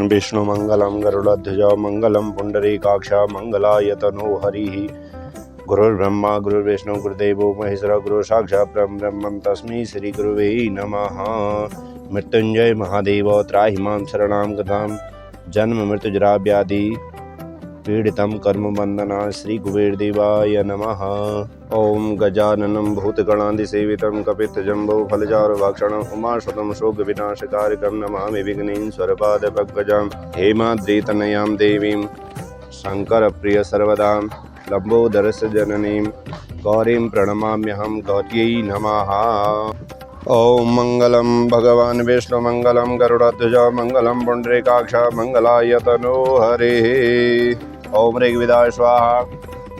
विष्णुमङ्गलं गरुडध्वज मङ्गलं पुण्डरीकाक्ष मङ्गलायतनो हरिः। गुरुर्ब्रह्मा गुरुर्विष्णु गुरुदेवो महेश्वर गुरु साक्षात् परब्रह्म तस्मै श्री गुरुवे नमः। मृत्युंजय महादेव त्राहि मां शरणां गतां जन्म मृत्युजरा व्याधि पीडितं कर्मबन्धना श्री कुबेरदेवाय नमः। ओम गजाननं भूतगणाधिसेवितं कपित्थजम्बो फलचारुभक्षणं उमाशतं शोकविनाशकारकं नमामि विघ्नेश्वरपादपङ्कजं। हेमाद्रितनयां देवीं शङ्करप्रिय सर्वदां लम्बोदरस्य जननीं गौरीं प्रणमाम्यहं गौर्यै नमः। ओम मंगलम भगवान विष्णु मंगलम गरुड़ध्वज मंगलम पुंडरीकाक्ष मंगलायतनो हरिः। ओम ऋग्वेदाय स्वाहा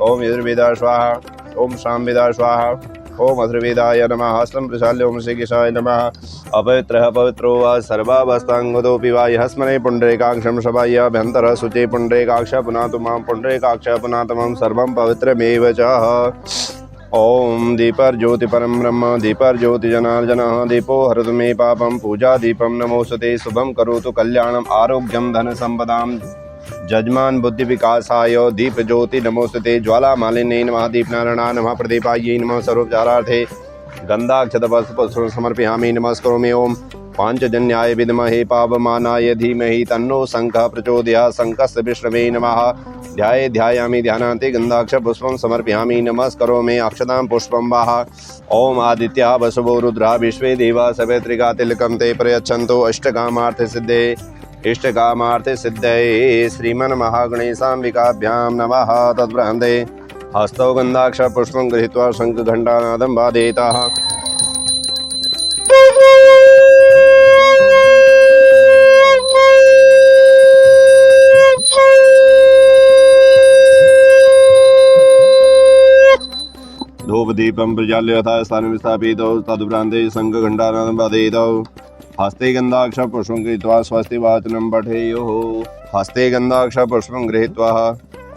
ओम यजुर्वेदाय स्वाहा ओम सामवेदाय स्वाहा ओम अथर्ववेदाय नमः। हस्तं प्रचाल्य ओम श्रीकेशाय नमः। अपवित्रः पवित्रो वा सर्वावस्थाङ्गतोऽपि वा यः स्मरे पुण्डरीकाक्षं शबाह्याभ्यन्तरः शुचे पुण्डरीकाक्ष पुनातु मां पुण्डरीकाक्ष पुनातु मां सर्वं पवित्रमेव च। ओम दीपर्ज्योति परम ब्रह्म दीपर्ज्योति जनार्दनः दीपो हरतु मे पापं पूजा दीपं नमोस्तुते शुभं करोतु कल्याणं आरोग्यं धन संपदां जजमान बुद्धि विकासाय दीप ज्योति नमोस्तुते ज्वाला मालिन्ये नमः दीपनारायणाय नमः प्रदीपायै नमः सर्वोपचारार्थे गन्धाक्षतपुष्पं समर्पयामि नमस्करोमि। ओम पांचजन्याय विद्महे पावमानाय धीमहि तन्नो शंखः प्रचोदयात् शंखस्य विष्णवे नमः। ध्यायामि ध्यानान्ते गन्धाक्ष पुष्पं समर्पयामि नमस्करोमि अक्षतां पुष्पं वाह। ओम आदित्य वसुवो रुद्रा विश्वे देवा सवेत्रिका तिलकं ते प्रयच्छन्तु अष्टकामार्थ सिद्धये श्रीमन्महागणेशाम्बिकाभ्यां नमः। तद्ब्रह्मदे हस्तौ गन्धाक्ष पुष्पं गृहीत्वा शङ्खघण्टानादं वादयेतः। धूपदीपं प्रज्वाल्य यथा स्थानं स्थापितौ तदुपरान्ते शङ्खघण्टानादं वादयेतौ। हस्ते गन्धाक्ष पुष्पं गृहीत्वा स्वस्ति वाचनं पठेयुः। हस्ते गन्धाक्ष पुष्पं गृहीत्वा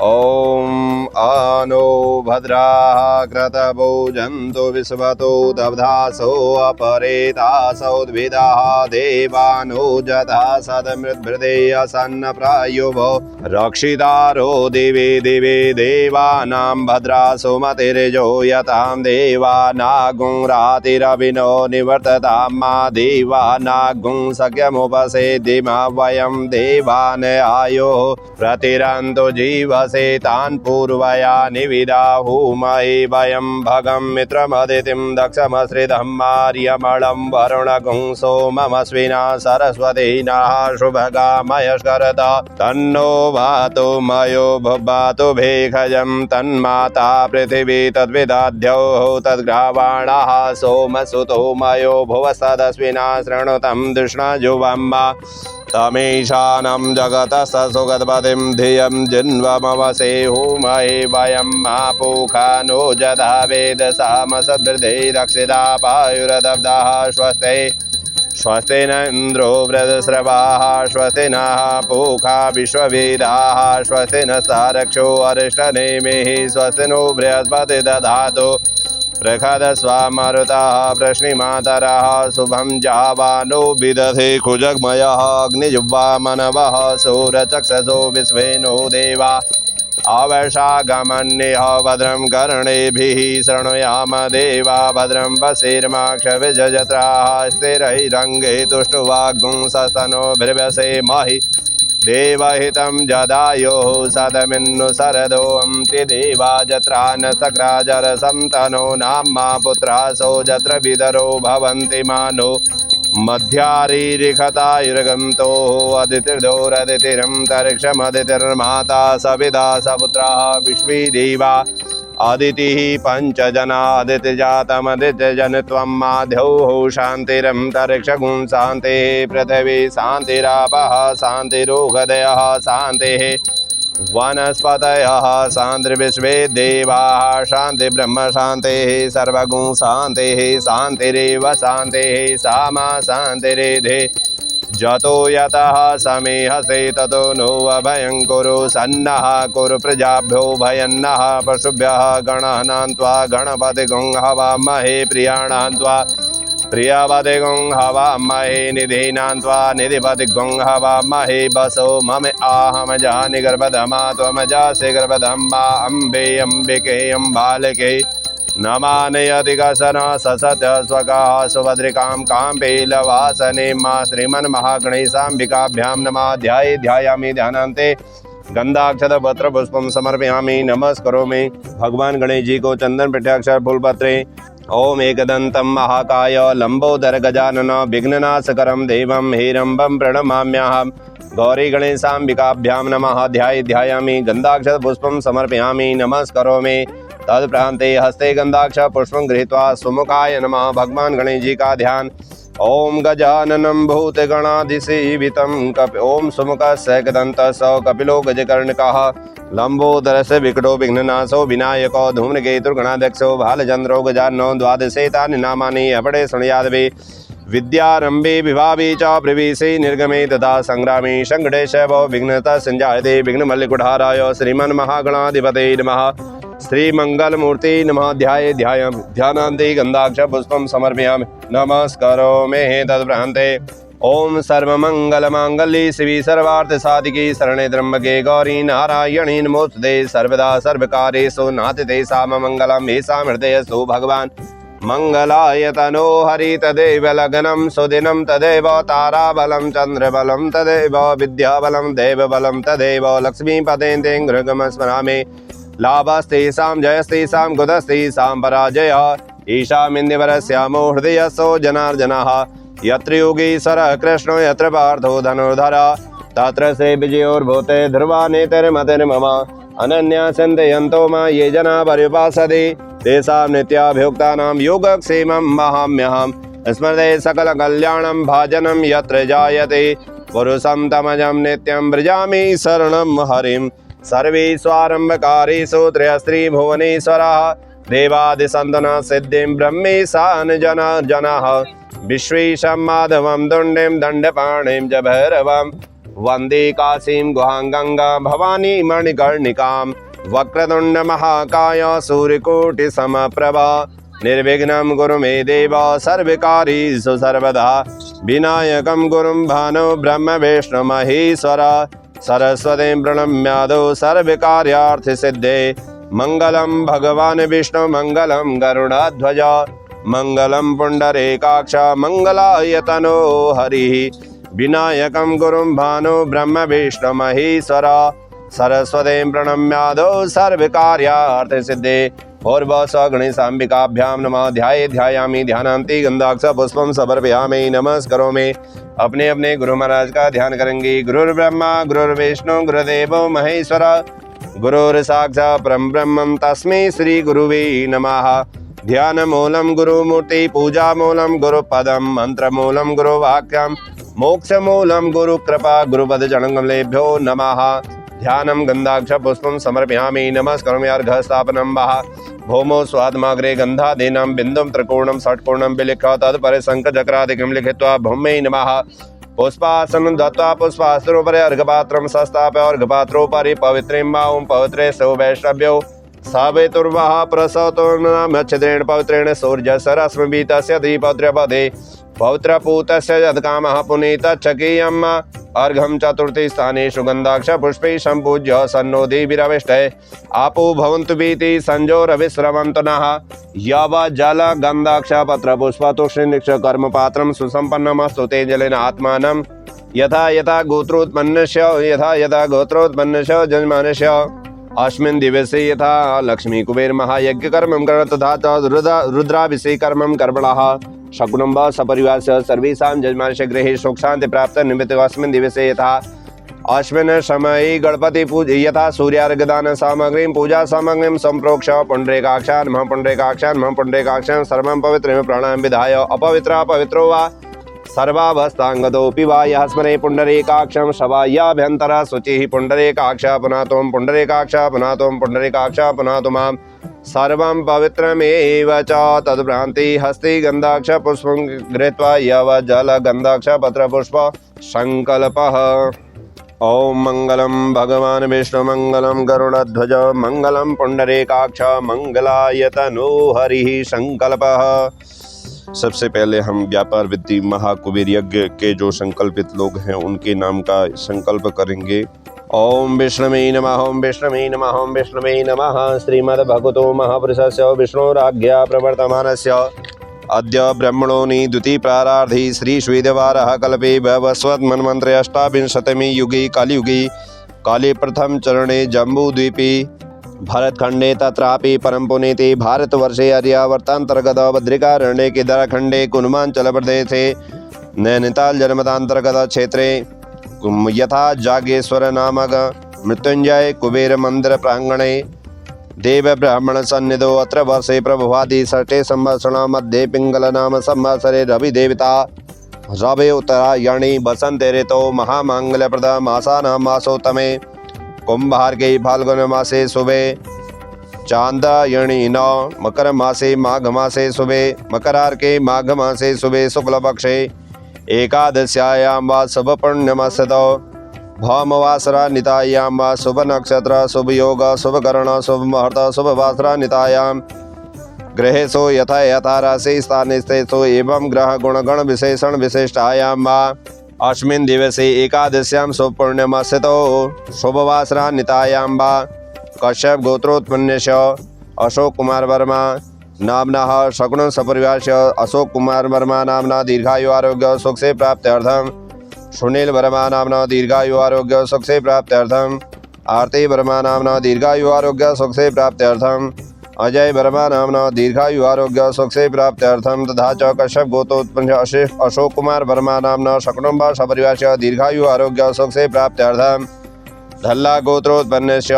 ओम आनो भद्राः क्रतवो जन्तु विश्वतो दब्धासो अपरेतासो द्विदाः देवानो जथा सदमृद्भृदे असन्नप्रायो भो रक्षितारो दिवे दिवे देवानां भद्रासो मतिर्जो यतां देवानागुं रातिरविनो निवर्ततां मा देवानागुं सख्यमुपसेदिमा वयं देवान् आयो प्रतिरन्तो जीव सेतान् पूर्वया निविदाहुमहि वयं भगं मित्रमदितिं दक्षमश्रितं मार्यमलं वरुणगुं सोममस्विना सरस्वतीनः शुभगामयस्करत तन्नो वातो मयो भवातो भेखजं तन्माता पृथिवी तद्विदाद्यौः तद्ग्रावाणः सोमसुतो मयो भुवसदस्विना शृणुतं कृष्णजुवम्मा तमेशानं जगतः सुगतपतिं धियं जिन्वमवसे हुमहि वयं मापूखानो जथा वेदसामसद्वृद्धे रक्षिता पायुरदब्धाः स्वस्ते स्वस्ति न इन्द्रो वृधस्रवाः स्वस्ति नः पूखा विश्ववेदाः स्वस्ति नस्तारक्षो अरिष्टनेमिः स्वस्ति नो बृहस्पति दधातु प्रखदस्वामरुतः प्रश्निमातरः शुभं जावानो विदधे खुजग्मयः अग्निजुह्वा मनवः सूरचक्षसो विश्वेनो देवा आवर्षागमन्यः भद्रं कर्णेभिः शृणुयाम देवा भद्रं वशीर्माक्षविजयत्राः स्थिरैरङ्गे तुष्टुवाग्गुं सस्तनोभिर्व्यसेमहि देवहितं जदायुः सदमिन्नु शरदो अन्ति देवा जत्रा न सक्राजरसं तनो नाम्मा पुत्रासो जत्र विदरो भवन्ति मानो मध्यारीरिखतायुर्गन्तो अदितिर्दोरदितिरन्तरिक्षमदितिर्माता सविदा सपुत्राः विश्वी देवा अदितिः पञ्चजनादितिजातमदितिजनत्वं माध्यौः शान्तिरन्तरिक्षगुं शान्तिः पृथिवी शान्तिरापः शान्तिरोगदयः शान्तिः वनस्पतयः शान्तिर्विश्वे देवाः शान्ति ब्रह्म शान्तिः सर्वगुं शान्तिः शान्तिरेव शान्तिः सामा शान्तिरेधि जतो यतः समीहसे ततो नो अभयं कुरु सन्नः कुरु प्रजाभ्यो भयन्नः पशुभ्यः गणहनान्त्वा गणपतिगुं हवामहे प्रियाणान्त्वा प्रियवते गुं हवामहे निधीनां त्वा निधिपति गुं हवामहे वसो मम आहम जानि गर्भधमा त्वमजासि गर्भधम्मा अम्बे अम्बिके अम्बालिके नमानयतिकसन ससत स्वकाः सुभद्रिकां काम्बेलवासने मा श्रीमन्महागणेशाम्बिकाभ्यां नमः ध्यायामि ध्यानान्ते गंधाक्षत पत्र पुष्पम समर्पयामि नमस्करोमि। भगवान गणेश जी को चंदन प्रत्याक्षर फूल पत्रे ओम एकदंतं महाकाय लंबोदर गजानन विघ्ननाशकरं देवं हेरंबं प्रणमाम्यहम्। गौरी गणेशाम्बिकाभ्यां नमः ध्यायामि गंधाक्षत पुष्पम समर्पयामि नमस्करोमि। तत्प्रान्ते हस्ते गंधाक्ष पुष्पं गृहीत्वा सुमुखाय नमः। भगवान गणेश जी का ध्यान। ओम गजाननं भूतगणाधिसेवितं ओम सुमुखस्य एकदन्तस्य कपिलो गजकर्णकः लंबोदरस्य विकटो विघ्ननाशो विनायको धूम्रकेतुर्गणाध्यक्षो भालचन्द्रो गजाननो द्वादशेतानि नामानि अपडे शृणुयादवे विद्यारंभे विभावे च प्रवेशे निर्गमे तथा संग्रामे संकटे शैवो विघ्नता संजायते विघ्नमल्लिकुठाराय श्रीमन्महागणाधिपते नमः। श्रीमंगलमूर्ति नमः ध्यानान्ते गंधाक्ष पुष्पं समर्पयामि नमस्करोमि। तत्प्रान्ते ओम सर्वमंगलमांगल्ये शिवे सर्वार्थसाधिके शरणे त्र्यंबके गौरी नारायणी नमोस्तुते सर्वदा सर्वकार्येषु नास्ति साममंगलम् येषां हृदयेषु भगवान् मंगलाय तनो हरि तदेव लग्नं सुदिनं तदेव ताराबलं चंद्रबलं तदेव विद्याबलं देवबलं तदेव लक्ष्मीपतेन्ते गृहं स्मरामि। लाभस्तेषां जयस्तेषां गुदस्तेषां पराजयः ईशामिन्द्रवरस्यामो हृदयस्थो जनार्दनः। यत्र योगीश्वरः कृष्णो यत्र पार्थो धनुर्धरः तत्र से विजयोर्भूते ध्रुवा नेतिर्मतिर्मम। अनन्या चिन्तयन्तो मा ये जना पर्युपासते तेषां नित्याभियुक्तानां योगक्षेमं वहाम्यहम्। स्मृते सकलकल्याणं भाजनं यत्र जायते पुरुषं तमजं नित्यं व्रजामि शरणं हरिम्। सर्वेष्वारम्भकारेषु त्रयस्त्रिभुवनेश्वरः देवादिसन्तनः सिद्धिं ब्रह्मेशान् जनाः विश्वेशं माधवं दुण्डिं दण्डपाणिं च भैरवं वन्दे काशीं गुहां गंगा भवानी मणिकर्णिकां। वक्रतुण्डमहाकाय सूर्यकोटिसमप्रभा निर्विघ्नं कुरु मे देव सर्वकार्येषु सर्वदा। विनायकं गुरुं भानो ब्रह्म विष्णु महेश्वर सरस्वतीं प्रणम्यादौ सर्वकार्यार्थसिद्धे। मंगलं भगवान् विष्णु मंगलं गरुडध्वज मंगलं पुण्डरीकाक्ष मंगलाय तनो हरिः। विनायकं गुरुं भानु ब्रह्म विष्णु महेश्वर सरस्वतीं प्रणम्यादौ सर्वकार्यार्थसिद्धे। और गणेशाम्बिकाभ्यां नमः ध्यायामि ध्यानान्ते गंधाक्ष पुष्पं समर्पयामि नमस्करोमि। अपने अपने गुरु महाराज का ध्यान करेंगे। गुरुर्ब्रह्मा गुरुर्विष्णु गुरुदेवो महेश्वर गुरुर्साक्षात् परं ब्रह्म तस्मै श्री गुरुवे नमः। ध्यान मूलं गुरुमूर्ति पूजा मूलं गुरुपदं मंत्र मूलं गुरुवाक्यं मोक्ष मूलं गुरुकृपा गुरुपद चरणकमलेभ्यो नमः। ध्यानं गंधाक्ष पुष्पं समर्पयामि नमस्करोमि। अर्घस्थापनं वः भौमो स्वात्माग्रे गंधादीनं बिन्दुं त्रिकोणं षट्कोणं विलिख्य तत्परे शङ्खचक्रादिकं लिखित्वा भौमे नमः। पुष्पासनं दत्त्वा पुष्पास्तरोपरि अर्घपात्रं संस्थाप्य अर्घपात्रोपरि पवित्रीं मां पवित्रे सो वैष्णव्यो सावेतुर्वः प्रसवतो नमच्छिद्रेण पवित्रेण सूर्यसरस्मभि तस्य दीपद्रपदे पौत्रपूतस्य यत्कामः पुनीतच्छकीयम्। अर्घं चतुर्थी स्थानेषु गन्धाक्ष पुष्पैः सम्पूज्य सन्नोदिभिरविष्टे आपो भवन्तु भीति संजोरविश्रवन्तु नः। यावज्जल गन्धाक्ष पत्र पुष्प तुष्णिक्ष कर्मपात्रं सुसम्पन्नमस्तु ते जलेन आत्मानं यथा यथा गोत्रोत्पन्नस्य जन्मानस्य अस्मिन् दिवसे यथा लक्ष्मी कुबेर महायज्ञकर्मं करण तथा रुद्राभिषेककर्मं कर्मणः शकुनं वा सपरिवारस्य सर्वेषां यजमानस्य गृहे सुखशान्ति प्राप्त निमित्तं अस्मिन् दिवसे यथा अस्मिन् समये गणपति यथा सूर्यार्घदान सामग्रीं पूजा सामग्रीं सम्प्रोक्ष पुण्डरीकाक्षान् नमः पुण्डरीकाक्षान् नमः पुण्डरीकाक्षान् सर्वं पवित्रं प्राणां विधाय अपवित्रो वा सर्वावस्थांगतोऽपि वा यः स्मरे पुण्डरीकाक्षं शवायाभ्यन्तरः शुचिः पुण्डरीकाक्ष पुनातों पुण्डरीकाक्ष पुनातों पुण्डरीकाक्ष पुनातु मां सर्वं पवित्रमेव च। तद्भ्रान्ति हस्ते गन्धाक्ष पुष्पं गृहीत्वा यवज्जल गन्धाक्ष पत्रपुष्प संकल्पः। ओम मंगलम भगवान विष्णु मंगलम गरुड़ध्वज मंगलम पुंडरीकाक्ष मंगलाय तनो हरिः संकल्पः। सबसे पहले हम व्यापार विद्धि महाकुबेर यज्ञ के जो संकल्पित लोग हैं उनके नाम का संकल्प करेंगे। ओम विष्णवे नमः, ओम विष्णवे नमः, ओम विष्णवे नमः। श्रीमद्भगवतो महापुरुषस्य विष्णुराज्ञा प्रवर्तमानस्य अद्य ब्रह्मणोनि द्वितीय प्रारार्धे श्री श्वेतवारः कल्पे वस्वन्मन्वन्त्रे अष्टाविंशतमे युगे कलियुगे काले प्रथम चरणे जम्बूद्वीपे भारतखंडे तत्रापि परम पुनीते भारतवर्षे आर्यावर्तांतर्गत भद्रिकारण्ये केदारखंडे कुनुमांचल प्रदेशे नैनीताल जनपदांतर्गत क्षेत्रे यथा जागेश्वर नामक मृत्युंजय कुबेर मंदिर प्रांगणे देव ब्राह्मण सन्निधो अत्र वर्षे प्रभवादि षष्ठे संवत्सर मध्ये पिंगल नाम संवत्सरे रवि देवता रवि उत्तरायणी बसंते ऋतो महामंगलप्रद मासानां मासोत्तमे कुंभार के फाल्गुन मासे शुभे चांदायणी न मकर मासे माघ मासे शुभे मकरार के माघ मासे शुभे शुक्ल पक्षे एकादश्यायां वा शुभ पुण्यमस्तौ भौमवासरा नितायां वा शुभ नक्षत्र शुभ योग शुभ करण शुभ मुहूर्त शुभ वासरा नितायां ग्रहेषु यथा यथा राशि स्थाने स्थितेषु एवं ग्रह गुणगण विशेषण विशिष्टायां वा अस्मिन् दिवसे एकादश्यां शुभ पुण्यमस्थितौ शुभवासरा नितायां वा कश्यप गोत्रोत्पन्नस्य अशोक कुमार वर्मा नाम्नः शकुन सपरिवारस्य अशोक कुमार वर्मा नाम्ना दीर्घायु आरोग्य सुख से प्राप्त्यर्थं सुनील वर्मा नाम्ना दीर्घायु आरोग्य सुख से प्राप्त्यर्थं आरती वर्मा नाम्ना दीर्घायु आरोग्य सुख से प्राप्त्यर्थं अजय वर्मा नाम्ना दीर्घायु आरोग्य सुख से प्राप्त्यर्थं तथा च कश्यप गोत्रोत्पन्न अशोक कुमार वर्मा नाम्ना शकुनं सपरिवारस्य दीर्घायु आरोग्य सुख से प्राप्त्यर्थं धल्ला गोत्रोत्पन्नस्य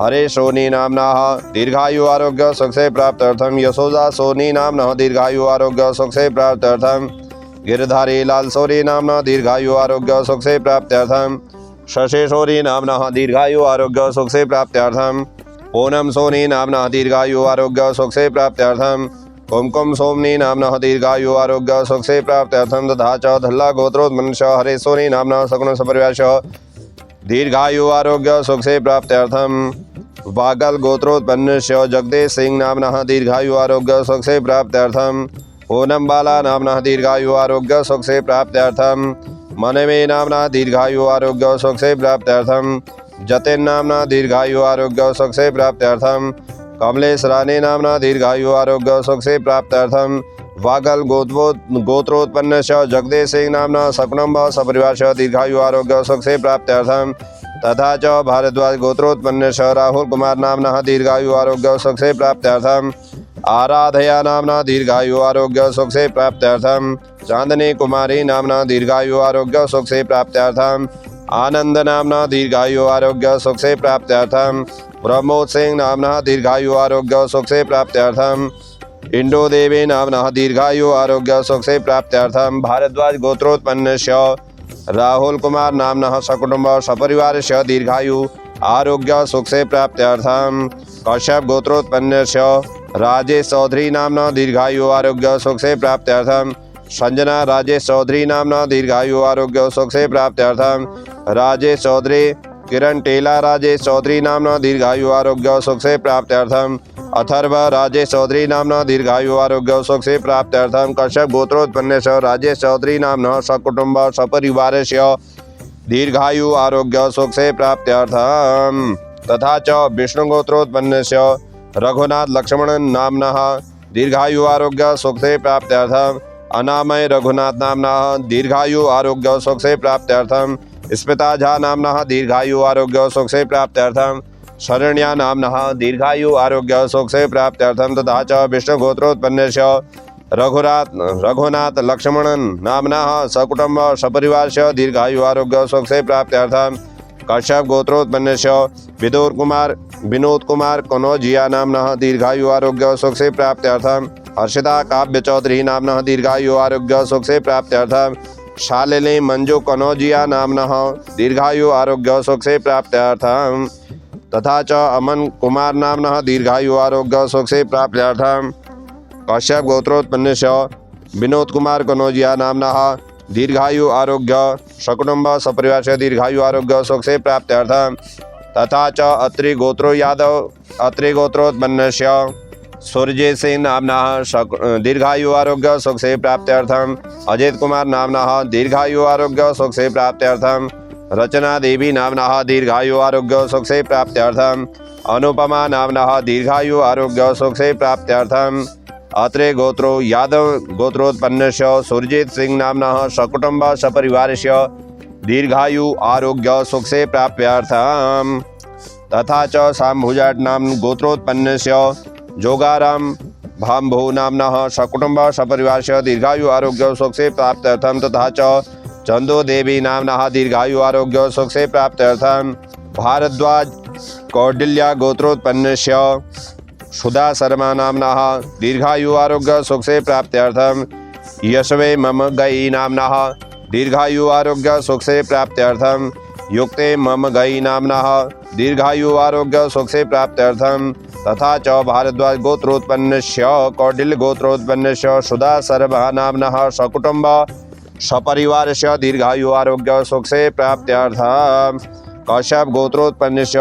हरे सोनी नाम्नः दीर्घायु आरोग्य सुख से प्राप्त्यर्थं यशोदा सोनी नाम्नः दीर्घायु आरोग्य सुख से प्राप्त्यर्थं गिरधारी लाल सोरी नाम्नः दीर्घायु आरोग्य सुख से प्राप्त्यर्थं शशि सोरी नाम्नः दीर्घायु आरोग्य सुख से प्राप्त्यर्थं पूनम सोनी नाम्नः दीर्घायु आरोग्य सुख से प्राप्त्यर्थं कुमकुम सोमनी नाम्नः दीर्घायु आरोग्य सुख से प्राप्त्यर्थं तथा च धल्ला गोत्रोत्पन्नस्य हरे सोनी नाम्नः शकुन सपरिवारस्य दीर्घायु आरोग्य सुख से प्राप्त्यर्थं वागल गोत्रोत्पन्नस्य जगदीश सिंह नाम्नः दीर्घायु आरोग्य सुख से प्राप्त्यर्थं पूनम बाला नाम्नः दीर्घायु आरोग्य सुख से प्राप्त्यर्थं मनमे नाम्नः दीर्घायु आरोग्य सुख से प्राप्त्यर्थं जतिन नाम्ना दीर्घायु आरोग्य सुख से प्राप्त्यर्थं कमलेश रानी नाम्ना दीर्घायु आरोग्य सुख से प्राप्त्यर्थं वागल गोत्रोत्पन्नस्य जगदीश सिंह नाम्ना शकुनं सपरिवारस्य दीर्घायु आरोग्य सुख से प्राप्त्यर्थं तथा च भारद्वाज गोत्रोत्पन्नस्य राहुल कुमार नाम्नः दीर्घायु आरोग्य सुख से प्राप्त्यर्थं आराधया नाम्ना दीर्घायु आरोग्य सुख से प्राप्त्यर्थं चांदनी कुमारी नाम्ना दीर्घायु आरोग्य सुख से प्राप्त्यर्थं आनंद नाम्ना दीर्घायु आरोग्य सुख से प्राप्त्यर्थं प्रमोद सिंह नाम्नः दीर्घायु आरोग्य सुख से प्राप्त्यर्थं इंडो देवी नाम्नः दीर्घायु आरोग्य सुख से प्राप्त्यर्थं भारद्वाज गोत्रोत्पन्नस्य राहुल कुमार नाम्नः सकुटुंब सपरिवारस्य दीर्घायु आरोग्य सुख से प्राप्त्यर्थं कश्यप गोत्रोत्पन्नस्य राजेश चौधरी नाम्नः दीर्घायु आरोग्य सुख से प्राप्त्यर्थं संजना राजेश चौधरी नाम्ना दीर्घायु आरोग्य सुख से प्राप्त्यर्थं राजेश चौधरी किरण टेला राजेश चौधरी नाम्ना दीर्घायु आरोग्य सुख से प्राप्त्यर्थं अथर्व राजेश चौधरी नाम्ना दीर्घायु आरोग्य सुख से प्राप्त्यर्थं कश्यप गोत्रोत्पन्नस्य राजेश चौधरी नाम्नः सकुटुंब सपरिवारस्य दीर्घायु आरोग्य सुख से प्राप्त्यर्थं तथा च विष्णु गोत्रोत्पन्नस्य रघुनाथ लक्ष्मण नाम्नः दीर्घायु आरोग्य सुख से प्राप्त्यर्थं अनामय रघुनाथ नाम्नः दीर्घायु आरोग्य सुख से प्राप्त्यर्थं स्मिता झा नाम्नः दीर्घायु आरोग्य सुख से प्राप्त्यर्थं शरण्या नाम्नः दीर्घायु आरोग्य सुख से प्राप्त्यर्थं तथा च विष्णु गोत्रोत्पन्नस्य रघुनाथ लक्ष्मण नाम्नः सकुटुंब सपरिवारस्य दीर्घायु आरोग्य सुख से प्राप्त्यर्थं कश्यप गोत्रोत्पन्नस्य विनोद कुमार कनौजिया नाम्नः दीर्घायु आरोग्य सुख से प्राप्त्यर्थं हर्षिता काव्य चौधरी नाम्नः दीर्घायु आरोग्य सुख से प्राप्त्यर्थं शालिनी मंजू कनौजिया नाम्नः दीर्घायु आरोग्य सुख से प्राप्त्यर्थं तथा च अमन कुमार नाम्नः दीर्घायु आरोग्य सुख से प्राप्त्यर्थं कश्यप गोत्रोत्पन्नस्य विनोद कुमार कनौजिया नाम्नः दीर्घायु आरोग्य सकुटुंब सपरिवारस्य दीर्घायु आरोग्य सुख से प्राप्त्यर्थं तथा च अत्रि गोत्रोत्पन्नस्य सुरजीत सिंह नाम्नः दीर्घायु आरोग्य सुख से प्राप्त्यर्थम। अजित कुमार नाम्नः दीर्घायु आरोग्य सुख से प्राप्त्यर्थम। रचना देवी नाम्नः दीर्घायु आरोग्य सुख से प्राप्त्यर्थम। अनुपमा नाम्नः दीर्घायु आरोग्य सुख से प्राप्त्यर्थम। अत्रे गोत्रो यादव गोत्रोत्पन्नस्य सुरजीत सिंह नाम्नः सकुटुंब सपरिवारस्य दीर्घायु आरोग्य सुख से प्राप्त्यर्थम। तथा च शाम्भुजाट नाम गोत्रोत्पन्नस्य जोगाराम भाम्भो नाम्नः सकुटुंब सपरिवारस्य दीर्घायु आरोग्य सुख से प्राप्त्यर्थम। तथा च चंदो देवी नाम्नः दीर्घायु आरोग्य सुख से प्राप्त्यर्थम। भारद्वाज कौडिल्या गोत्रोत्पन्नस्य सुधा शर्मा नाम्नः दीर्घायु आरोग्य सुख से प्राप्त्यर्थम। यशवे मम गई नाम्नः दीर्घायु आरोग्य सुख से प्राप्त्यर्थम। युक्ते मम गई नाम्नः दीर्घायु आरोग्य सुख से प्राप्त्यर्थम। तथा च भारद्वाज गोत्रोत्पन्नस्य कौडिल्य गोत्रोत्पन्नस्य सुधा शर्मा नाम्नः सकुटुंब सपरिवारस्य दीर्घायु आरोग्य सुख से प्राप्त्यर्थम। कश्यप गोत्रोत्पन्नस्य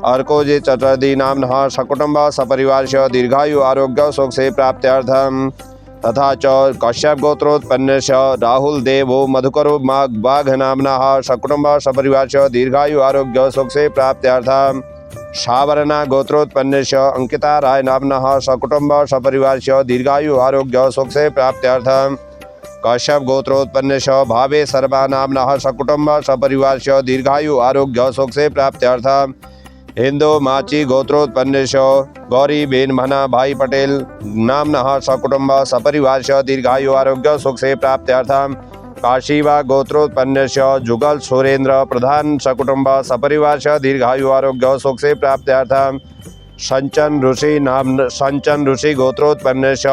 अर्कोजी चतुर्दी नाम्नः सकुटुंब सपरिवारस्य दीर्घायु आरोग्य सुख से प्राप्त्यर्थम। तथा च कश्यप गोत्रोत्पन्नस्य राहुल देवो मधुकरो बाघ नाम्नः सकुटुंब सपरिवारस्य दीर्घायु आरोग्य सुख से प्राप्त्यर्थम। सावरना गोत्रोत्पन्नस्य अंकिता राय नाम्नः सकुटुंब सपरिवारस्य दीर्घायु आरोग्य सुख से प्राप्त्यर्थम। कश्यप गोत्रोत्पन्नस्य भावे शर्मा नाम्नः सकुटुंब सपरिवारस्य दीर्घायु आरोग्य सुख से प्राप्त्यर्थम। हिंदू माची गोत्रोत्पन्नस्य गौरी बेन भना भाई पटेल नाम्नः सकुटुंब सपरिवारस्य दीर्घायु आरोग्य सुख से प्राप्त्यर्थम। काशीवा गोत्रोत्पन्नस्य जुगल सुरेंद्र प्रधान सकुटुंब सपरिवारस्य दीर्घायु आरोग्य सुख से प्राप्त्यर्थम। संचन ऋषि गोत्रोत्पन्नस्य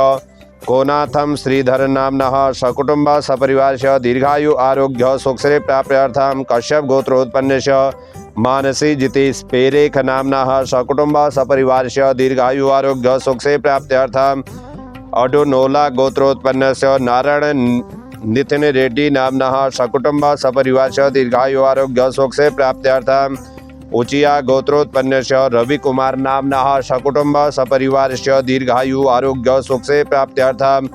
कोनाथम श्रीधर नाम्नः सकुटुंब सपरिवारस्य दीर्घायु आरोग्य सुख से प्राप्त्यर्थम। कश्यप गोत्रोत्पन्नस्य मानसी जितेश पेरेख नाम्नः सकुटुंब सपरिवारस्य दीर्घायु आरोग्य सुख से प्राप्त्यर्थम। अडोनोला गोत्रोत्पन्नस्य नारायण नितिन रेड्डी नाम्नः सकुटुंब सपरिवारस्य दीर्घायु आरोग्य सुख से प्राप्त्यर्थम। उचिया गोत्रोत्पन्नस्य रवि कुमार नाम्नः सकुटुंब सपरिवारस्य दीर्घायु आरोग्य सुख से प्राप्त्यर्थम।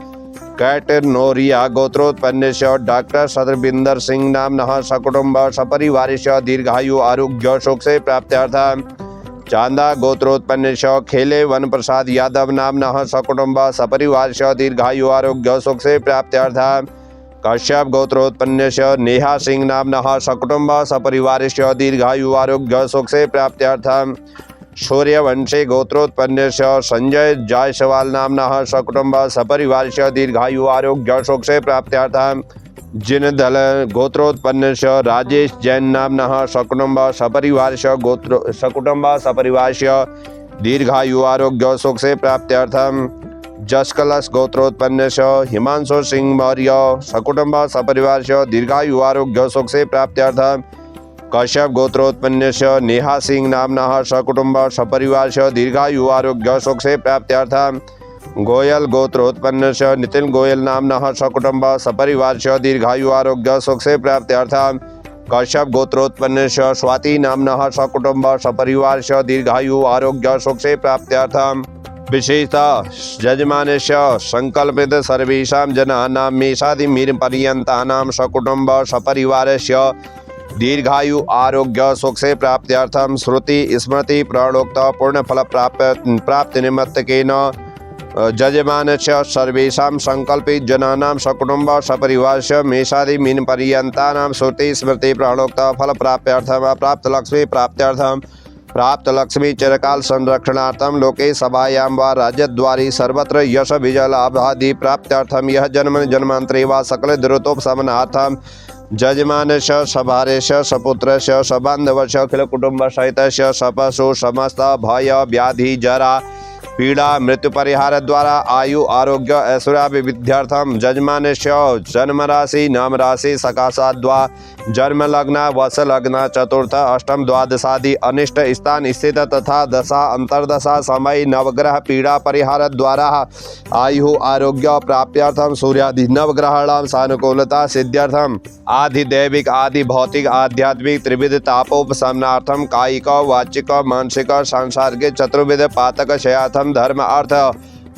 कैट नोरिया गोत्रोत्पन्नस्य डॉक्टर सतरबिंदर सिंह नाम्नः सकुटुंब सपरिवारस्य दीर्घायु आरोग्य सुख से प्राप्त्यर्थम। चांदा गोत्रोत्पन्नस्य खेले वन प्रसाद यादव नाम्नः सकुटुंब सपरिवारस्य दीर्घायु आरोग्य सुख से प्राप्त्यर्थम। कश्यप गोत्रोत्पन्नस्य नेहा सिंह नाम्नः सकुटुंब सपरिवारस्य दीर्घायु आरोग्य सुख से प्राप्त्यर्थम। सूर्यवंशी गोत्रोत्पन्नस्य संजय जायसवाल नाम्नः सकुटुंब सपरिवारस्य दीर्घायु आरोग्य सुख से प्राप्त्यर्थम। जिनदल गोत्रोत्पन्नस्य राजेश जैन नाम्नः सकुटुंब सपरिवारस्य दीर्घायु आरोग्य सुख से प्राप्त्यर्थम। जसकलश गोत्रोत्पन्नस्य हिमांशु सिंह मौर्य सकुटुंब सपरिवारस्य दीर्घायु आरोग्य सुख से प्राप्त्यर्थम। कश्यप गोत्रोत्पन्नस्य नेहा सिंह नाम्नः सकुटुंब सपरिवारस्य दीर्घायु आरोग्य सुख से प्राप्त्यर्थम। गोयल गोत्रोत्पन्नस्य नितिन गोयल नाम्नः सकुटुंब सपरिवारस्य दीर्घायु आरोग्य सुख से प्राप्त्यर्थम। कश्यप गोत्रोत्पन्नस्य स्वाति नाम्नः सकुटुंब सपरिवारस्य दीर्घायु आरोग्य सुख से प्राप्त्यर्थम। विशेषतः यजमानस्य संकल्पित सर्वेषां जनानां मेषादिपर्यन्तानां सकुटुंब सपरिवारस्य दीर्घायु आरोग्य सुख से प्राप्त्यर्थम श्रुति स्मृति प्रणोक्त पूर्ण फल प्राप्ति निमित्तकेन यजमानस्य सर्वेषां संकल्पित जनानां सकुटुंब सपरिवारस्य मेषादिपर्यन्तानां श्रुति स्मृति प्रणोक्त फल प्राप्त्यर्थम। प्राप्त लक्ष्मी प्राप्त्यर्थम। प्राप्त लक्ष्मी चिरकाल संरक्षणार्थम लोके सभायां वा राज्यद्वारी सर्वत्र यश विजय लाभादि प्राप्त्यर्थम। यह जन्म जन्मांतरे वा सकल दुरितोपशमनार्थम यजमानस्य सभार्यस्य सपुत्रस्य सबान्धवस्य अखिल कुटुंब सहितस्य सपशु समस्त भय व्याधि जरा पीड़ा मृत्यु परिहार द्वारा आयु आरोग्य ऐश्वर्याभिवृद्ध्यर्थम यजमानस्य जन्म राशि नाम राशि सकाशाद्वा जन्म लग्न वस लग्न चतुर्थ अष्टम द्वादशादि अनिष्ट स्थान स्थित तथा दशा अंतर्दशा समय नवग्रह पीड़ा परिहार द्वारा आयु आरोग्य प्राप्त्यर्थम सूर्यादि नवग्रहाणां सानुकूलता सिद्ध्यर्थम आदि दैविक आदि भौतिक आध्यात्मिक त्रिविध तापोपशमनार्थम कायिक वाचिक मानसिक सांसारिक चतुर्विध पातक क्षयार्थम पुरुषार्थम धर्म अर्थ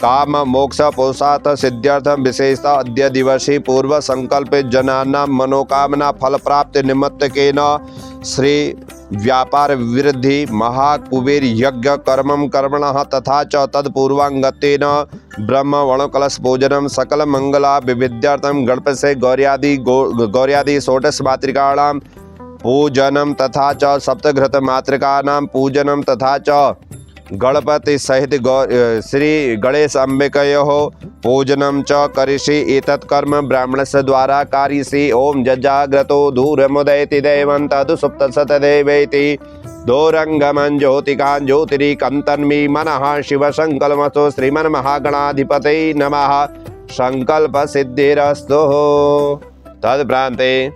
काम मोक्ष पुरुषार्थ सिद्ध्यर्थम विशेषतः अद्य दिवसे पूर्व संकल्पित जनानां मनोकामना फल प्राप्ति निमित्त के न श्री व्यापार वृद्धि महाकुबेर यज्ञ कर्मं कर्मणः तथा च तत्पूर्वांगतेन ब्रह्म वर्ण कलश पूजनम सकल मंगला विविध्यार्थम गणपति गौर्यादि षोडश मातृकाणां पूजनम तथा च सप्तघृत मातृकानां पूजनम तथा च गणपति सहित श्री गणेश अंबिकयोः पूजनम च करिष्ये एतत् कर्म ब्राह्मणस्य द्वारा कार्यसी। ओम जजाग्रतो दूरमुदयति दैवं तदुसुप्तसतदेवेति दोरंगमं ज्योतिकां ज्योतिरिकं मनः शिवसंकल्पमस्तु श्रीमन्महागणाधिपतये नमः। संकल्प सिद्धिरस्तु। तत्प्रान्ते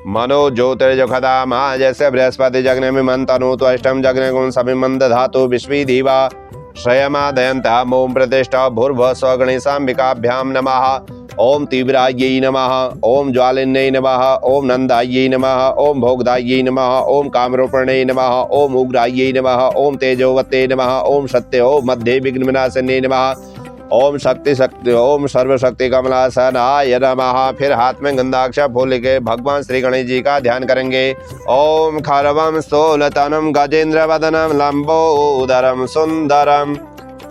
मनो ज्योतिर्जुखदामा जैसे बृहस्पति जग्ने में मंतनु तो अष्टम जग्ने गुण समिमंद धातु विश्वी दीवा श्रयमादयंता मोम प्रतिष्ठा भूर्भुव स्वगणेशाम्बिकाभ्याम नमः। ओम तीव्रायै नमः। ओम ज्वालिन्यै नमः। ओम नंदायै नमः। ओम भोगदायै नमः। ओम कामरूपिण्यै नमः। ओम उग्रायै नमः। ओम तेजोवत्यै नमः। ओम सत्य ओम मध्य विघ्न विनाशिन्यै नमः। ओम शक्ति ओम सर्वशक्ति कमलासनाय नमः। फिर हाथ में गंधाक्ष फूल लेके भगवान श्री गणेश जी का ध्यान करेंगे। ओम खरवम स्थूलतनम गजेंद्र वदनम लंबोदरम सुंदरम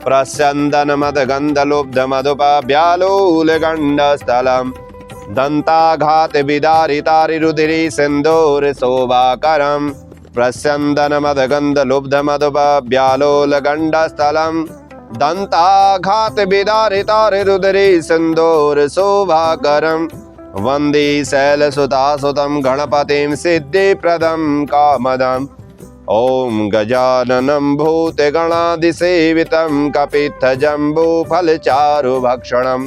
प्रस्यंदन मद गंध लुब्ध मधुप व्यालूल गंड स्थलम दंताघात विदारितारि रुधिरी सिंदूर शोभाकरम प्रस्यंदन मद गंध लुब्ध मधुप व्यालोल गंड स्थलम दंताघात विदारितारि रुधिरी सिंदूर शोभाकरम वंदे शैलसुतासुतं गणपतिं सिद्धिप्रदं कामदम्। ओम गजाननं भूतगणादिसेवितं कपित्थजम्बूफलचारुभक्षणम्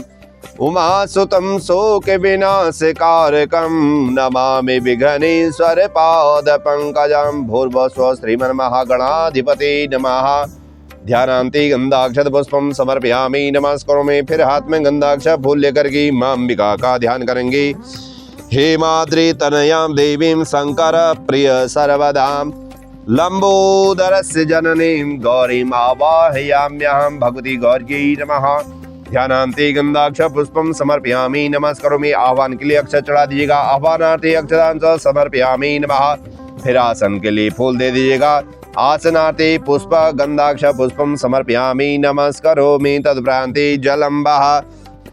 उमासुतं शोकविनाशकारकं नमामि विघ्नेश्वरपादपङ्कजं। भूर्भुवस्सुः श्रीमन्महागणाधिपते नमः। ध्यानांति गंधाक्षत पुष्पम समर्पयामि नमस्करोमि। फिर हाथ में गंधाक्ष फूल लेकर के मां अंबिका का ध्यान करेंगे। हेमाद्रि तनयां देवीं शंकर प्रिय सर्वदां लंबोदरस्य जननीं गौरीं आवाहयाम्यहं भगवती गौर्यै नमः। ध्यानांति गंधाक्ष पुष्पम समर्पयामि नमस्करोमि। आह्वान के लिए अक्षत चढ़ा दीजिएगा। आह्वानार्थी अक्षतांश समर्पयामि नमः। फिर आसन के लिए फूल दे दीजिएगा। आसनार्थे पुष्प गंधाक्ष पुष्पम समर्पयामि नमस्करोमि। तत्प्रान्ते जलं वः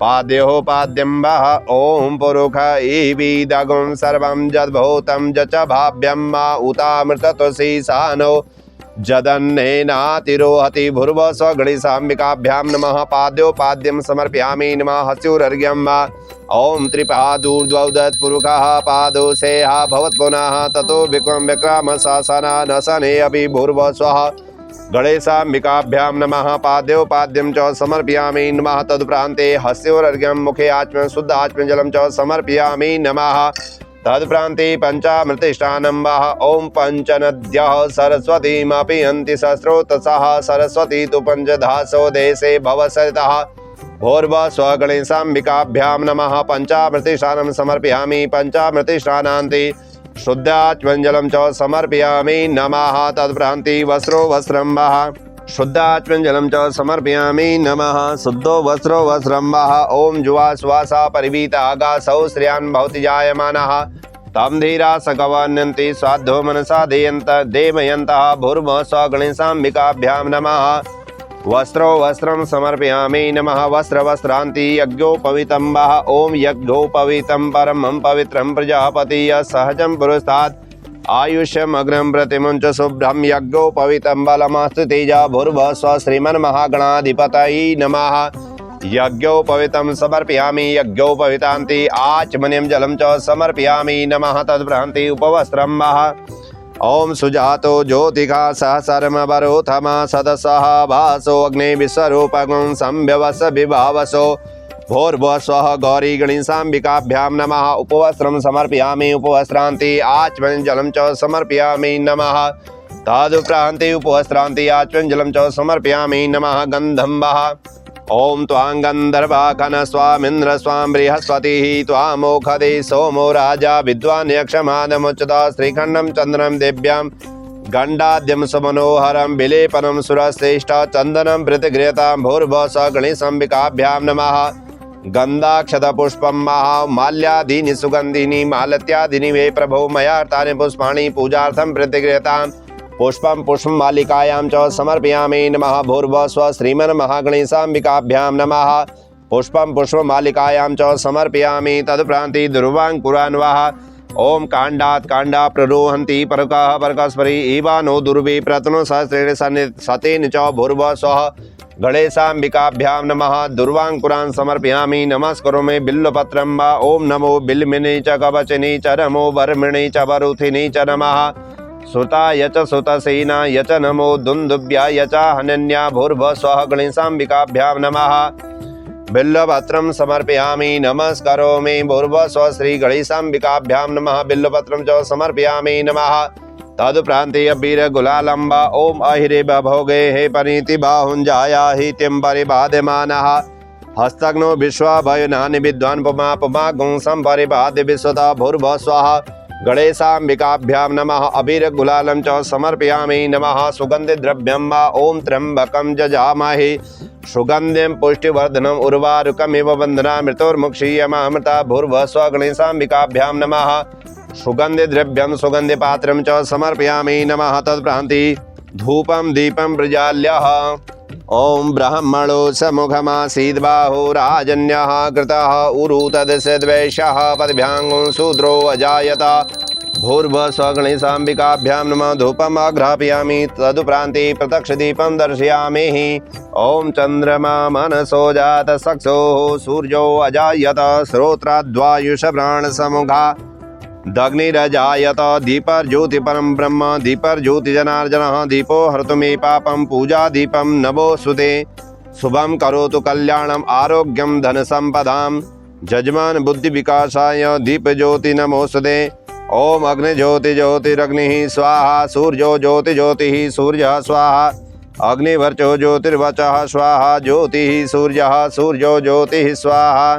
पाद्योः पाद्यं वः। ओम पुरुष एविदगुं सर्वं जद्भूतं जच भाव्यं मा उतामृतत्वसि सानो जदन्नेनातिरोहति। भूर्भुवः स्वः गणेशाम्बिकाभ्यां नमः। पाद्यो पाद्यं समर्पयामि नमः। हस्योरर्घ्यं वा। ओम त्रिपादूर्ध्वोदत् पुरुषः पादो सेहा भवत् पुनः ततो विक्रम विक्रम शासना नशने अपि। भूर्भुवः स्वः गणेशाम्बिकाभ्यां नमः। पाद्यो पाद्यं च समर्पयामि नमः। तदुपरान्ते हस्योरर्घ्यं मुखे आचमन शुद्ध आचमन जलं च समर्पयामि नमः। तदुपरान्ते पंचामृतिष्ठानं वः। ओम पंचनद्यः सरस्वतीमपि हन्ति सहस्रोतसः सरस्वती तु पंचधासो देशे भवसरितः। भूर्भुवः स्वः गणेशाम्बिकाभ्यां नमः। पंचामृतिष्ठानं समर्पयामि। पंचामृतिष्ठानान्ते शुद्धाचमञ्जलं च समर्पयामि नमः। तदुपरान्ते वस्त्रो वस्त्रं वः। शुद्धाचमञ्जलं च समर्पयामि नमः। शुद्धो वस्त्रो वस्त्रं वः। ओम जुवा सुवासा परिवीता आगासौ श्रियान् भवति जायमानः तं धीरा सकवन्यन्ति स्वाद्धो मनसा देमयन्तः। भूर्भुवः स्वः गणेशाम्बिकाभ्यां नमः। वस्त्रो वस्त्रं समर्पयामि नमः। वस्त्र वस्त्रान्ति यज्ञोपवीतं वः। ओम यज्ञोपवीतं परमं पवित्रं प्रजापति सहजं पुरस्तात् आयुष्यम् अग्रं प्रतिमुञ्च शुभ्रं यज्ञोपवीतं बलमस्तु तेजा। भूर्भुवः स्वः श्रीमन्महागणाधिपतये नमः। यज्ञोपवीतं समर्पयामि। यज्ञोपवीतान्ति आचमनीयं जलं च समर्पयामि नमः। तदुपरान्ते उपवस्त्रं वः। ओम सुजातो ज्योतिका सहस्रमवरोथमा सदसः भासो अग्ने विश्वरूपगुं संभवस विभावसो। भूर्भुवः स्वः गौरी गणेशाम्बिकाभ्यां नमः। उपवस्त्रं समर्पयामि। उपवस्त्रान्ते आचमनीयं जलं च समर्पयामि नमः। तदुपरान्ते उपवस्त्रान्ते आचमनीयं जलं च समर्पयामि नमः। गन्धं वः। ओम त्वां गंधर्वाखन स्वामिन्द्र स्वां बृहस्पतिः त्वामोखदे सोमो राजा विद्वान् यक्षमादमुच्यत। श्रीखण्डं चन्द्रं देव्यां गंडाद्यम समनोहरम विलेपनम सुरश्रेष्ठ चंदनम भृतगृहतां भूर्भुवः गणेशाम्बिकाभ्यां नमः। गंधाक्षत पुष्पम महा माल्यादीनि सुगंधिनी मालत्यादीनि वे प्रभो मया तानि पुष्पाणि पूजार्थं प्रतिगृहतां पुष्पम पुष्पमालिकायां च समर्पयामि नमः। भूर्भुवः श्रीमन्महागणेशाम्बिकाभ्यां नमः। पुष्पम पुष्पमालिकायां च समर्पयामि तदुपरान्ति दुर्वाङ्कुरान्वः। ओम कांडात् कांडा प्ररोहन्ति परकः परकस्परि इवानो दुर्वे प्रतनो सहस्रेण सतेन च भूर्भुवः गणेशाम्बिकाभ्यां नमः। दुर्वाङ्कुरान् समर्पयामि नमस्करोमि बिल्वपत्रं वा। ओम नमो बिल्मिने च कवचने च नमो वर्मिणे च वरुथिने च नमः। सुताय च सुतसेनाय च नमो दुन्दुभ्याय च हनन्या भूर्भुवः गणेशाम्बिकाभ्यां नमः। बिल्वपत्रं समर्पयामि नमस्करोमि भूर्भुवः श्री गणेशाम्बिकाभ्यां नमः। बिल्वपत्रं च समर्पयामि नमः। तदुपरान्ते अबीर गुलालं वा। ओम अहिरे भोगे हे पनीति बाहुञ्जाया हि तिं परिबाध्यमानः। हस्तग्नो विश्वाभयनानि विद्वान् पुमा पुमा गुंसं परिबाध्य विश्वता भूर्भुवः गणेशाम्बिकाभ्यां नमः। अबीर गुलालं च समर्पयामि नमः। सुगन्धिद्रव्यं वा। ओम त्र्यम्बकं जजामहे सुगन्धिं पुष्टिवर्धनम् उर्वारुकमिव वन्दना मृतोर्मुक्षीयमामृता भूर्भुवः गणेशाम्बिकाभ्यां नमः। सुगन्धिद्रव्यं सुगन्धिपात्रं च समर्पयामि नमः। तत्प्रान्ति धूपं दीपं प्रज्वाल्यः। ओम ब्रह्मणो समुखमासीद्बाहो राजन्यः कृतः उरु तदस्यद्वैश्यः पदभ्याङ्गुं शूद्रो अजायत भूर्भुवः गणेशाम्बिकाभ्यां नमः। धूपम् आघ्रापयामि तदुपरान्ति प्रत्यक्षदीपं दर्शयामि। ओम चन्द्रमा मनसो जात चक्षुः सूर्यो अजायत श्रोत्राद्वायुषप्राणसमुखा दग्निरजायत दीपर्ज्योति परं ब्रह्म दीपर्ज्योतिजनार्दनः दीपो हरतु मे पापं पूजा दीपं नमोऽस्तुते शुभं करोतु कल्याणम् आरोग्यं धनसम्पदां जजमान बुद्धि विकासाय दीपज्योति नमोऽस्तुते। ओम अग्निज्योति ज्योतिरग्निः स्वाहा सूर्यो ज्योति ज्योतिः सूर्यः स्वाहा अग्निवर्चो ज्योतिर्वचः स्वाहा ज्योतिः सूर्यः सूर्यो ज्योतिः स्वाहा।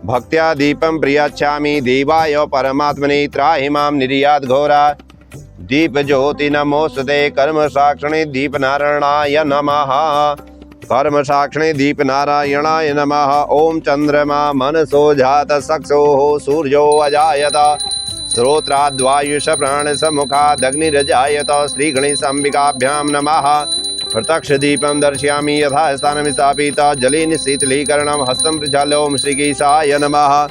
भक्त्या दीपं प्रियच्छामि देवाय परमात्मने त्राहि मां निर्यात् घोरा दीप ज्योति नमोस्तुते। कर्म साक्षिणे दीपनारायणाय नमः। कर्म साक्षिणे दीपनारायणाय नमः। ओम चंद्रमा मनसो जात चक्षुः सूर्यो अजायत श्रोत्राद्वायुष प्राणसमुखादग्निरजायत श्री गणेशाम्बिकाभ्यां नमः। प्रत्यक्ष दीपं दर्शयामि यथा स्थानं स्थापित जलेन शीतलीकरणं हस्तं प्रज्वाल्य ओम श्रीकेशाय नमः।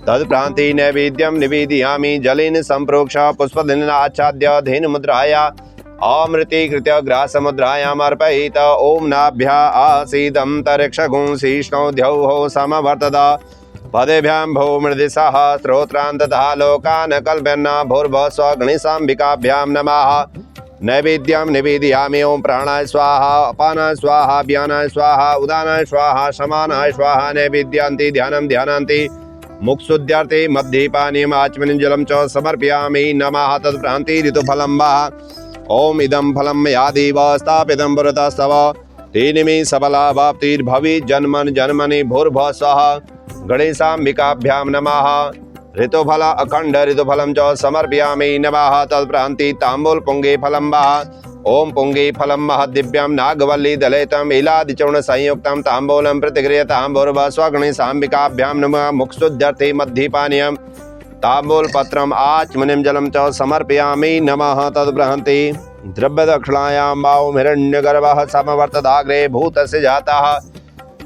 तत्प्रान्ते नैवेद्यं निवेदयामि जलेन सम्प्रोक्ष्य पुष्पदलेन आच्छाद्य धेनुमुद्राया अमृतीकृत्य ग्रासमुद्रायाम् अर्पयित। ओम नाभ्या आसीदन्तरिक्षगुं शीष्णौ द्यौः समवर्तत पदेभ्यां भो मृदिशः श्रोत्रान् तथा लोकान् कल्पयन् भूर्भुवः गणेशाम्बिकाभ्यां नमः। नैवेद्यं निवेदयामि। ओम प्राणाय स्वाहा अपानाय स्वाहा व्यानाय स्वाहा उदानाय स्वाहा समानाय स्वाहा। नैवेद्यान्ति ध्यानं ध्यानान्ति मुक्षुद्यार्थे मध्ये पानीयम् आचमनीयं जलं च समर्पयामि नमः। तत्प्रान्ते ऋतुफलं वा। ओम इदं फलं मया देव स्थापितं पुरतस्तव तेन मे सबला वाप्तिर्भवेत् जन्मनि जन्मनि भूर्भुवः गणेशाम्बिकाभ्यां नमः। ऋतुफल अखंड ऋतुफलं च समर्पयामि नमः। तत्प्रान्ते ताम्बूल पुंगे फलं वा। ओम पुंगे फलं महद्दिव्यं नागवल्ली दलयितं एलादिचूर्ण संयुक्तं ताम्बूलं प्रतिगृह्यतां भूर्भुवः गणेशाम्बिकाभ्यां नमः। मुक्षुद्यर्थे मध्ये पानीयं ताम्बूलपत्रम् आचमनीयं जलं च समर्पयामि नमः। तद्बृहन्ति द्रव्यदक्षिणायां वां हिरण्यगर्भः समवर्तदाग्रे भूतस्य जातः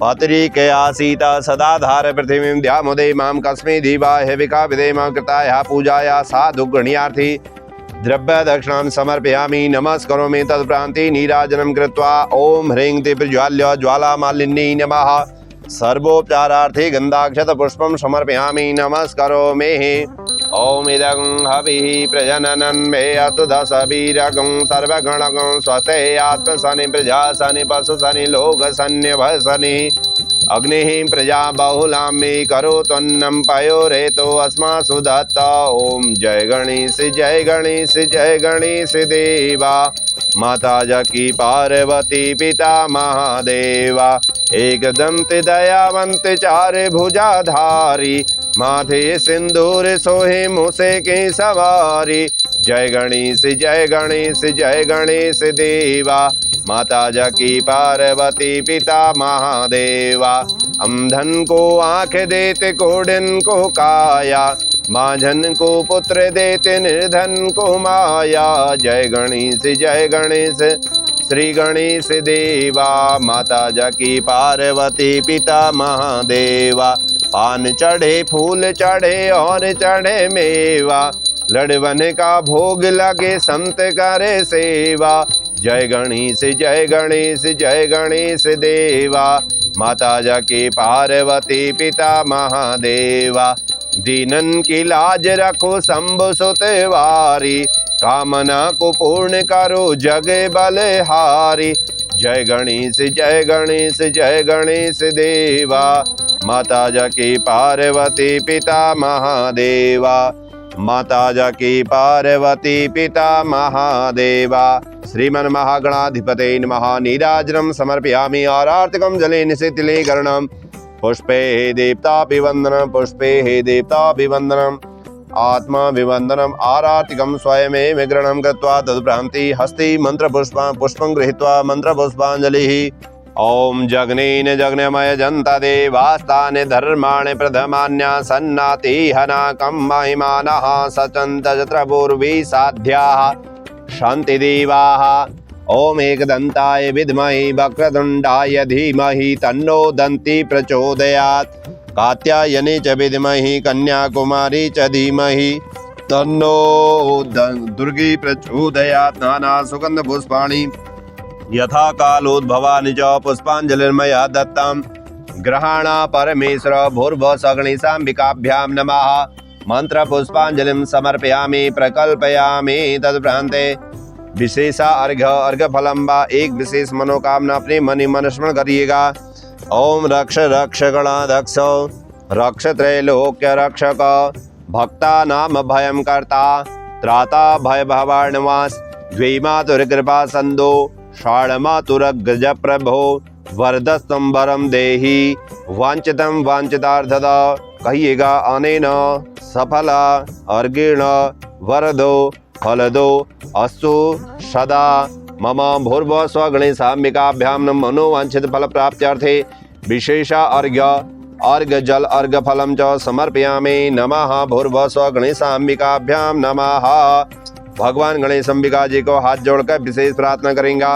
पत्रिके आसीत सदाधार पृथिवीं ध्यामुदे मां कस्मै दिवा हेविका विधेम कृतायाः पूजाया साधु गण्यार्थी द्रव्य दक्षिणां समर्पयामि नमस्करोमि। तत्प्रान्ते नीराजनं कृत्वा ओम ह्रीं दीपज्वाल्य ज्वालामालिन्यै नमः। सर्वोपचारार्थे गन्धाक्षत पुष्पं समर्पयामि नमस्करोमि। ओम इदं हविः प्रजननं मे अस्तु दशवीरगं सर्वगणगं स्वस्ते आत्मसनि प्रजासनि पशुसनि लोकसन्यभसनि अग्निः प्रजा बहुलां मे करोत्वन्नं पयोरेतो अस्मासु दत्त। ओम जय गणेश जय गणेश जय गणेश देवा माता जकी पार्वती पिता महादेवा। एक दंत दयावंत चार भुजाधारी, माथे सिंदूर सोहे मूसे की सवारी। जय गणेश जय गणेश जय गणेश देवा। माता जकी पार्वती पिता महादेवा। अंधन को आँख देते कोढ़न को काया, माझन को पुत्र देते निर्धन को माया। जय गणेश श्री गणेश देवा। माता जकी पार्वती पिता महादेवा। पान चढ़े फूल चढ़े और चढ़े मेवा, लड़वन का भोग लगे संत करे सेवा। जय गणेश जय गणेश देवा। माता जकी पार्वती पिता महादेवा। दीनन की लाज रखो शंभु सुतवारी, कामना को पूर्ण करो जग बलहारी। जय गणेश जय गणेश देवा। माता जकी पार्वती पिता महादेवा। माता जकी पार्वती पिता महादेवा। श्रीमन् महागणाधिपते नमः। नीराजनं समर्पयामि आरार्तिकं जले निशिथिलीकरणं। पुष्पे देवताभिवन्दनं पुष्पे देवताभिवन्दनम् आत्माभिवन्दनम् आरार्तिकं स्वयमेव ग्रहणं कृत्वा तदुपरान्ति हस्ते पुष्पं गृहीत्वा मन्त्रपुष्पाञ्जलिः। ओम जग्नेन जग्नमय जन्ता देवास्तानि धर्माणि प्रथमान्या सन्नाति हनाकं महिमानः सचन्त यत्र पूर्वी साध्याः शान्ति देवाः। ओम एकदन्ताय विद्महे वक्रतुण्डाय धीमहि तन्नो दन्ती प्रचोदयात्। कात्यायनी च विद्महे कन्याकुमारी च धीमहि तन्नो दुर्गी प्रचोदयात्। नाना सुगंध पुष्पाणि यथा कालोद्भवानि च पुष्पाञ्जलिर्मया दत्तं। ग्रहाणा परमेश्वर भूर्भुवस्सुगणेशाम्बिकाभ्यां नमः। मंत्र पुष्पाञ्जलिं समर्पयामि प्रकल्पयामि। तदुपरान्ते विशेषा अर्घ फलम व एक विशेष मनोकामना अपने मनी मन स्मरण करिएगा। ओम रक्ष रक्ष गणाध्यक्ष रक्ष त्रैलोक्य रक्षक भक्ता नाम भयं कर्ता त्राता भय भवार्णवास द्वैमातुर कृपा संदो षाण्मातुरग्रज प्रभो वरदस्तम वरम देहि वांछितम वांछितार्थद। कहिएगा अनेन सफल अर्गेण वरदो फलदो अस्तु सदा मम। भूर्भुवस्सुः गणेशाम्बिकाभ्यां मनोवांछित फल प्राप्त्यर्थे विशेषा अर्घ्य जल अर्घ्य फलम च समर्पयामि। नमः। भूर्भुवस्सुः गणेशाम्बिकाभ्यां नमः। भगवान गणेश अंबिका जी को हाथ जोड़कर विशेष प्रार्थना करेंगे।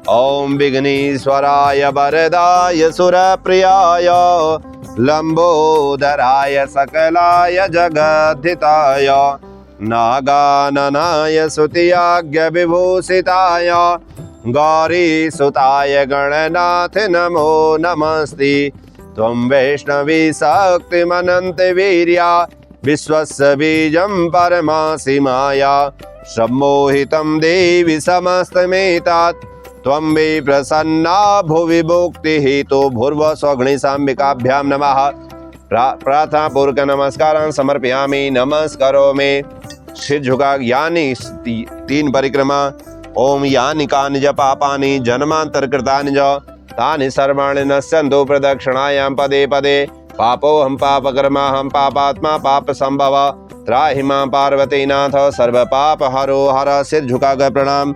ओम विघ्नेश्वराय वरदाय सुरप्रियाय लंबोदराय सकलाय जगद्धिताय नागाननाय स्तुत्याज्ञ विभूषिताय गौरीसुताय गणनाथ नमो नमस्ते। त्वं वैष्णवी शक्तिमनंत वीर्या विश्वस्य बीजं परमासि माया सम्मोहितं देवि समस्तमेतत् त्वं मे प्रसन्ना भुवि भुक्तिहेतु। भूर्भुवस्सुः गणेशाम्बिकाभ्यां नमः। प्रार्थना पूर्वक नमस्कारान् समर्पयामि। नमस्कारोमि सिर झुका यानी 3 परिक्रमा। ओम यानि कानि च पापानि जन्मांतर कृतानि च तानि सर्वाणि नश्यन्तु प्रदक्षिणायां पदे पदे। पापोऽहं पापकर्मा हम पापात्मा पाप संभव त्राहि मां पार्वती नाथ सर्व पाप हरो हर। सिर झुकाकर प्रणाम।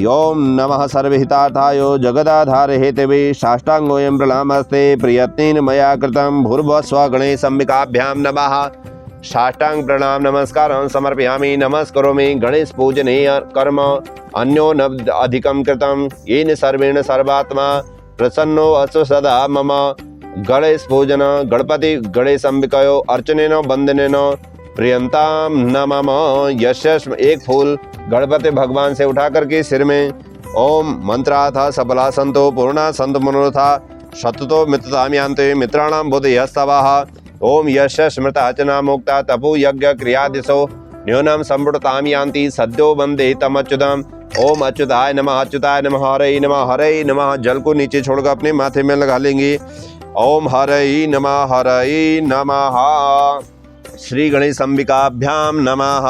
ओम नमः सर्वहितार्थाय जगदाधार हेतवे साष्टांगोऽयं प्रणामस्ते प्रयत्नेन मया कृतं। भूर्भुवस्सुः गणेशाम्बिकाभ्यां नमः। साष्टांग प्रणाम नमस्कारं समर्पयामि। नमस्करोमि। गणेश पूजने कर्म अन्यो न अधिकं कृतं येन सर्वेण सर्वात्मा प्रसन्नो अस्तु सदा मम। गणेश पूजन गणपति गणेश अंबिकयो अर्चनेन वंदनेन प्रियंतां न मम। यशस्म एक फूल गणपति भगवान से उठा करके सिर में ओम मंत्राथ सफला संतो पूर्णा संत मनोरथा शततो मित्रताम यान्ते मित्राणां बुद्धयस्तवः। ओम यशस्मृता अर्चना मुक्ता तपो यज्ञ क्रियादिशो न्यूनम संवृताम यान्ति सद्यो वंदे तमच्युतम। ओम अच्युताय नमः हरे नमः। जल को नीचे छोड़कर अपने माथे में लगा लेंगे। ओम हरे नमः। श्री गणेश अंबिकाभ्याम नमः।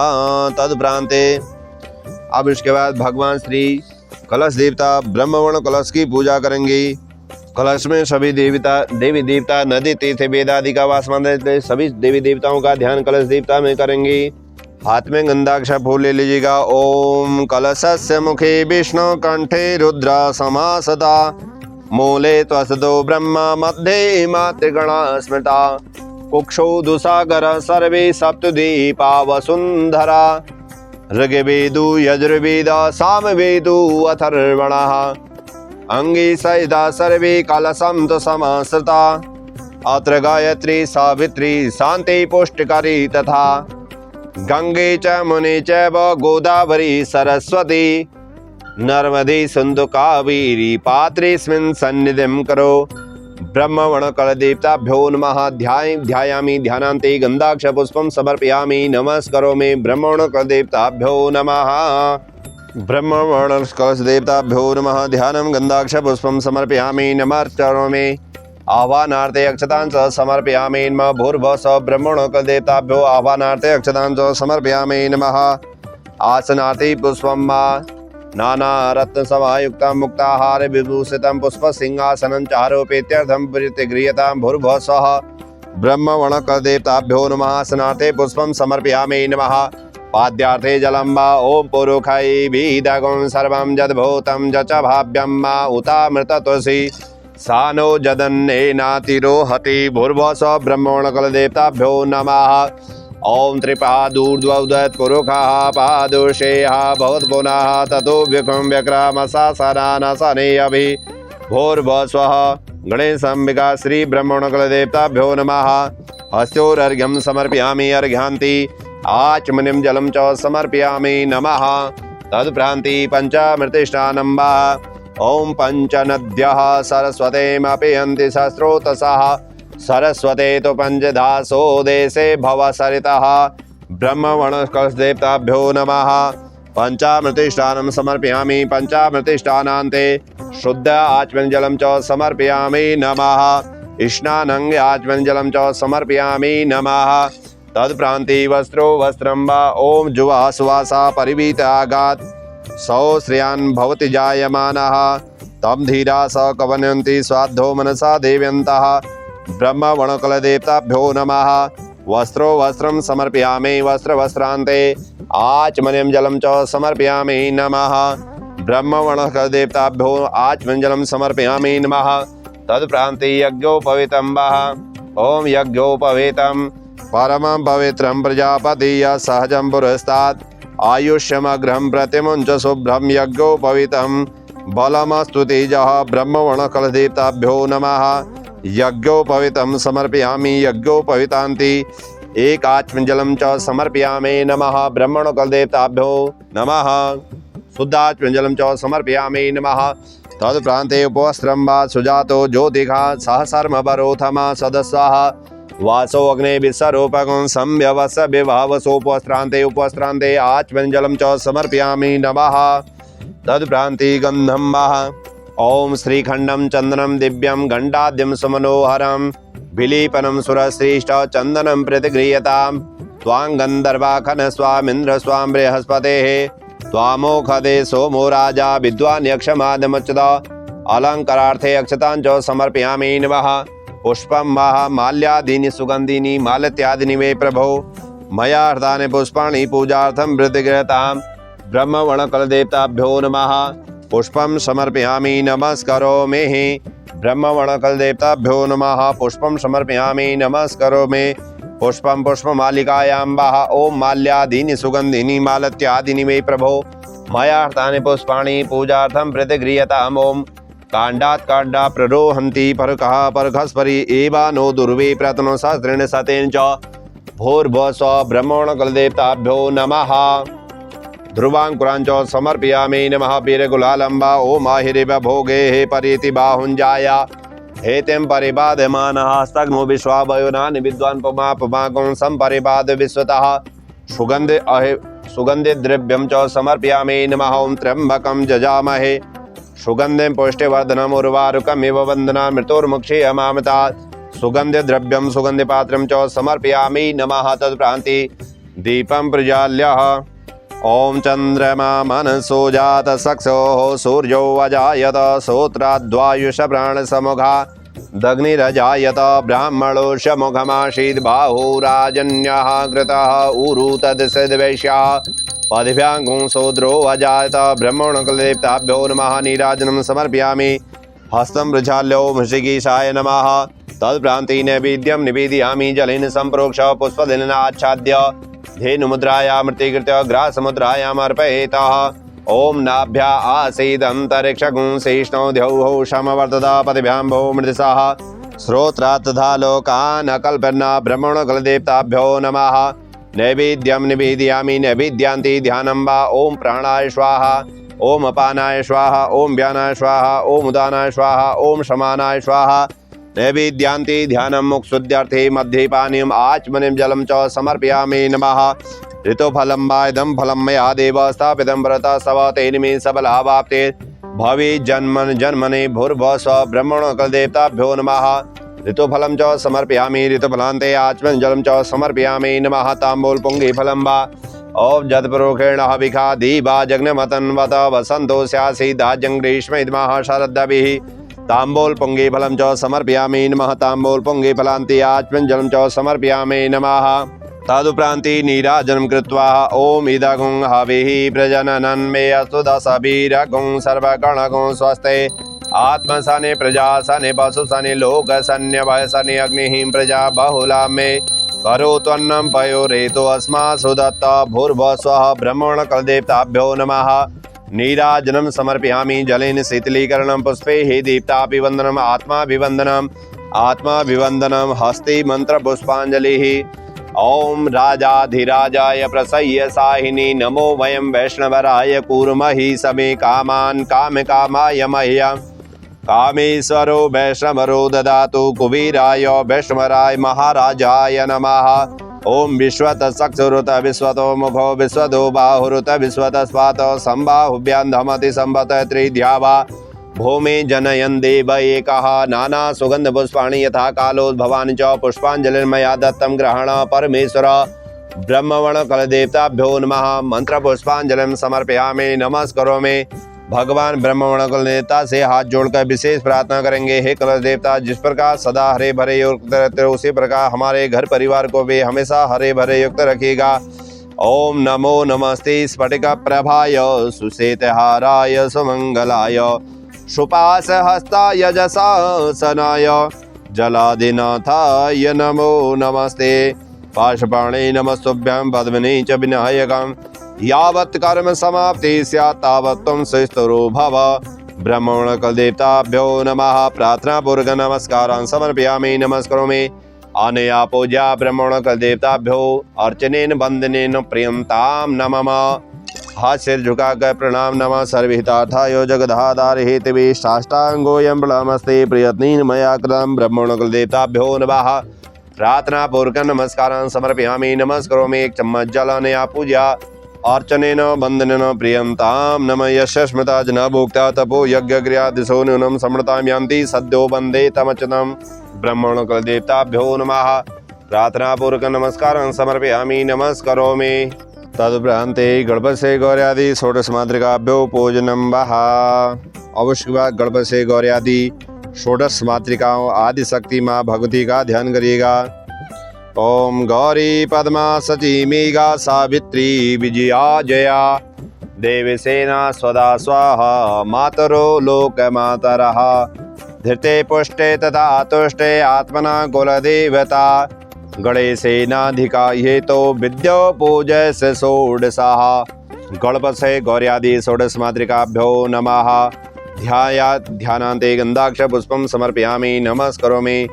तदुपरांते अब इसके बाद भगवान श्री कलश देवता ब्रह्मवर्ण कलश की पूजा करेंगे। कलश में सभी देवी देवता नदी तीर्थ वेद आदि का वास मानते, सभी देवी देवताओं का ध्यान कलश देवता में करेंगे। हाथ में गंधाक्षर फूल ले लीजिएगा। ओम कलशस्य मुखे विष्णु कंठे रुद्र समासदा मूले त्वसदो ब्रह्मा मध्ये मातृगणा स्मृता कुक्षौ दुसागर सर्वे सप्तद्वीपा वसुंधरा ऋग्वेदो यजुर्वेद सामवेदो अथर्वणः अंगी सहिता सर्वे कलशं तु समाश्रिता अत्र गायत्री सावित्री शांति पुष्टिकरी तथा गंगे च मुनि चैव गोदावरी सरस्वती नर्मदे सिंधु कावेरी पात्रेस्मिन् सन्निधिं करो। ब्रह्मवर्ण कलदेवताभ्यो नमः। ध्यायामि ध्यानान्ते गन्धाक्ष पुष्पं समर्पयामि नमस्करोमि। ब्रह्मवर्ण कलदेवताभ्यो नमः। ब्रह्मवर्ण कलदेवताभ्यो नमः। ध्यानं गन्धाक्ष पुष्पं समर्पयामि नमस्करोमि। आह्वानार्थे अक्षतांच समर्पयामि नमः। भूर्भुवः ब्रह्मवर्ण कलदेवताभ्यो आह्वानार्थे अक्षतांच समर्पयामि नमः। आसनार्थे पुष्पं मा नाना रत्न समायुक्तं मुक्ताहार विभूषितं पुष्प सिंहासनं चारोपेत्यर्थं प्रतिगृह्यतां। भूर्भुवः ब्रह्मवर्ण कलदेवताभ्यो नमः। आसनार्थे पुष्पं समर्पयामि नमः। पाद्यार्थे जलं वा ओम पुरुषै विदगुं सर्वं यद्भूतं यच्च भाव्यं मा उतामृतत्वसि सानो जदन्नेनातिरोहति। भूर्भुवः ब्रह्मवर्ण कलदेवताभ्यो नमः। ओम त्रिपादूर्ध्वोदयत् पुरुषः पादोषेयः भवत्पुनः ततो व्यक्रम व्यक्रामसासनासने अभि। भूर्भुवः गणेशाम्बिका श्री ब्रह्मवर्ण कलदेवताभ्यो नमः। हस्तोर्घ्यं समर्पयामि अर्घ्यान्ति आचमनीं जलं च समर्पयामि नमः। तदुपरान्ति पञ्चामृतस्नानं वा ओम पञ्चनद्यः सरस्वतीमपीयन्ति सहस्रोतसः सरस्वते तो पंचधासो देशे भवसरितः। ब्रह्मवर्ण कलशदेवताभ्यो नमः। पंचामृतस्नानं समर्पयामि। पंचामृतस्नानान्ते शुद्ध आचमनजलं च समर्पयामि नमः। स्नानं आचमनजलं च समर्पयामि नमः। तत्प्रान्ति वस्त्रो वस्त्रं वा ओम जुवा सुवासा परिवीतागात् सौ श्रियान् भवति जायमानः तं धीरा स कवनन्ति स्वाद्धो मनसा देव्यन्तः। ब्रह्मवर्ण कलदेवताभ्यो नमः। वस्त्रो वस्त्रं समर्पयामि। वस्त्र वस्त्रान्ते आचमनीं जलं च समर्पयामि नमः। ब्रह्मवर्ण कलदेवताभ्यो आचमनजलं समर्पयामि नमः। तत्प्रान्ते यज्ञोपवीतं वः ओम यज्ञोपवीतं परमं पवित्रं प्रजापति सहजं पुरस्तात् आयुष्यमग्रहं प्रतिमुञ्च शुभ्रं यज्ञोपवीतं बलमस्तु तेजः। ब्रह्मवर्ण कलदेवताभ्यो नमः। यज्ञोपवीतं समर्पयामि। यज्ञोपवीतान्ति एकाचमनजलं च समर्पयामि नमः। ब्रह्मवर्ण कलदेवताभ्यो नमः। शुद्धाचमनजलं च समर्पयामि नमः। तत्प्रान्ते उपवस्त्रं वा सुजातो ज्योतिषा सहसर्मवरोथमा सदस्यः वासो अग्ने विस्वरूपकं संव्यवस विभावसोपवस्त्रान्ते उपवस्त्रान्ते आचमनजलं च समर्पयामि नमः। तत्प्रान्ते गन्धं वा ओम श्रीखंडं चंदनं दिव्यं गंडाद्यं सुमनोहरं विलीपनं सुरश्रेष्ठ चंदनं प्रतिगृह्यतां। त्वां गंधर्वाखन स्वामिन्द्र स्वां बृहस्पतेः त्वामोखदे सोमो राजा विद्वान् यक्षमादमुच्यत। अलंकारार्थे अक्षतां च समर्पयामि नमः। पुष्पं वा माल्यादीनि सुगंधीनि मालत्यादीनि मे प्रभो मया हृतानि पुष्पाणि पूजार्थं प्रतिगृह्यतां। ब्रह्मवर्ण कलदेवताभ्यो नमः। पुष्पं समर्पयामि नमस्करोमि। ब्रह्मवर्ण कलदेवताभ्यो नमः। पुष्पं समर्पयामि नमस्करोमि। पुष्पं पुष्पमालिकायां वा ओम माल्यादीनि सुगंधीनि मालत्यादीनि मे प्रभो मया हृतानि पुष्पाणि पूजार्थं प्रतिगृह्यताम्। ओम कांडात् कांडा प्ररोहन्ति परकः परखस्परि एवा नो दुर्वे प्रतनो सहस्रेण शतेन च। भूर्भुवः ब्रह्मवर्ण कलदेवताभ्यो नमः। ध्रुवांकुरांच समर्पयामि नमः। वीरगुलालं वा ओम आहिरेव भोगे हे परीति बाहुञ्जाया हेतिं परिबाधमानः हस्तग्नो विश्वावयोनानि विद्वान् पुमापुमागुं सम्परिबाध विश्वतः। सुगन्धि द्रव्यं च समर्पयामि नमः। ओम त्र्यम्बकं जजामहे सुगन्धिं पुष्टिवर्धनम् उर्वारुकमिव वन्दना मृत्युर्मुक्षीयमामृतात्। सुगन्धि द्रव्यं सुगन्धिपात्रं च समर्पयामि नमः। तत्प्रान्ते दीपं प्रज्वाल्य ॐ चन्द्रमा मनसो जात सक्षोः सूर्यो अजायत श्रोत्राद्वायुष प्राणसमुखा दग्निरजायत ब्राह्मणो शमुखमासीद् बाहुराजन्यः कृतः उरु तद्सद्वैश्यः पदभ्यां शूद्रो अजायत ब्रह्मणकुलदेवताभ्यो नमः। नीराजनं समर्पयामि। हस्तं प्रक्षाल्यो मृषिकेशाय नमः। तत्प्रान्ते नैवेद्यं निवेदयामि। जलेन सम्प्रोक्ष पुष्पदलेन आच्छाद्य धेनुमुद्रायां मृत्तिकृत्य ग्रासमुद्रायाम् अर्पयेतः। ॐ नाभ्या आसीदन्तरिक्षगुं शेष्णो द्यौः समवर्तता पदभ्यां भो मृदसाः श्रोत्रात् तथा लोकान् अकल्पन्न ब्रह्मणकुलदेवताभ्यो नमः। नैवेद्यं निवेदयामि। नैवेद्यान्ते ध्यानं वा। ॐ प्राणाय स्वाहा, ॐ अपानाय स्वाहा, ॐ व्यानाय स्वाहा, ॐ उदानाय स्वाहा, ॐ शमानाय स्वाहा। नैवेद्यान्ते ध्यानं मुक्षुद्यर्थे मध्ये पानीयम् आचमनीं जलं च समर्पयामि नमः। ऋतुफलं वा इदं फलं मया देव स्थापितं व्रतः स्तव तेन मे सबलावाप्ते भवेत् जन्मनि जन्मनि भूर्भुवः ब्रह्मणकुलदेवताभ्यो नमः। ऋतुफलं च समर्पयामि। ऋतुफलान्ते आचमनीं जलं च समर्पयामि नमः। ताम्बूलपुङ्गफलं वा ॐ जतपुरुषेण हविखा दीवा जग्नमतन्वत वसन्तो स्यासीदाज्यं ग्रीष्मैद्मः शरद्दभिः ताम्बूलपुङ्गफलं च समर्पयामि नमः। ताम्बूलपुङ्गफलान्ते आचमनीं जलं च समर्पयामि नमः। तदुपरान्ते नीराजनं कृत्वा ॐ इदगुं हविः प्रजननं मे अस्तु दशभिरगुं सर्वगणगुं स्वस्ते आत्मसने प्रजासने पशुसने लोकसन्यभयसने अग्निः प्रजा बहुला मे करोत्वन्नं पयोरेतो अस्मासु दत्त भूर्भुवः ब्रह्मणकुलदेवताभ्यो नमः। नीराजनं समर्पयामि। जलेन शीतलीकरणं पुष्पैः दीप्ताभिवन्दनम् आत्माभिवन्दनम् आत्माभिवन्दनं हस्ते मन्त्रपुष्पाञ्जलिः। ॐ राजाधिराजाय प्रसह्य साहिनी नमो वयं वैष्णवराय कुर्महि समे कामान् कामकामाय मह्यम् कामेश्वरो वैष्णवरो ददातु कुबेराय वैष्णवराय महाराजाय नमः। ॐ विश्वत चक्षुरुत विश्वतो मुखो विश्वतो बाहुरुत विश्वत स्वातो सम्बाहुभ्यां धमति संवत त्रिद्यावा भूमि जनयन् देव एकः नाना सुगन्धपुष्पाणि यथा कालोद्भवानि च पुष्पाञ्जलिर्मया दत्तं ग्रहण परमेश्वर ब्रह्मणकुलदेवताभ्यो नमः। मंत्रपुष्पाञ्जलिं समर्पयामि। नमस्करोमि। भगवान ब्रह्मणकुलदेवता से हाथ जोड़कर विशेष प्रार्थना करेंगे। हे कुलदेवता, जिस प्रकार सदा हरे भरे युक्त रहते हो उसी प्रकार हमारे घर परिवार को भी हमेशा हरे भरे युक्त रखिएगा। ओम नमो नमस्ते स्फटिक प्रभाय सुशेतहाराय सुमंगलाय सुपास हस्ताय जसासनाय जलादिनाथाय नमो नमस्ते। पाशपाणे नमस्तुभ्यं पद्मिनी च विनायकम् यावत् कर्म समाप्ति स्यात् तावत् त्वं सुस्थिरो भव। ब्रह्मणकुलदेवताभ्यो नमः। प्रार्थना पूर्वक नमस्कारान् समर्पयामि। नमस्करोमि। अनया पूजा ब्रह्मणकुलदेवताभ्यो अर्चनेन वंदनेन प्रियंतां नमः। हाथ सिर झुकाकर प्रणाम नमः। सर्वहितार्थाय जगदाधार हेतवे साष्टांगोऽयं प्रणमस्ते प्रयत्नेन मया कृतं। ब्रह्मणकुलदेवताभ्यो नमः। प्रार्थना पूर्वक नमस्कारान् समर्पयामि। नमस्करोमि। एक चम्मच जल अनया पूजा अर्चनेन वंदनेन प्रियंतां नमः। यस्य स्मृता जना भोक्ता तपो यज्ञक्रिया दिशो न्यूनं समृतां यान्ति सद्यो वन्दे तमच्युतं। ब्रह्मणकुलदेवताभ्यो नमः। प्रार्थना पूर्वक नमस्कारान् समर्पयामि। नमस्करोमि। तदुपरान्ते गणपसे गौर्यादि षोडश मातृकाभ्यो पूजनं वः। अवश्य गणपसे गौर्यादि षोडश मातृकाओं आदि शक्ति माँ भगवती का ध्यान करिएगा। ओम गौरी पद्मा सची मेघा सावित्री विजया जया देवसेना स्वदा स्वाहा मातरो लोकमातरः धृते पुष्टे तथा तुष्टे आत्मना कुलदेवता गणेशेनाधिकाये तो विद्यो पूजय से षोडशाः। गणपसे गौर्यादि षोडश मातृकाभ्यो नमः। ध्यानान्ते गन्धाक्ष पुष्पं समर्पयामि। नमस्करोमि।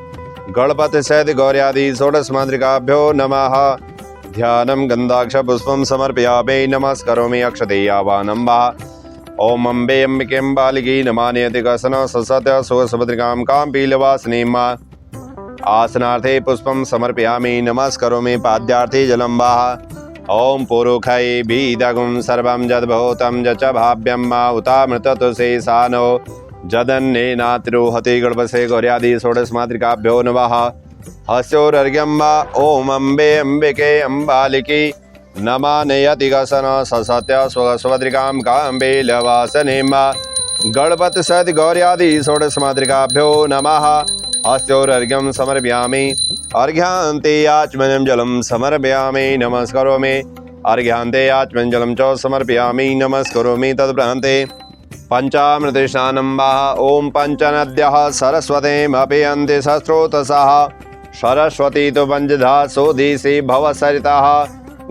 गणपति सहित गौर्यादि षोडश मातृकाभ्यो नमः। ध्यानं गन्धाक्ष पुष्पं समर्पयामि। नमस्करोमि। अक्षतेयावानं वा। ओम अम्बे अम्बिके बालिकी नमामि अतिकसन ससत्य सुभद्रिकां कां पीलवासिनीं आसनार्थे पुष्पं समर्पयामि। नमस्करोमि। पाद्यार्थे जलं वा। ओम पुरुखै बीदगुं सर्वं जद्भूतं जच भाव्यं मा उतामृततु शेषानो जदन्नेनातिरोहति। गणपसे गौर्यादि षोडश मातृकाभ्यो नमः। हस्योरर्घ्यं वा। ओम अम्बे अम्बिके अम्बालिकी नमा नयति गसन ससत्य स्वभद्रिकां काम्बेलवासनेम गणपति सहित गौर्यादि षोडशमातृकाभ्यो नमः। हस्तोर्घ्यं समर्पयामि अर्घ्यान्ते आचमनं जलं समर्पयामि नमस्करोमि अर्घ्यान्ते आचमनं जलं च समर्पयामि नमस्करोमि तदुपरान्ते पंचामृते स्नानं वा ॐ पञ्चनद्यः सरस्वतीमपीयन्ति सस्रोतसः सरस्वती तु पञ्चधा सोदिशि भवसरितः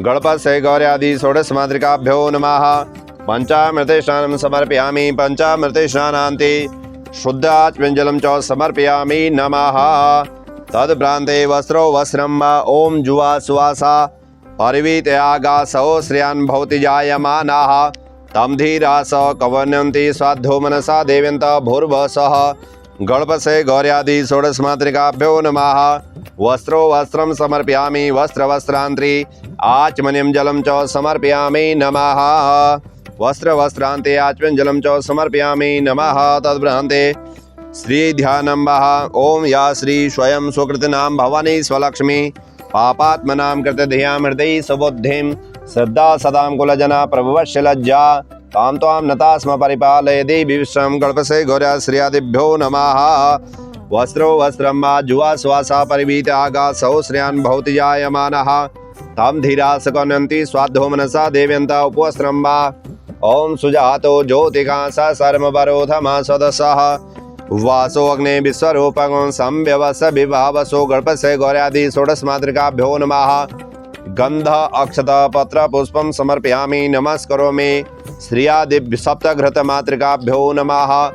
गणपतये गौर्यादि षोडशमातृकाभ्यो नमः। पंचामृते स्नानं समर्पयामि पंचामृते स्नानान्ते शुद्धाचमनं जलं च समर्पयामि नमः। तदुपरान्ते वस्त्रो वस्त्रं वा ॐ जुवा सुवासा परिवीतयागासो श्रियान् भवति जायमानाः तं धीरास कवन्यन्ति स्वाद्धो मनसा देवन्त भूर्भसः गणपतये गौर्यादि षोडशमातृकाभ्यो नमः। वस्त्रो वस्त्रं समर्पयामि वस्त्रवस्त्रान्ते आचमनीयं जलं च समर्पयामि नमः। वस्त्र वस्त्रान्ते आचमनीयं जलं च समर्पयामि नमः। तदुपरान्ते श्री ध्यानं वः ॐ या श्री स्वयं सुकृतिनां भवानी स्वलक्ष्मी पापात्मनां कृते धियां हृदयि सुबुद्धिं श्रद्धा सदां कुलजना प्रभुवश्य लज्जा तां त्वां नता स्म परिपालय देवी विश्वं गणपतये गौर्याश्रियादिभ्यो नमः। वस्त्रो वस्त्रं वा जुवा सुवासा परिवीत आगासौ श्रियान् भवति जायमानः तं धीरास कन्यन्ति स्वाद्धो मनसा देव्यन्त उपवस्त्रं वा ॐ सुजातो ज्योतिकांस सर्ववरोधमा सदसः वासो अग्ने विश्वरूपं संव्यवस विभावसो गणपतये गौर्यादि षोडशमातृकाभ्यो नमः। गंध अक्षत पत्र पुष्पं समर्पयामि नमस्करोमि श्रियादिभ्य सप्तघृतमातृकाभ्यो नमः।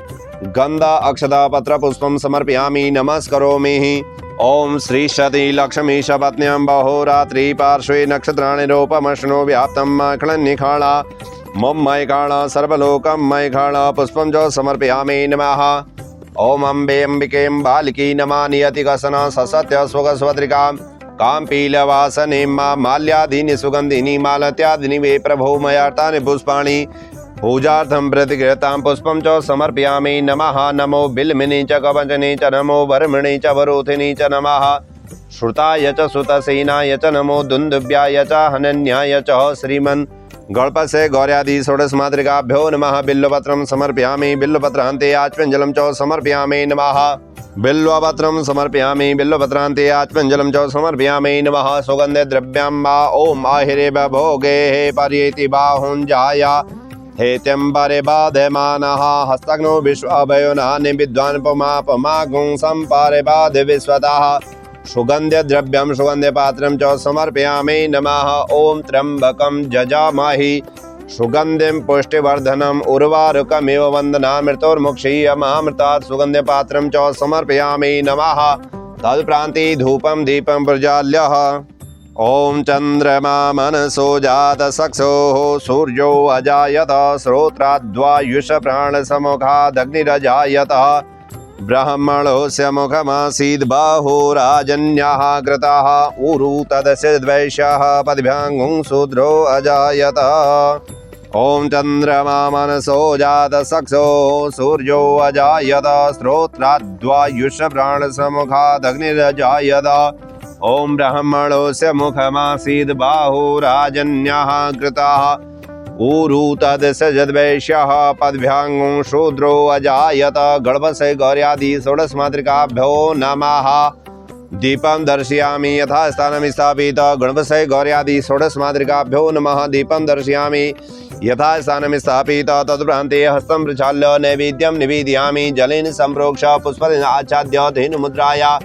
गंध अक्षत पत्र पुष्पं समर्पयामि नमस्करोमि। ओम श्री सती लक्ष्मी शपत्न्यं बहुरात्रि पार्श्वे नक्षत्राणि रूपमश्नो व्याप्तं मखणन्निखाणा मयखाणा सर्वलोकं मयखाणा पुष्पं च समर्पयामि नमः। ओम अम्बे अम्बिके बालिकी नमा नियति गसन ससत्य स्वगस्वद्रिकां काम्पीलवासने माल्यादीनि सुगंधिनी मालत्यादीनि वे प्रभो मयार्तानि पुष्पाणि पूजार्थं प्रतिगृहतां पुष्पं च समर्पयामि नमः। नमो बिल्मिनी च कवचने च नमो वर्मणे च वरोधिनी च नमः। श्रुताय च सुतसेनाय च नमो दुन्दुभ्याय च हनन्याय च श्रीमन् गणपतये गौर्यादि षोडशमातृकाभ्यो नमः। बिल्वपत्रं समर्पयामि बिल्वपत्रान्ते आचमनीयं जलं च समर्पयामि नमः। बिल्वपत्रं समर्पयामि बिल्वपत्रान्ते आचमनीयं जलं च समर्पयामि नमः। सुगन्धे द्रव्यं वा ॐ आहिरे भोगे हे पर्येति बाहुञ्जाया हेत्यम्बरे बाधमानः हस्तग्नो विश्वाभयोनानि विद्वान् पमापमागुं सम्पारे बाध विश्वतः सुगन्धे द्रव्यं सुगन्धे पात्रं च समर्पयामि नमः। ॐ त्र्यम्बकं जजामहि सुगन्धिं पुष्टिवर्धनम् उर्वारुकमिव वन्दनामृतोर्मुक्षीयमामृतात् सुगन्धे पात्रं च समर्पयामि नमः। तत्प्रान्ते धूपं दीपं प्रज्वाल्य ॐ चन्द्रमा मनसो जातचक्षुः सूर्यो अजायत श्रोत्राद्वायुष प्राणसमुखादग्निरजायत ब्रह्मणोऽस्य मुखमासीद् बाहुराजन्यः कृतः ऊरु तदस्य द्वैष्यः पद्भ्याङ्गुं शूद्रो अजायत। ॐ चन्द्रमा मनसो जातचक्षुः सूर्यो अजायत श्रोत्राद्वायुष प्राणसमुखादग्निरजायत ॐ ब्रह्मणोऽस्य मुखमासीद् बाहुराजन्यः कृतः ऊरु तदसजद्वैष्यः पद्भ्याङ्गुं शूद्रो अजायत। गणपतये गौर्यादि षोडशमातृकाभ्यो नमः। दीपं दर्शयामि यथास्थानं स्थापित गणपतये गौर्यादि षोडशमातृकाभ्यो नमः। दीपं दर्शयामि यथास्थानं स्थापित तदुपरान्ते हस्तं प्रचाल्य नैवेद्यं निवेदयामि जलेन सम्प्रोक्ष पुष्पेण आच्छाद्य धेनुमुद्राया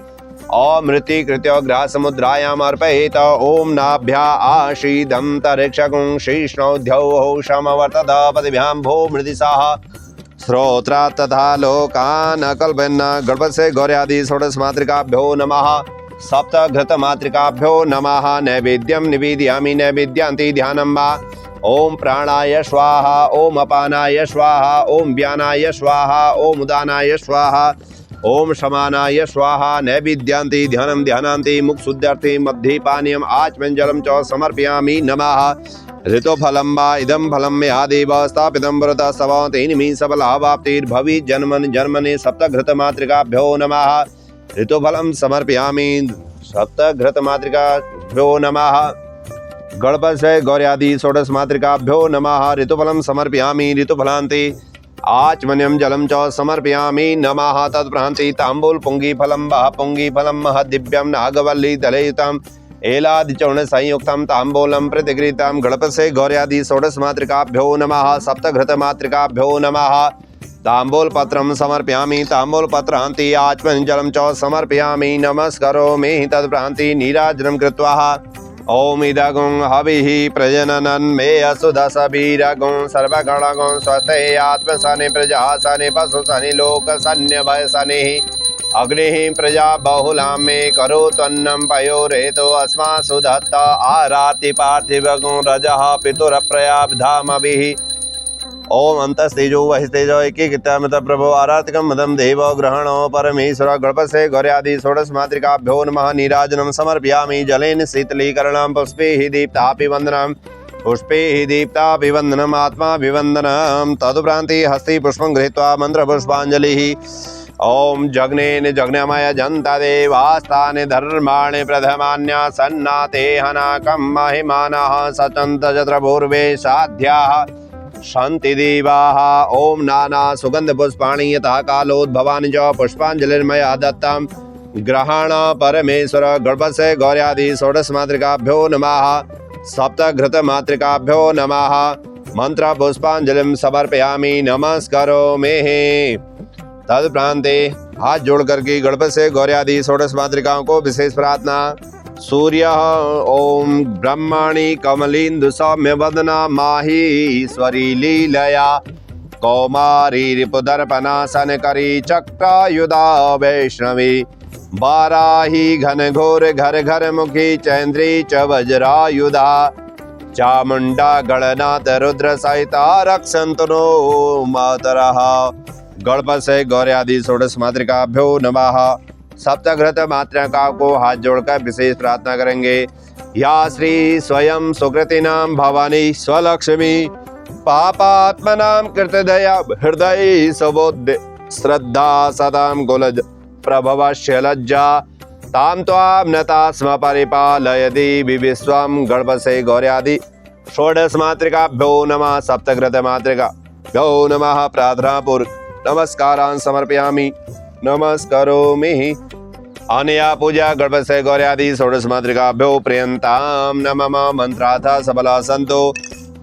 अमृतीकृत्य ग्रासमुद्रायाम् अर्पयेत। ॐ नाभ्या आशीदं तरिक्षकुं शीर्ष्णौद्यौ समवर्तत पदभ्यां भो मृदिशाः श्रोत्रात् तथा लोकान् कल्पयन्। गणपतये गौर्यादि षोडशमातृकाभ्यो नमः। सप्तघृतमातृकाभ्यो नमः। नैवेद्यं निवेदयामि नैवेद्यान्ते ध्यानं वा ॐ प्राणाय स्वाहा ॐ अपानाय स्वाहा ॐ व्यानाय स्वाहा ॐ उदानाय स्वाहा ओम समानाय स्वाहा। नैवेद्यान्ते ध्यानं ध्यानान्ते मुखशुद्ध्यर्थे मध्ये पानीयम् आचमनीयं जलं च समर्पयामि नमः। ऋतुफलं वा इदं फलं मे आदेव स्थापितं पुरतः स्तव तेन सफलावाप्तिर्भवेत् जन्मनि जन्मने सप्तघृतमातृकाभ्यो नमः। ऋतुफलं समर्पयामि सप्तघृतमातृकाभ्यो नमः। गणपतये गौर्यादि षोडश मातृकाभ्यो नमः। ऋतुफलं समर्पयामि ऋतुफलान्ते आचमनीयं जलं च समर्पयामि नमः। तत्प्रान्ते ताम्बूल पुंगीफलं वः पुंगीफलं महद्दिव्यं नागवल्ली दलयुतं एलादिचूर्ण संयुक्तं ताम्बूलं प्रतिगृहीतं। गणपतये गौर्यादि षोडश मातृकाभ्यो नमः। सप्तघृत मातृकाभ्यो नमः। ताम्बूल पत्रं समर्पयामि ताम्बूलपत्रान्ते आचमनीयं जलं च समर्पयामि नमस्करोमि। तत्प्रान्ते नीराजनं कृत्वा ओम इदगुं हविः प्रजननं मे असुदशभिरगुं सर्वगणगुं स्वस्ते आत्मसने प्रजासने पशुसने लोकसन्यभयसनिः अग्निः प्रजा बहुलां मे करोत्वन्नं पयोरेतो अस्मासु दत्त आराति पार्थिवगुं रजः पितुरप्रयाब्धामभिः। ओम अंतस्तेजो वहिस्तेजो एकीकृतमत प्रभो आरातिकं मदं देव ग्रहणो परमेश्वर। गणपतये गौर्यादि षोडश मातृकाभ्यो नमः। नीराजनं समर्पयामि जलेन शीतलीकरणं पुष्पैः दीप्ताभिवन्दनं पुष्पैः दीप्ताभिवन्दनम् आत्माभिवन्दनं। तदुपरान्ते हस्ते पुष्पं गृहीत्वा मन्त्रपुष्पाञ्जलिः। ओम जग्नेन जग्नमय जन्ता देवास्तानि धर्माणि प्रथमान्या सन्नाते हनाकं महिमानः सचन्त यत्र पूर्वे साध्याः शांति देवाः। ओम नाना सुगंध पुष्पाणि यथा कालोद्भवानि च पुष्पांजलिर्मया दत्तं ग्रहण परमेश्वर। गणपतये गौर्यादि षोडश मातृकाभ्यो नमः। सप्तघृत मातृकाभ्यो नमः। मंत्र पुष्पांजलिं समर्पयामि नमस्करोमि। तत्प्रान्ते हाथ जोड़ करके गणपतये गौर्यादि षोडश मातृकाओं को विशेष प्रार्थना। सूर्य ओम ब्रह्मणि कमलेन्दु सौम्य वदना माहेश्वरी लीलया कौमारी रिपुदर्पणा सनकरी चक्रायुधा वैष्णवी वाराही घन घोर घर घर मुखी चैन्द्री च वज्रायुधा चामुंडा गणनाथ रुद्र सहिता रक्षन्तु नो मातरः। गणपतये गौर्यादि षोडश मातृकाभ्यो नमः। सप्तघृत मातृका को हाथ जोड़कर विशेष प्रार्थना करेंगे। या श्री स्वयं सुकृतिनां भवानी स्वलक्ष्मी पापात्मनां कृतदया हृदय सुबोध श्रद्धा सदां गुलज प्रभवस्य लज्जा तां त्वां नता स्म परिपालय देवी विश्वं। गणपतये गौर्यादि षोडश मातृकाभ्यो नमः। सप्तघृत मातृकाभ्यो नमः। प्रार्थना पूर्वक नमस्कारान् समर्पयामि नमस्करोमि। अनया पूजा गणपतये गौर्यादि षोडश मातृकाभ्यो प्रियन्तां नमः। मंत्रार्थ सबला सन्तो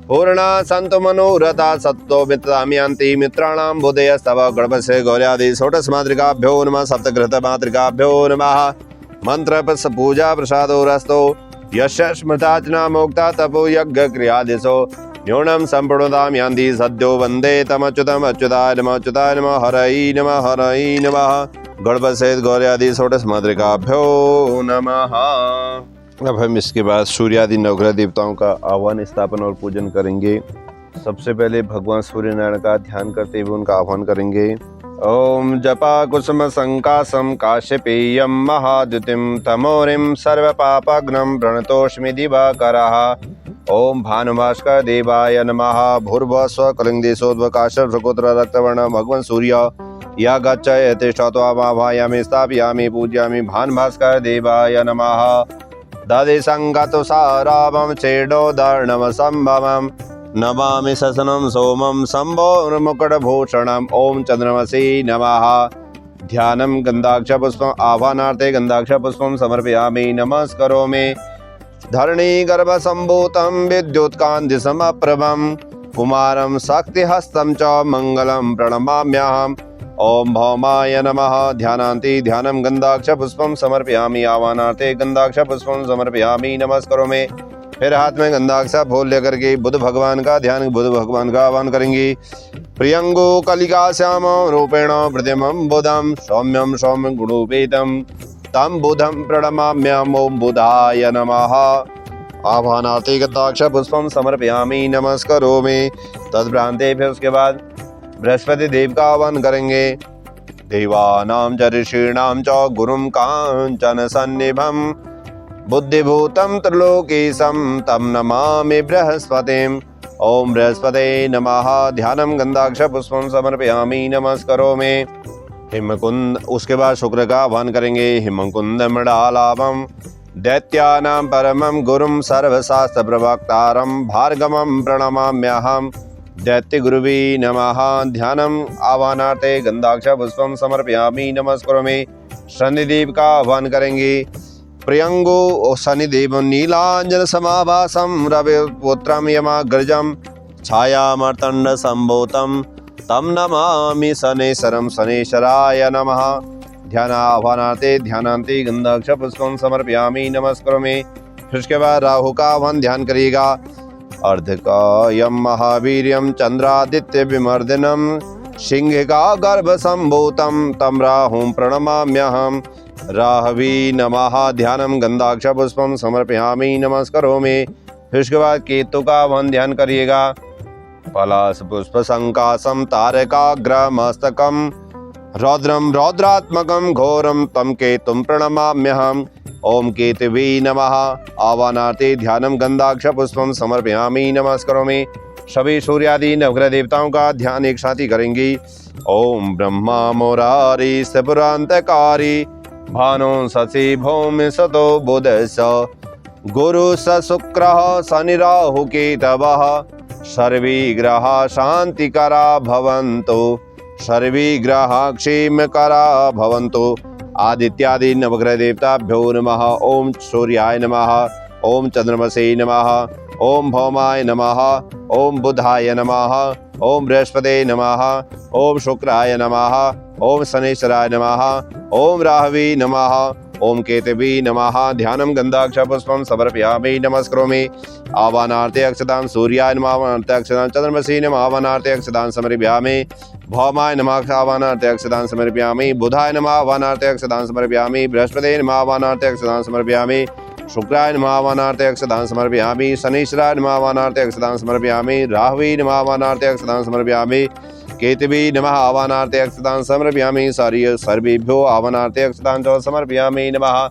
पूर्णा सन्तु मनोरथा सत्तो मित्राम्यन्ति मित्राणां बुद्धयस्तव। गणपतये गौर्यादि षोडश मातृकाभ्यो नमः। सप्तघृत मातृकाभ्यो नमः। मंत्र पूजा प्रसादो रस्तो यस्य स्मृतार्चना मोक्ता तपो यज्ञ क्रियादिशो न्यूनं संपूर्णतां यान्ति सद्यो वन्दे तमच्युतम् अच्युताय नमः अच्युताय नमः हरये नमः। गणपतये गौर्यादि षोडश मातृकाभ्यो नमः। अब हम इसके बाद सूर्यादि नवग्रह देवताओं का आह्वान स्थापन और पूजन करेंगे। सबसे पहले भगवान सूर्य नारायण का ध्यान करते हुए उनका आह्वान करेंगे। ओम जपा कुसुम संकाशम काश्यपेयं महाद्युतिं तमोरिं सर्वपापघ्नं प्रणतोऽस्मि दिवाकरः। ओम भानुभास्कर देवाय नमः। भूर्भुवस्सुवः कलिङ्गदेशोद्भवकाशः भृकुत्र रक्तवर्ण भगवान सूर्य या गच्छ यतिष्ठत्वा आवाहयामि स्थापयामि पूजयामि भानुभास्कर देवाय नमः। दधिसङ्गतुषाराभं चेडोदर्णं सम्भवं नमामि शशनं सोमं शम्भोर्मुकुटभूषणम्। ओम चन्द्रमसि नमः। ध्यानं गन्धाक्षपुष्पम् आह्वानार्थे गन्धाक्षपुष्पं समर्पयामि नमस्करोमि। धरणीगर्भसम्भूतं विद्युत्कान्तिसमप्रभं कुमारं शक्तिहस्तं च मंगलं प्रणमाम्यहम्। ओम भौमाय नमः। ध्यानान्ते ध्यानं गन्धाक्षपुष्पं समर्पयामि आह्वानार्थे गन्धाक्षपुष्पं समर्पयामि नमस्करोमि। फिर हाथ में गंधाक्ष फूल लेकर के बुध भगवान का ध्यान बुध भगवान का आह्वान करेंगे। प्रियंगो कलिका श्याम रूपेण प्रतिमं बुधं सौम्यं सौम्य गुणोपेतं तम बुधं प्रणमाम्यहम्। ओम बुधाय नमः। आह्वानार्थे गन्धाक्ष पुष्पं समर्पयामि नमस्करोमि। तद्भ्रांते फिर उसके बाद बृहस्पति देव का आह्वान करेंगे। देवानां च ऋषीणां च गुरुं काञ्चन सन्निभं बुद्धिभूतं त्रिलोकेशं तं नमामि बृहस्पतिम्। ओम बृहस्पते नमः। ध्यानं गन्धाक्ष पुष्पं समर्पयामि नमस्करोमि। हिमकुंद उसके बाद शुक्र का आह्वान करेंगे। हिमकुंद मृडालाभं दैत्यानां परमं गुरुं सर्वशास्त्रप्रवक्तारं भार्गवं प्रणमाम्यहं। दैत्यगुरुवे नमः। ध्यानम् आवाहनार्थे गंधाक्षपुष्पं समर्पयामि। नमस्करोमि। शनिदेव का आह्वान करेंगे। प्रियंगो शनिदेव नीलांजन समाभासं रविपुत्रं यमाग्रजं छायामर्तंड संभूतं तम नमामि शनेश्वरं। शनेश्वराय नमः। ध्यान आह्वानार्थे ध्यानांते गंधाक्ष पुष्पं समर्पयामि। नमस्करोमि। फिर उसके बाद राहु का आह्वान ध्यान करिएगा। अर्धकायं महावीर्यं चंद्रादित्य विमर्दनम सिंहिका गर्भ संभूतं तम राहुं प्रणमाम्यहम्। राहवे नमः। ध्यानम गंधाक्ष पुष्पम समर्पयामि। नमस्करोमि। फिर उसके बाद केतु का आह्वान ध्यान करिएगा। पलाश पुष्प संकाशम तारकाग्रमस्तकम रौद्रम रौद्रात्मकम घोरम तम केतुम प्रणमाम्यहम्। ओम केतवे नमः। आह्वानार्थे ध्यानम गंधाक्ष पुष्पम समर्पयामि। नमस्करोमि। सभी सूर्यादि नवग्रह देवताओं का ध्यान एक साथ ही करेंगे। ओम ब्रह्मा मुरारी त्रिपुरांतकारी भानु शशि भौमि सतो बुधश्च गुरु स शुक्र शनि राहु केतवः सर्वे ग्रहा शांतिकरा भवन्तु। सर्वे ग्रहा क्षेमकरा भवन्तु। आदित्यादि नवग्रह देवताभ्यो नमः। ओम सूर्याय नमः। ओम चंद्रमसे नमः। ओम भौमाय नमः। ओम बुधाय नमः। ओम बृहस्पते नमः। ओम शुक्राय नमः। ओम शनेश्वराय नमः। ओम राहवे नमः। ओम केतवे नमः। ध्यानम गंधाक्ष पुष्पम समर्पयामि। नमस्करोमि। आह्वानार्थे अक्षतां सूर्याय नमः। आह्वानार्थे अक्षतां चंद्रमसे नमः। आह्वानार्थे अक्षतां समर्पयामि। भौमाय नमः। आह्वानार्थे अक्षतां समर्पयामि। बुधाय नमः। आह्वानार्थे अक्षतां समर्पयामि। बृहस्पते नमः। आह्वानार्थे अक्षतां समर्पयामि। शुक्राय नमः। आह्वानार्थे अक्षतां समर्पयामि। शनीश्वराय नमः। आह्वानार्थे अक्षतां समर्पयामि। राहवे नमः। आह्वानार्थे अक्षतां समर्पयामि। केतवे नमः। आह्वानार्थे अक्षतां समर्पयामि। सर्वेभ्यो आह्वानार्थे अक्षतां च समर्पयामि। नमः।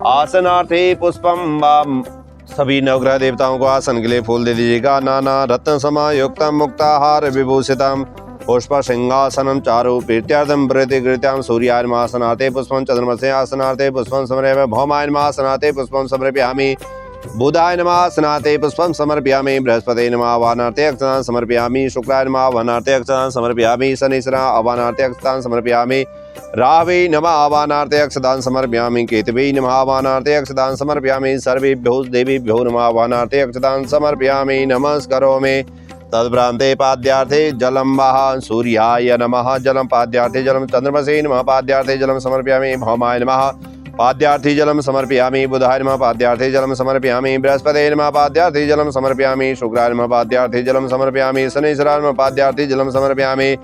आसनार्थे पुष्पम वाम। सभी नवग्रह देवताओं को आसन के लिए फूल दे दीजिएगा। नाना रत्न समायुक्तम मुक्ताहार विभूषितम पुष्प सिंहासनम चारु प्रीत्यार्थम प्रतिकृत्याम। सूर्याय नमः। आसनार्थे पुष्पम चंद्रमसे आसनार्थे पुष्पम समर्पयामि। भौमाय नमः। आसनार्थे पुष्पम समर्पयामि। बुधाय नमः। आसनार्थे पुष्पम समर्पयामि। बृहस्पते नमः। आह्वानार्थे अक्षतां समर्पयामि। शुक्राय नमः। आह्वानार्थे अक्षतां समर्पयामि। शनिश्चराय आह्वानार्थे अक्षतां समर्पयामि। राहवे नमः। आह्वानार्थे अक्षतां समर्पयामि। केतवे नमः। आह्वानार्थे अक्षतां समर्पयामि। सर्वेभ्यो देवीभ्यो नमः। आह्वानार्थे अक्षतां समर्पयामि। नमस्करोमि। तद्भ्रांते पाद्यार्थे जलम वः। सूर्याय नमः। जलम पाद्यार्थे जलम चंद्रमसे नमः। पाद्यार्थे जलम समर्पयामि। भौमाय नमः। पाद्यार्थे जलम समर्पयामि। बुधाय नमः। पाद्यार्थे जलम समर्पयामि। बृहस्पते नमः। पाद्यार्थे जलम समर्पयामि। शुक्राय नमः। पाद्यार्थे जलम समर्पयामि। शनिश्चराय नमः। पाद्यार्थे जलम समर्पयामि।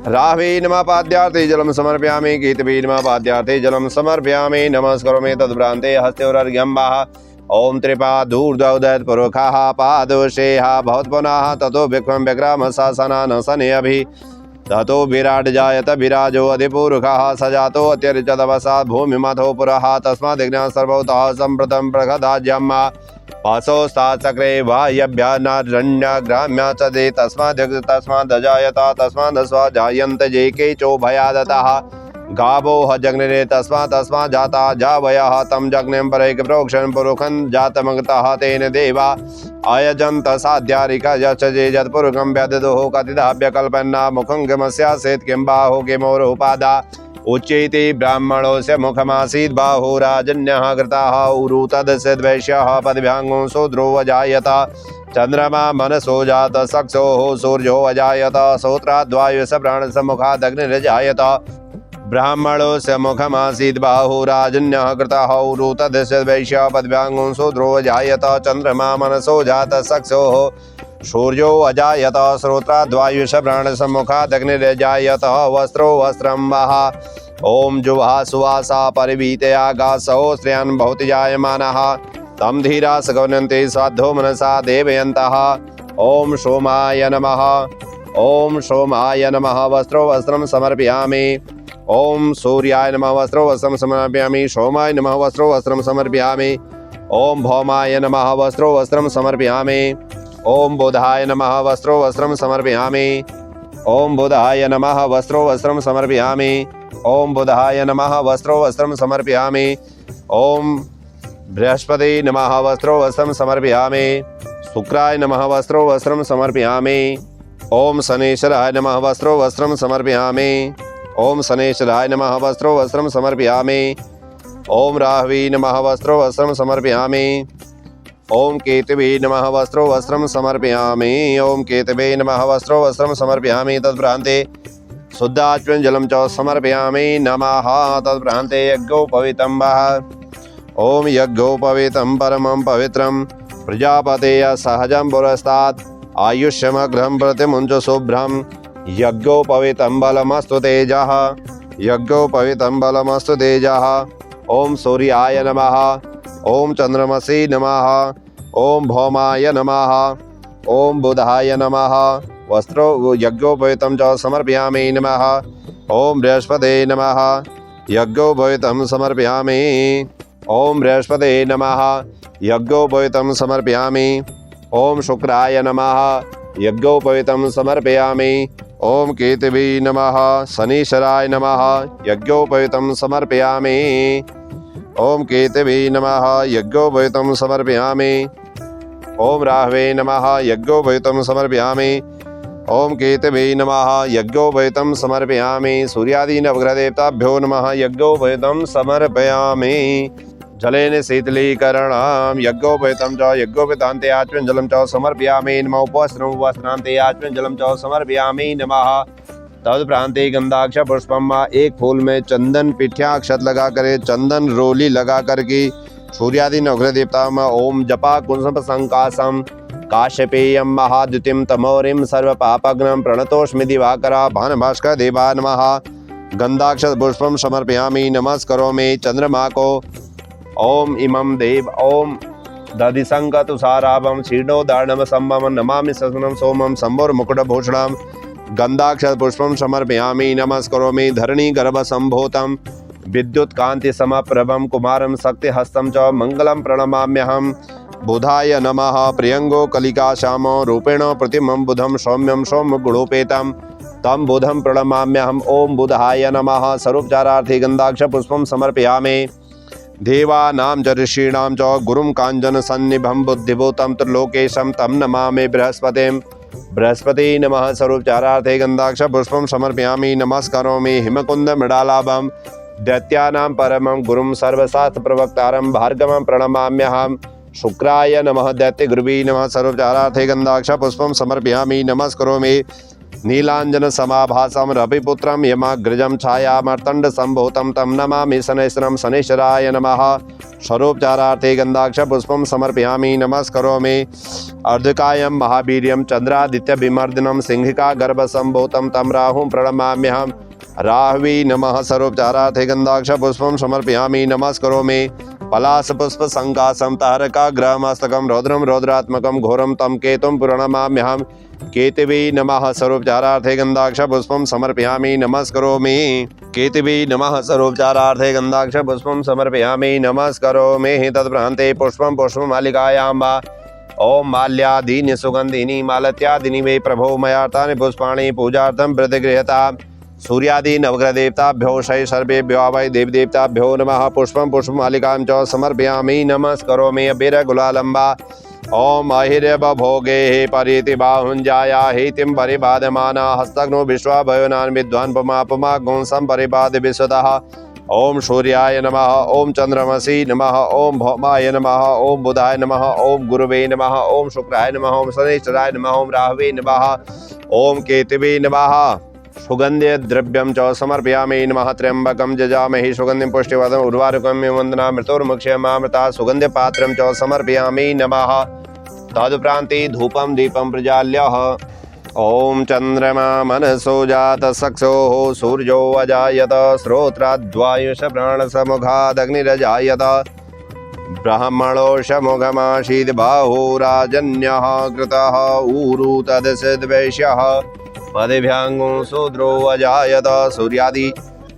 राहवे नमः। पाद्यार्थे जलम समर्पयामि। केतवे नमः। पाद्यार्थे जलम समर्पयामि। नमस्करोमि। तद्भ्रांते हस्तेर्घ्यं वः। ओम त्रिपादूर्धौदत् पुरुषः पादोषेहा भवत् पुनः ततो विक्रम विक्रम शासनान शनि अभि ततो विराट जायत विराजो अधिपुरुषः सजातो अत्यरिचतवसात् भूमिमथो पुरः तस्मादिज्ञान सर्वभूतः सम्प्रतं प्रगदाज्यम् पाशोस्ताचक्रे वायभ्यानारण्यग्राम्या च दे तस्मादजायत तस्मादस्वा जायन्त जे केचो भयादतः गावो जग्निरे तस्मा जाता जावयः तं जग्निं परैक प्रोक्षण पुरुखं जातमगतः तेन देवा अयजन्त साध्यारिक यक्षजे यत्पुरुषं व्यददुः कथिताभ्यकल्पन्ना मुखं किमस्यासेत् किं बाहो किमोरुपादा उच्येति ब्राह्मणोऽस्य मुखमासीत् बाहुराजन्यः कृताः उरु तदस्य द्वैष्यः पदभ्याङ्गो शूद्रो अजायत चंद्रमा मनसो जात सक्षोः सूर्यो अजायत श्रोत्राद्वायुष प्राणस्य मुखादग्निरजायत ब्राह्मणोऽस्य मुखमासीत् बाहुराजन्यः कृतः उरु तदस्य वैश्यः पदभ्याङ्गो शूद्रो अजायत चंद्रमा मनसो जात सक्षोः सूर्यो अजायत श्रोत्राद्वायुष प्राणस्य मुखादग्निरजायत वस्त्रो वस्त्रं वः। ओम जुहा सुवासा परिवीतया गासो श्रेयान् भवति जायमानः तं धीरा सगौनन्ते स्वाद्धो मनसा देवयन्तः। ओम सोमाय नमः। ओम सोमाय नमः। वस्त्रो वस्त्रं समर्पयामि। ओम सूर्याय नमः। वस्त्रो वस्त्रं समर्पयामि। सोमाय नमः। वस्त्रो वस्त्रं समर्पयामि। ओम भौमाय नमः। वस्त्रो वस्त्रं समर्पयामि। ओम बुधाय नमः। वस्त्रो वस्त्रं समर्पयामि। ओम बुधाय नमः। वस्त्रो वस्त्रं समर्पयामि। ओम बुधाय नमः। वस्त्रो वस्त्रं समर्पयामि। ओम बृहस्पति नमः वस्त्रो वस्त्रं समर्पयामि। शुक्राय नमः वस्त्रो वस्त्रं समर्पयामि। ओम शनेश्वराय नमः वस्त्रो वस्त्रं समर्पयामि। ओम शनेश्वराय नमः वस्त्रो वस्त्रं समर्पयामि। ओम राहवे नमः वस्त्रो वस्त्रं समर्पयामि। ओम केतवे नमः वस्त्रो वस्त्रं समर्पयामि। ओम केतवे नमः वस्त्रो वस्त्रं समर्पयामि। तत्प्रान्ते शुद्धाचमन जलं च समर्पयामि। नमः तत्प्रान्ते यज्ञोपवीतं वः। ओम यज्ञोपवीतं परमं पवित्रं प्रजापतेय सहजं पुरस्तात् आयुष्यमग्रहं प्रतिमुञ्च शुभ्रं यज्ञोपवीतं बलमस्तु तेजः। यज्ञोपवीतं बलमस्तु तेजः। ओम सूर्याय नमः। ओम चंद्रमसि नमः। ओम भौमाय नमः। ओम बुधाय नमः। वस्त्रो यज्ञोपवीतं च समर्पयामि। नमः। ओम बृहस्पते नमः। यज्ञोपवीतं समर्पयामि। ओम बृहस्पते नमः। यज्ञोपवीतं समर्पयामि। ओम शुक्राय नमः। यज्ञोपवीतं समर्पयामि। ओम केतवे नमः। शनीश्वराय नमः। यज्ञोपवीतं समर्पयामि। ओम केतवे नमः। यज्ञोपवीतं समर्पयामि। ओम राहवे नमः। यज्ञोपवीतं समर्पयामि। ओम केतवे नमः। यज्ञोपवीतं समर्पयामि। सूर्यादि नवग्रह देवताभ्यो नमः। यज्ञोपवीतं समर्पयामि। जलेन शीतलीकरणं यज्ञोपवीतं च यज्ञोपवीतान्ते आचमन जलं च समर्पयामि। नमः उपवस्त्रं वस्त्रान्ते आचमन जलं च समर्पयामि। नमः तत्प्रान्ते गंधाक्ष पुष्पम एक फूल में चंदन पिठ्याक्षत लगा करे चंदन रोली लगा करके सूर्यादि नवग्रह देवता में ओम जपा कुंसम संकाशम काश्यपेयम महाद्युतिम तमोरिम सर्व पापग्नम प्रणतोष्मि दिवाकरा भानुभास्कर देवा नमः। गंधाक्ष पुष्पम समर्पयामि। नमस्करोमि चंद्रमा को। ओम इमं देव ओम दधिसंग तुषाराभम क्षीणोदारणम संभम नमामि ससनं सोमम शंभुर्मुकुटभूषणम। गंधाक्ष पुष्पम समर्पयामि। नमस्करोमि धरणी गर्भ संभूतं विद्युत कांति समप्रभम कुमारं शक्तिहस्तं च मंगलम प्रणमाम्यहम्। बुधाय नमः। प्रियंगो कलिका श्यामो रूपेण प्रतिमं बुधं सौम्यं सौम्य गुणोपेतं तम बुधं प्रणमाम्यहम्। ओम बुधाय नमः। स्वरूपचारार्थे गंधाक्ष पुष्पम समर्पयामि। देवानां च ऋषीणां च गुरुं काञ्चन सन्निभं बुद्धिभूतं त्रिलोकेशं तं नमामि बृहस्पतिं। बृहस्पति नमः। स्वरूपचारार्थे गंधाक्ष पुष्पं समर्पयामि। नमस्करोमि हिमकुंद मृडालाभं दैत्यानां परमं गुरुं सर्वशास्त्र प्रवक्तारं भार्गवं प्रणमाम्यहम्। शुक्राय नमः। दैत्य गुरुवे नमः। स्वरूपचारार्थे गंधाक्ष पुष्पं समर्पयामि। नमस्करोमि नीलांजन समाभासं रविपुत्रं यमाग्रजं छायामर्तंड संभूतं तं नमामि शनैश्वरं। शनैश्वराय नमः। स्वरूपचारार्थे गंधाक्ष पुष्पं समर्पयामि। नमस्करोमि अर्धकायं महावीर्यं चंद्रादित्य विमर्दनं सिंहिका गर्भ संभूतं तं राहुं प्रणमाम्यहम्। राहवे नमः। स्वरूपचारार्थे गंधाक्ष पुष्पं समर्पयामि। नमस्करोमि पलाश पुष्प संकाशं तारका ग्रहमस्तकं रौद्रं रौद्रात्मकं घोरं तं केतुं प्रणमाम्यहम्। केतवे नमः। स्वरूपचारार्थे गंधाक्ष पुष्पं समर्पयामि। नमस्करोमि केतवे नमः। स्वरूपचारार्थे गंधाक्ष पुष्पं समर्पयामि। नमस्करोमि तत्प्रान्ते पुष्पं पुष्पमालिकायां वा ओम माल्यादीनि सुगंधिनी मालत्यादीनि वे प्रभो मयार्तानि पुष्पाणि पूजार्थं प्रतिगृह्यता। सूर्यादि नवग्रह देवताभ्यो शै सर्वेभ्यो वै देवदेवताभ्यो नमः। पुष्पं पुष्पमालिकां च समर्पयामि। नमस्करोमि अबीर गुलालंबा ओम अहिर्भोगे हे परीति बाहुंजाया हेतिं परिबाधमाना हस्तग्नो विश्वाभयोनान् विद्वान् पुमा गुंसं परिबाध विशुतः। ओम सूर्याय नमः। ओम चंद्रमसि नमः। ओम भौमाय नमः। ओम बुधाय नमः। ओम गुरुवे नमः। ओम शुक्राय नमः। ओम शनिश्चराय नमः। ओम राहवे नमः। ओम केतवे नमः। सुगंध्य द्रव्यं च समर्पयामि। नमः त्र्यंबकं जजामहि सुगंधिं पुष्टिवर्धनम् उर्वारुकं वन्दना मृत्युर्मुक्षयमामृता सुगंध्य पात्रं च समर्पयामि। नमः तदुपरान्ते धूपं दीपं प्रज्वाल्य ओम चंद्रमा मनसो जात सक्षोः सूर्यो अजायत श्रोत्राद्वायुष प्राणसमुखादग्निरजायत ब्रह्मणोषमुखमासीद् बाहुराजन्यः कृतः ऊरु तदसिद्वैश्यः पदेभ्याङ्गो शूद्रो अजायत।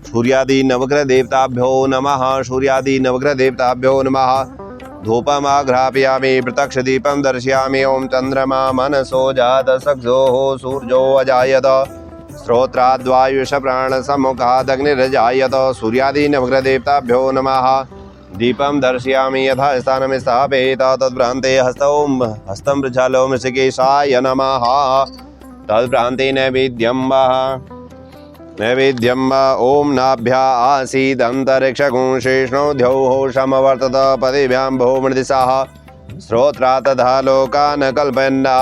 सूर्यादि नवग्रह देवताभ्यो नमः। सूर्यादि नवग्रह देवताभ्यो नमः। धूपमाघ्रापयामि प्रत्यक्ष दीपं दर्शयामि। ओम चंद्रमा मनसो जात सक्षोः सूर्यो अजायत श्रोत्राद्वायुष प्राणसमुखादग्निरजायत। सूर्यादि नवग्रह देवताभ्यो नमः। दीपं दर्शयामि यथा स्थानं स्थापयेत् तद्भ्रान्ते हस्तं प्रज्वालो ऋषिकेशाय नमः। तद्भ्रान्ते नैवेद्यं ॐ नाभ्या आसीदन्तरिक्षगुं शेषणो द्यौः समवर्तत पदिभ्यां भूमृदिशाः श्रोत्रा तथा लोकान् कल्पयन्ना।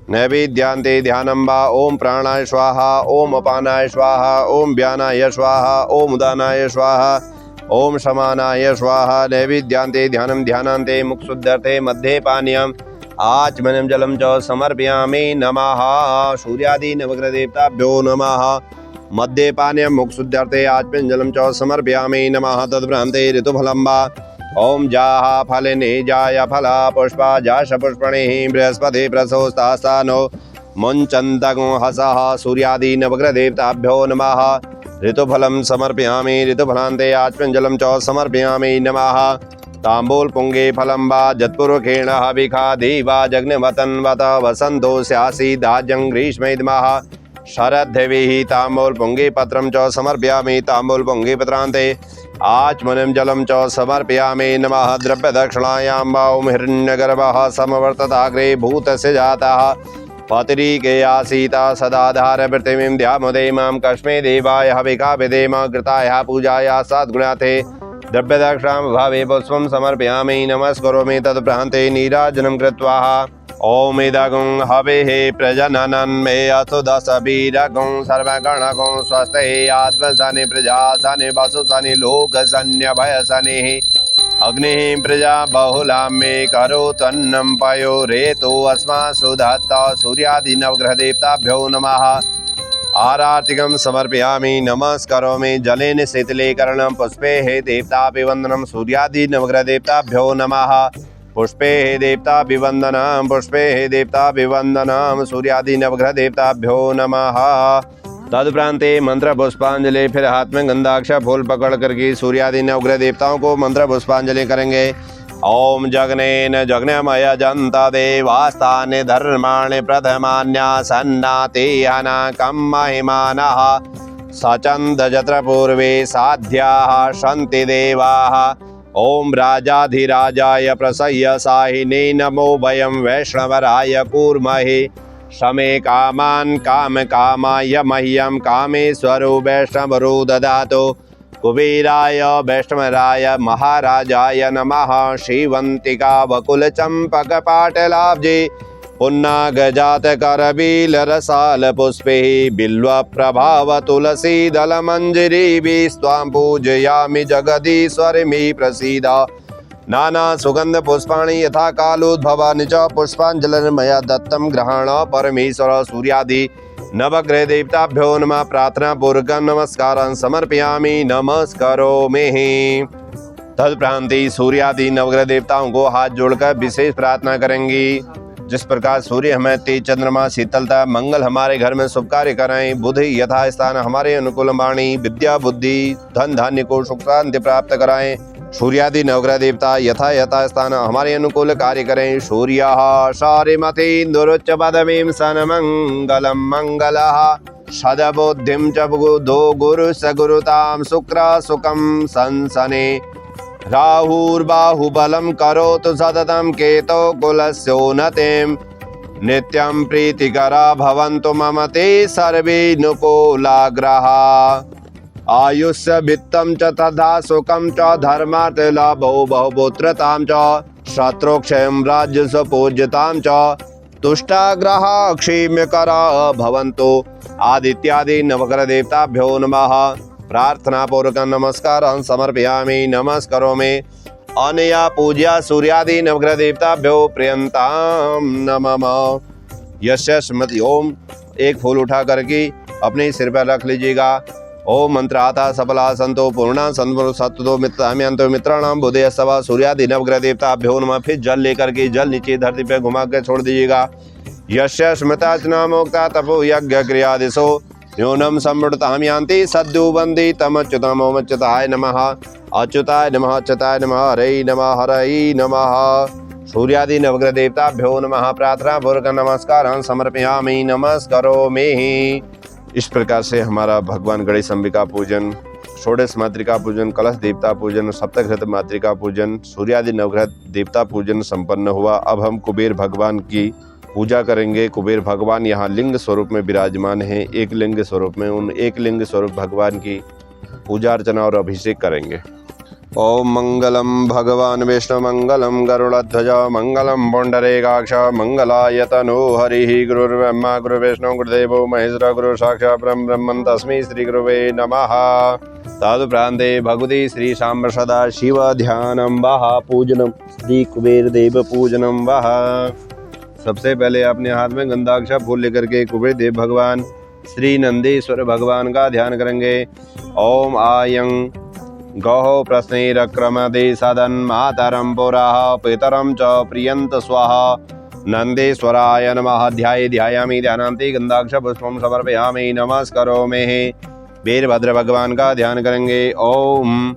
नैवेद्यान्ते ध्यानं वा ॐ प्राणाय स्वाहा ॐ अपानाय स्वाहा ॐ व्यानाय स्वाहा ॐ उदानाय स्वाहा ॐ समानाय स्वाहा। नैवेद्यान्ते ध्यानान्ते मुखशुद्ध्यर्थे मध्ये पानीयम् आचमनं जलं च समर्पयामि नमः। सूर्यादि नवग्रह देवताभ्यो नमः। मध्ये पानीयं मुखशुद्ध्यर्थे आचमनं जलं च समर्पयामि नमः। तद्भ्रान्ते ऋतुफलं वा ॐ जाः फलिनी जाय फला पुष्पा जाश पुष्पणिः बृहस्पति प्रसोस्तास्तानो मुञ्चन्तगो हसः। सूर्यादि नवग्रह देवताभ्यो नमः। ऋतुफलं समर्पयामि ऋतुफलान्ते आचमनं जलं च समर्पयामि नमः। ताम्बूल पुंगे फलं वा जत्पूर्वकेण हविखादि वा जग्निवतन्वत वसन्तो स्यासीदाजं ग्रीष्मेदमः। शरद्देवीः ताम्बूल पुंगे पत्रं च समर्पयामि ताम्बूल पुंगे पत्रान्ते आचमनं जलं च समर्पयामि नमः। द्रव्यदक्षिणायां वा ॐ हिरण्यगर्भः समवर्तताग्रे भूतस्य जातः पतिरीके आसीता सदाधार पृथिवीं ध्यामुदेमां कस्मै देवाय हविका विदेम कृतायाः पूजायाः सद्गुणार्थे द्रव्यदक्षिणां भावे पुष्पं समर्पयामि नमस्करोमि। तत्प्रान्ते नीराजनं कृत्वा ॐ इदगुं हविः प्रजननं मे असु दशवीरगुं सर्वगणगुं स्वस्ते आत्मसनि प्रजासनि वसुसनि लोकसन्यभयसनिः अग्निः प्रजा बहुलां मे करोतन्नं पयो रेतो अस्मासु दत्ता। सूर्यादि नवग्रह देवताभ्यो नमः। आरार्तिकं समर्पयामि नमस्करोमि। जलेन शीतलीकरणं पुष्पे देवताभिवन्दनं सूर्यादि नवग्रह देवताभ्यो नमः। पुष्पे देवताभिवन्दनं पुष्पे देवताभिवन्दनं सूर्यादि नवग्रह देवताभ्यो नमः। तदुपरांते मंत्र पुष्पांजलि, फिर हाथ में गंधाक्ष फूल पकड़ करके सूर्यादि नवग्रह देवताओं को मंत्र पुष्पांजलि करेंगे। ओम जगनेन जग्नमय जंता देवास्तानि धर्माणि प्रथमान्यासन्नाते अनाकं महिमानः सचन्द जत्र पूर्वे साध्याः सन्ति देवाः। ओम राजाधिराजाय प्रसह्य साहिने नमो वयं वैष्णवराय कूर्महे शमे कामान् काम कामाय मह्यं कामेश्वरो वैष्णवरो ददातु। कुबेराय वैष्णवराय महाराजाय नमः। श्रीवंतिका वकुल चंपक पाटलाब्जे पुन्नागजात करबील रसाल पुष्पे बिल्व प्रभाव तुलसी दल मंजरी स्वां पूजयामि जगदीश्वर मे प्रसीद। नाना सुगंध पुष्पाणि यथा कालोद्भवानि च पुष्पांजलिर् मया दत्तं ग्रहण परमेश्वर। सूर्यादि नवग्रह देवताभ्यो नमः। प्रार्थना पूर्वकं नमस्कारान् समर्पयामि नमस्करोमि। तत्प्रांति सूर्यादि नवग्रह देवताओं को हाथ जोड़कर विशेष प्रार्थना करेंगी। जिस प्रकार सूर्य हमें तेज, चंद्रमा शीतलता, मंगल हमारे घर में शुभ कार्य कराएं, बुध यथा स्थान हमारे अनुकूल वाणी, विद्या बुद्धि धन धान्य को सुख शांति प्राप्त कराएं। सूर्यादि नवग्रह देवता यथा यथा स्थान हमारे अनुकूल कार्य करें। सूर्यः शारिमतीन्दुरुच्च पदवीं सन्मंगलं मंगलः सदबुद्धिं च बुधो गुरु सगुरुतां शुक्र सुखं संसने। राहुर्बाहुबलं करोतु सततं केतो कुलस्योन्नतिं नित्यं प्रीतिकरा भवन्तु मम ते सर्वे नुकूलाग्रहा। आयुष्य वित्तं च तथा सुखं च धर्मार्थ लाभो बहुपुत्रतां च शत्रुक्षयं राज्य सुपूज्यतां च तुष्टाग्रहा क्षेम्यकरा भवन्तु। आदित्यादि नवग्रह देवताभ्यो नमः। प्रार्थना पूर्वक नमस्कारान् समर्पयामि नमस्करोमि। अनया पूज्या सूर्यादि नवग्रह देवताभ्यो प्रियंतां नमः। यस्य स्मृति ओम एक फूल उठा करके अपने सिर पर रख लीजिएगा। ओम मंत्राता सफला संतो पूर्णा संतो सत्तो मित्राम्यंतो मित्राणाम बुधे सवा सूर्यादि नवग्रह देवताभ्यो नमः। फिर जल लेकर के जल नीचे धरती पे घुमा कर छोड़ दीजिएगा। यस्य स्मृताचना मोक्ता तपो यज्ञ क्रिया दिशो न्यूनम समृद्धताम यान्ति सद्यो वंदे तमच्युतम ओम अच्युताय नमः। अच्युताय नमः अच्युताय नमः हरे नमः हरे नमः। सूर्यादि नवग्रह देवताभ्यो नमः। प्रार्थना पूर्वक नमस्कारान् समर्पयामि नमस्करोमि। इस प्रकार से हमारा भगवान गणेश अंबिका पूजन षोडश मातृका पूजन, कलश देवता पूजन, सप्तघृत मातृका पूजन, सूर्यादि नवग्रह देवता पूजन संपन्न हुआ। अब हम कुबेर भगवान की पूजा करेंगे। कुबेर भगवान यहाँ लिंग स्वरूप में विराजमान हैं। एक लिंग स्वरूप में उन एक लिंग स्वरूप भगवान की पूजा अर्चना और अभिषेक करेंगे। ओम मंगलम भगवान विष्णु मंगलम गरुड़ध्वज मंगलम पुंडरीकाक्ष मंगलाय तनो हरि। गुरुर्ब्रह्मा गुरुर्विष्णु गुरुदेवो महेश्वर गुरु साक्षात् परब्रह्म तस्मै श्री गुरुवे नमः। तदुपरान्ते भगवती श्री सांब सदा शिव ध्यानं वः पूजनम श्री कुबेर देव पूजनम वः। सबसे पहले अपने हाथ में गंधाक्षर फूल लेकर के कुबेर देव भगवान श्री नंदीश्वर भगवान का ध्यान करेंगे। ओम आयं गौः प्रश्नैरक्रमदे सदन मातरं पुरः पितरं च प्रियन्त स्वाहा। नंदेश्वराय नमः। ध्यायामि ध्यानान्ते गंधाक्षर पुष्पं समर्पयामि नमस्करोमि। वीरभद्र भगवान का ध्यान करेंगे। ओम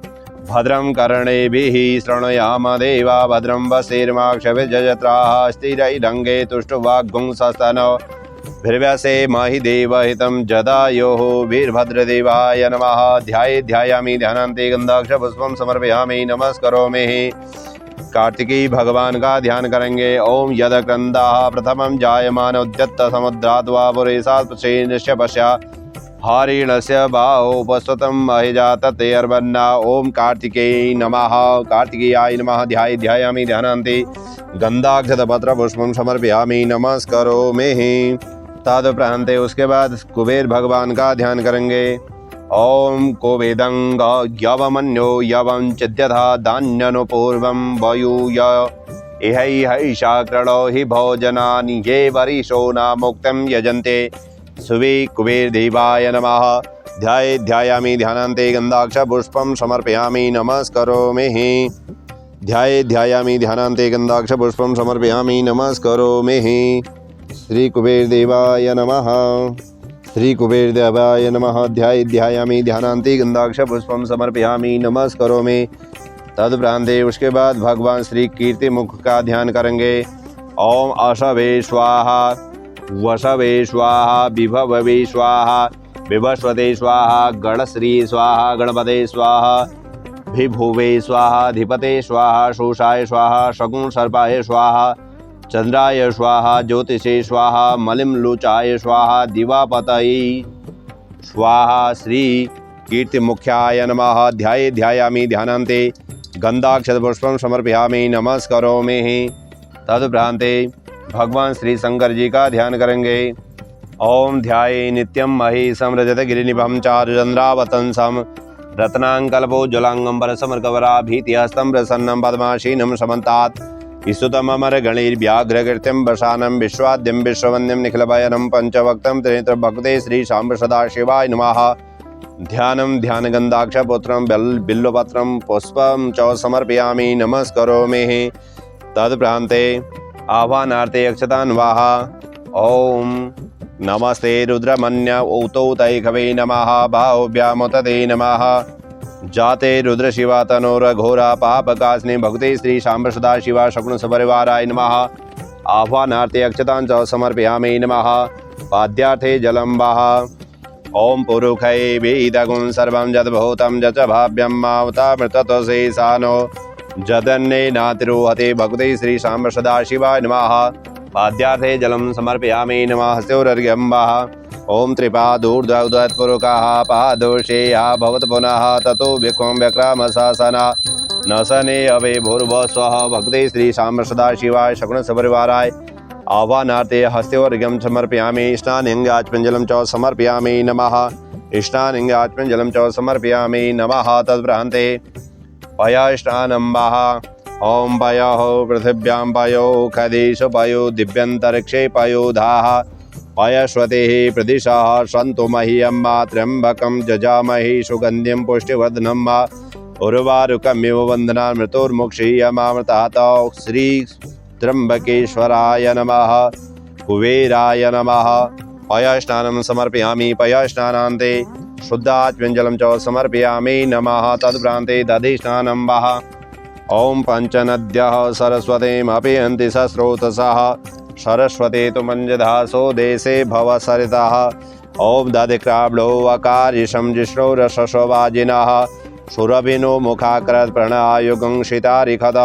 भद्रं कर्णेभिः शृणुयाम देवा भद्रं वशेर्माक्षभिर्यजत्राः स्थिरैरङ्गे तुष्टुवाग्गुंसस्तनौ भीर्व्यसे महि देवहितं जदायोः। वीरभद्रदेवाय नमः। ध्यायामि ध्यानान्ते गन्धाक्षर पुष्पं समर्पयामि नमस्करोमि। कार्तिकी भगवान का ध्यान करेंगे। ओम यदक्रन्दाः प्रथमं जायमान उद्यत्त समुद्रात् वा पुरेशात् पश्येनस्य पश्या हरिणस्य बाहोपस्वतं महिजातते अर्वन्ना। ओम कार्तिकेय नमः। कार्तिकेयाय नमः। ध्यायामि ध्यानान्ते गन्धाक्षर पुष्पं समर्पयामि नमस्करोमि। तदुपरान्ते उसके बाद कुबेर भगवान का ध्यान करेंगे। ओम कोवेदंग यवमन्यो यवं चिद्यथा धान्यनु पूर्वं वयूय इहैषा कृणो हि भोजनानि ये वरिषो न मुक्तं यजन्ते। सुवे कुबेर देवाय नमः। ध्यायामि ध्यानान्ते गन्धाक्षर पुष्पं समर्पयामि नमस्करोमि। ध्यायामि ध्यानान्ते गन्धाक्षर पुष्पं समर्पयामि नमस्करोमि। श्री कुबेर देवाय नमः। श्री कुबेर देवाय नमः। ध्यायामि ध्यानान्ते गन्धाक्षर पुष्पं समर्पयामि नमस्करोमि। तदुपरान्ते उसके बाद भगवान श्री कीर्ति मुख का ध्यान करेंगे। ओम अशवे स्वाहा वशवे स्वाहा विभवे स्वाहा विभस्वते स्वाहा गणश्री स्वाहा गणपते स्वाहा विभुवे स्वाहा धिपते स्वाहा शोषाय स्वाहा शकुन सर्पाय स्वाहा चंद्राय स्वाहा ज्योतिषे स्वाहा मलिमलोचाय स्वाहा दिवापतये स्वाहा। श्री कीर्ति मुख्याय नमः। ध्यायामि ध्यानान्ते गन्धाक्षर पुष्पं समर्पयामि नमस्करोमि। तदुपरान्ते भगवान श्री शंकर जी का ध्यान करेंगे। ओम ध्याये नित्यं महेशं रजत गिरिनिभं चारुचन्द्रावतंसं रत्नांकल्पोज्ज्वलांगं समर्कवराभीतिहस्तं प्रसन्नं पद्मासीनं समन्तात् स्तुतममरगणैर्व्याघ्रकृत्यं वसानं विश्वाद्यं विश्ववन्द्यं निखिलभयनं पंचवक्त्रं त्रिनेत्रं भक्ते श्री सांब सदाशिवाय नमः। ध्यानं ध्यानगन्धाक्षरपुत्रं बिल्वपत्रं पुष्पं च समर्पयामि नमस्करोमि। तदुपरान्ते आह्वानार्थे अक्षतान्वाह। ओम नमस्ते रुद्रमन्य ऊतौतैकवे नमः। बाहुभ्यामुतते नमः। जाते रुद्र शिवा तनोरघोरा पापकास्नि भक्ते श्री सांब सदाशिवा शकुन सपरिवाराय नमः। आह्वानार्थे अक्षतां च समर्पयामि नमः। पाद्यार्थे जलं वः। ओम पुरुषै वेदगुं सर्वं यद्भूतं यच्च भाव्यं मावतामृतत्वशेषानो जदन्ये नातिरोहते भक्ते श्री सांब सदाशिवाय नमः। पाद्यार्थे जलं समर्पयामि नमः। हस्तयोरर्घ्यं वः। ओम त्रिपादूर्ध्वोदत्पुरुषः पादोषेया भवत पुनः ततो विक्रम व्यक्रामशासना नशने अवे भूर्भुवः स्वः भक्ते श्री सांब सदाशिवाय शकुन सपरिवाराय। आह्वानार्थे हस्तयोर्घ्यं समर्पयामि। स्नानेऽङ्गाचमञ्जलं च समर्पयामि नमः। स्नानेऽङ्गाचमञ्जलं च समर्पयामि नमः। तदुपरान्ते पयस्नानं वः। ओम पयोः पृथिव्यां पयो खदेषु पयो दिव्यन्तरिक्षे पयोधाः पयस्वतेः प्रदिशः सन्तु मह्यं त्र्यम्बकं जजामहे सुगन्धिं पुष्टिवर्धनं वा उर्वारुकमिव वन्दनान् मृतोर्मुक्षीयमामृतात्। श्री त्र्यम्बकेश्वराय नमः। कुबेराय नमः। पयस्नानं समर्पयामि। पयस्नानान्ते शुद्धाचमञ्जलं च समर्पयामि नमः। तदुपरान्ते दधिस्नानं वः। ओम पंचनद्यः सरस्वतीमपि हन्ति सस्रोतसः सरस्वती तु मञ्जधासो देशे भवसरितः ओम दधिक्राब्लो वकारिशं जिष्णो रसस्वाजिनः सुरभिनो मुखाकृत प्रणयुगं शितारिखद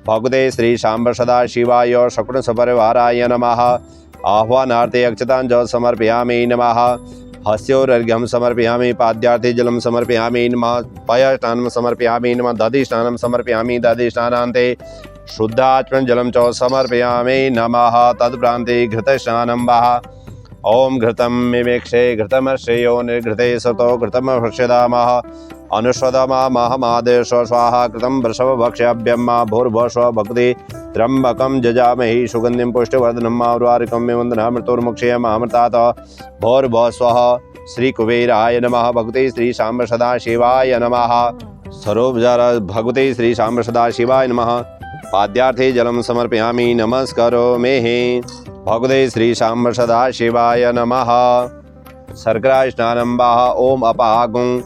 भगवते श्री सांब सदा शिवाय शकुन सपरिवाराय नमः। आह्वानार्थे अक्षताञ्जलिं समर्पयामि नमः। हस्योर्घ्यं समर्पयामि, पाद्यार्थे जलं समर्पयामि नमः, पयस्नानं समर्पयामि नमः, दधिस्नानं समर्पयामि, दधिस्नानान्ते शुद्धाचमनं जलं च समर्पयामि नमः। तत्प्रान्ते घृतस्नानं वः। ओम घृतं मिमेक्षे घृतमश्रेयो निर्घृते सतो घृतमभक्ष्यामः अनुष्वदमा महमादेश स्वाहा कृतं वृषभभक्ष्याभ्यं मा भूर्भुवः भक्ति त्र्यंबकं जजामहि सुगन्धिं पुष्टिवर्धनं मा उर्वारुकं मे वन्दनामृतोर्मुक्षेयमामृतात् भूर्भुवः स्वः। श्री कुबेराय नमः। भगवते श्री सांब सदा शिवाय नमः। सरोपचार भगवते श्री सांब सदा शिवाय नमः। पाद्यार्थे जलं समर्पयामि, नमस्करोमि। भगवते श्री सांब सदा शिवाय नमः। शर्करा स्नानं वः। ओम अपागुं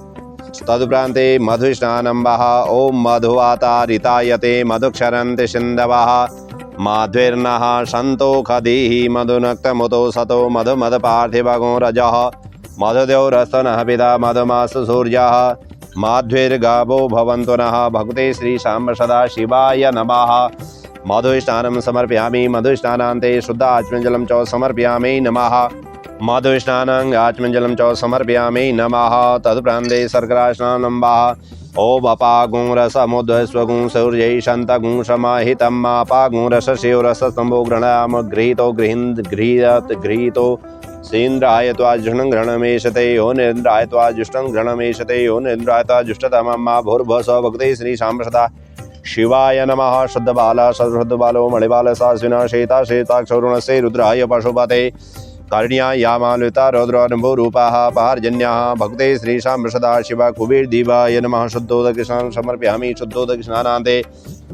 तदुप्रान्ते मधुस्नानं वः। ओम मधुवातारितायते मधुक्षरन्ति सिन्धवः माध्वर्नः सन्तोषधीः मधुनक्तमुतो सतो मधुमदपार्थिवगो रजः मधुदेवरस्तनः पिता मधुमासु सूर्यः माध्वर्गावो भवन्तु नः। भगवते श्री सांब सदा शिवाय नमः। मधुस्नानं समर्पयामि, मधुस्नानान्ते शुद्धाचमनं च समर्पयामि नमः। मधुस्नानं आचमनं च समर्पयामि नमः। तदुप्रान्ते शर्करास्नानं वः। ओम अपागुं रसमुद्वस्वगुं सूर्यै शन्तगुं समाहितं मापागुं रसस्यो रसस्तंभो गृह्णाम गृहीतो गृहीतो सेन्द्राय त्वाजुष्टं घृणमेशते यो निन्द्राय त्वाजुष्टं घृणमेशते यो निन्द्राय त्वाजुष्टतमं मा भूर्भुवः। भगवते श्री सांब सदा शिवाय नमः। शुद्धबाला शुद्धबालो मणिबाल सास्विना शेता शेताक्षरुणस्य रुद्राय पशुपते कर्ण्या यामालुता रौद्रानुभूरूपाः पार्जन्याः। भगवते श्री सांब सदा शिवा कुबेर देवाय नमः। शुद्धोदकस्नानं समर्पयामि, शुद्धोदकस्नानान्ते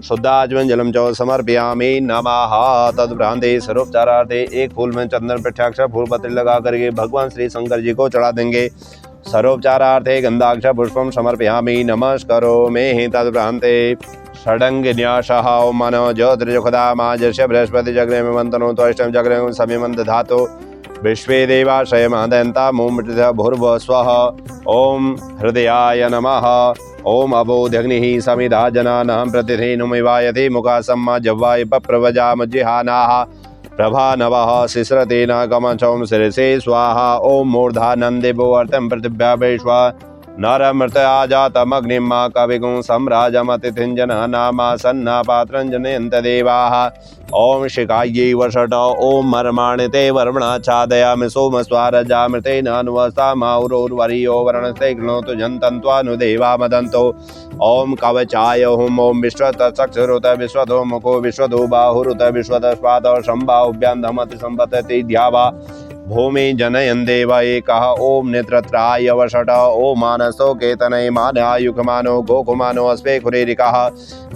शुद्धाचमनं जलं च समर्पयामि नमः। तदुपरान्ते सरोपचारार्थे एक फूल में चंदन प्रत्याक्ष फूल पत्र लगा करके भगवान श्री शंकर जी को चढ़ा देंगे। सरोपचारार्थे गंधाक्ष पुष्पम समर्पयामि, नमस्करोमि। तदुपरान्ते षडंगिन्यासः ओम मनो ज्योतिर्जुखदा माजस्य बृहस्पति जग्रे में मंतनो त्वष्टम जग्रे में समिमंत धातो विश्वे देवाशय महदयन्ता मुमृतः भूर्भुवः स्वः। ओम हृदयाय नमः। ओम अबोध्यग्निः समिधा जनानां प्रतिथेनुमिवायते मुखा सम्मा जव्वाय पप्रवजाम जिहानाः प्रभा नवः शिश्रतेन गमचौं शिरसे स्वाहा। ओम मूर्धानन्दे भुवर्तं पृथिव्या वैश्वा नरमृत आजातमग्निं मा कविगुं सम्राजमतिथिञ्जनः सन्ना पात्रं जनयन्त देवाः। ओम शिखायै वषट ओम मर्माणिते वर्मणाच्छादयामि सोमस्वारजामृतेन अनुवस्तामाउरोर्वरीयो वरणस्ते गृणोतु जन्तन्त्वानुदेवा मदन्तो। ओम कवचाय हुम ओम विश्वतचक्षुरुत विश्वतो मुखो विश्वतो बाहुरुत विश्वतस्वाद सम्बाहुभ्यां धमति सम्पतति द्यावा भूमि जनयन् देव एकः। ओम नेत्रत्राय वषट ओम मानसो केतनै मानायुक्मानो गोकुमानो अस्मे खुरेरिकः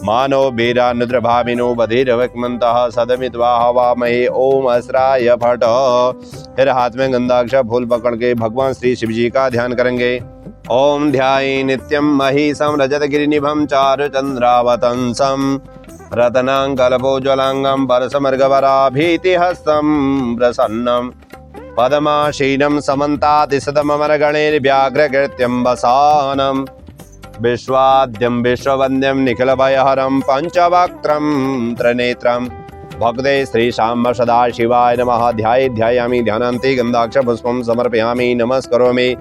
मानो वीरानुद्रभाविनो बधिरवक्मन्तः सदमित्वा हवामहे। ओम अस्राय फट। फिर हाथ में गंधाक्ष फूल पकड़ के भगवान श्री शिव जी का ध्यान करेंगे। ओम ध्याये नित्यं महिषं रजतगिरिनिभं चारुचन्द्रावतंसं रत्नाङ्कलपोज्ज्वलाङ्गं परसमर्गवराभीतिहस्तं प्रसन्नं पद्माशीनं समन्तातिशतममरगणैर्व्याघ्रकृत्यं वसानं विश्वाद्यं विश्ववन्द्यं निखिलभयहरं पञ्चवक्त्रं त्रिनेत्रं। भगवते श्री सांब सदा शिवाय नमः। ध्यायामि ध्यानान्ते गन्धाक्ष पुष्पं समर्पयामि, नमस्करोमि।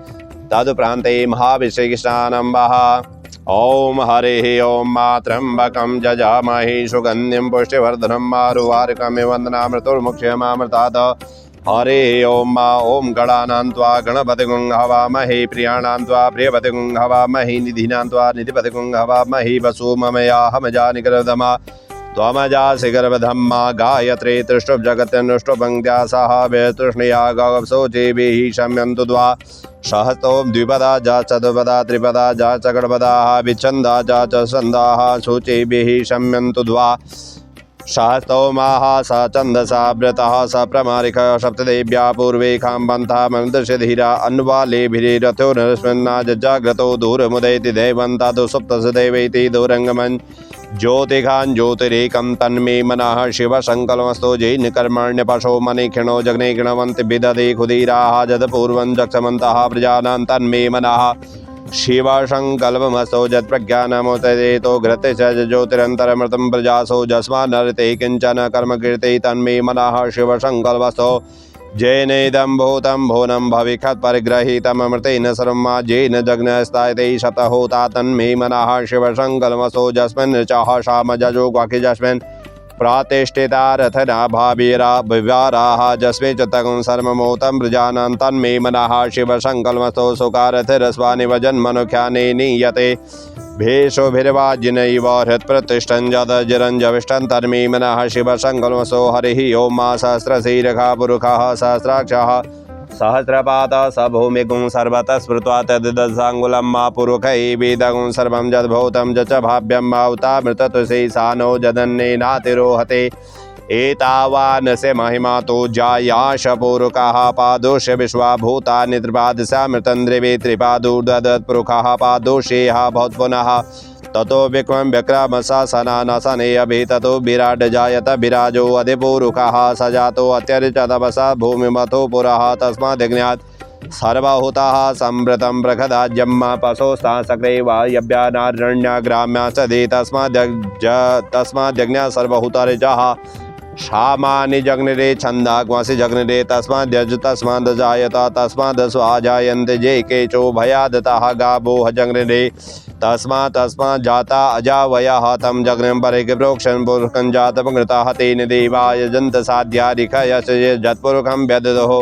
तदुप्रान्ते महाभिषेकस्नानं वः। ओम हरिः ओम मा त्र्यम्बकं जजामहे सुगन्धिं पुष्टिवर्धनं मारुवारुकमिव वन्दनामृतोर्मुक्षेयमामृतात्। हरे ओम मा ओम गणानां त्वा गणपतिगुं हवामहे प्रियाणां त्वा प्रियपतिगुं हवामहे निधीनां त्वा निधिपतिगुं हवामहे वसुममयाहमजा निगरधमा त्वमजा शिखरवधम्मा गायत्री तृष्टुप जगत्यनुष्टुपङ्क्त्या सह व्यतृष्णया गवसोचेभिः शम्यन्तु द्वा सहस्रोम द्विपदा जा चतुर्पदा त्रिपदा जा चकड़पदाः विच्छन्दा जा च छन्दाः सूचेभिः शम्यन्तु द्वा सहस्रोमाः स छन्दसा व्रतः स प्रमारिक सप्तदेव्या पूर्वे खाम्बन्था मन्दर्शधीरा अन्वालेभिरथो नरस्मन्ना जजाग्रतो दूरमुदयति देवन्ता तु सुप्तस्य देवैति दूरङ्गमन् ज्योतिघान ज्योतिरेकं तन्मे मनः शिव संकल्पस्तो जैन कर्मण्य पशो मने क्षणो जग्ने गृणवन्ति विदधे खुदीराः जतपूर्वं जक्षमन्तः प्रजानां तन्मे मनः शिव संकल्पमस्तो जत्प्रज्ञानमुतदेतो घृते च ज्योतिरन्तरमृतं प्रजासो जस्मान्नरते किञ्चन कर्मकीर्ते तन्मे मनः शिव संकल्पस्तो जैनेदं भूतं भुवनं भविष्यत् परिग्रहीतमृतेन सर्वमा जैन जग्नस्तायते शतहोता तन्मे मनः शिव संकल्पस्तो जस्मिन् चाह शाम जजो ग्वाक्य जस्मिन् प्रातिष्ठिता रथना भावीरा विवाराः जस्मे च तगुं सर्वमोतं प्रजानां तन्मे मनः शिव संकल्पस्तो सुकारथिरस्वानि वजन्मनुख्याने नीयते भेषोभिर्वाजिनैव हृत्प्रतिष्ठं जदजिरञ्जविष्टं तन्मे मनः शिव संकल्पस्तो हरिः ओं मा सहस्रशीर्षः पुरुषः सहस्राक्षः सहस्रपातः स भूमिगुं सर्वतः स्मृत्वा तद्दशाङ्गुलं मा पुरुषैः वेदगुं सर्वं यद्भूतं च भाव्यं मावतामृततुषे सानो जदन्नेनातिरोहते एतावानस्य महिमा तो जायाश पुरुषः पादोष्य विश्वाभूतानि त्रिपादशामृतं द्रिवे त्रिपादोर्दत्पुरुषः पादोषेह भवत्पुनः ततो विक्रम विक्रमशासनानशने अभि ततो विराट जायत विराजो अधिपुरुषः स जातो अत्यर्च तपसा भूमिमथो पुरः तस्माद्ज्ञात् सर्वहूतः संवृतं प्रखदाज्यम्मा पशोस्ता सक्रे वायव्यानारण्याग्राम्या सदे तस्माद्यज्ञा सर्वहूतरिजः शामानि जग्निरे छन्दाग्मसि जग्निरे तस्माद्यज तस्मादजायत तस्मादस्वाजायन्ते जे केचो भयादतः गावोह जग्निरे तस्मात् जाता अजावयः तं जग्निं परिप्रोक्षन् पुरुषं जातमृतः तेन देवा यजन्त साध्यादिखयस जत्पुरुषं व्यददुः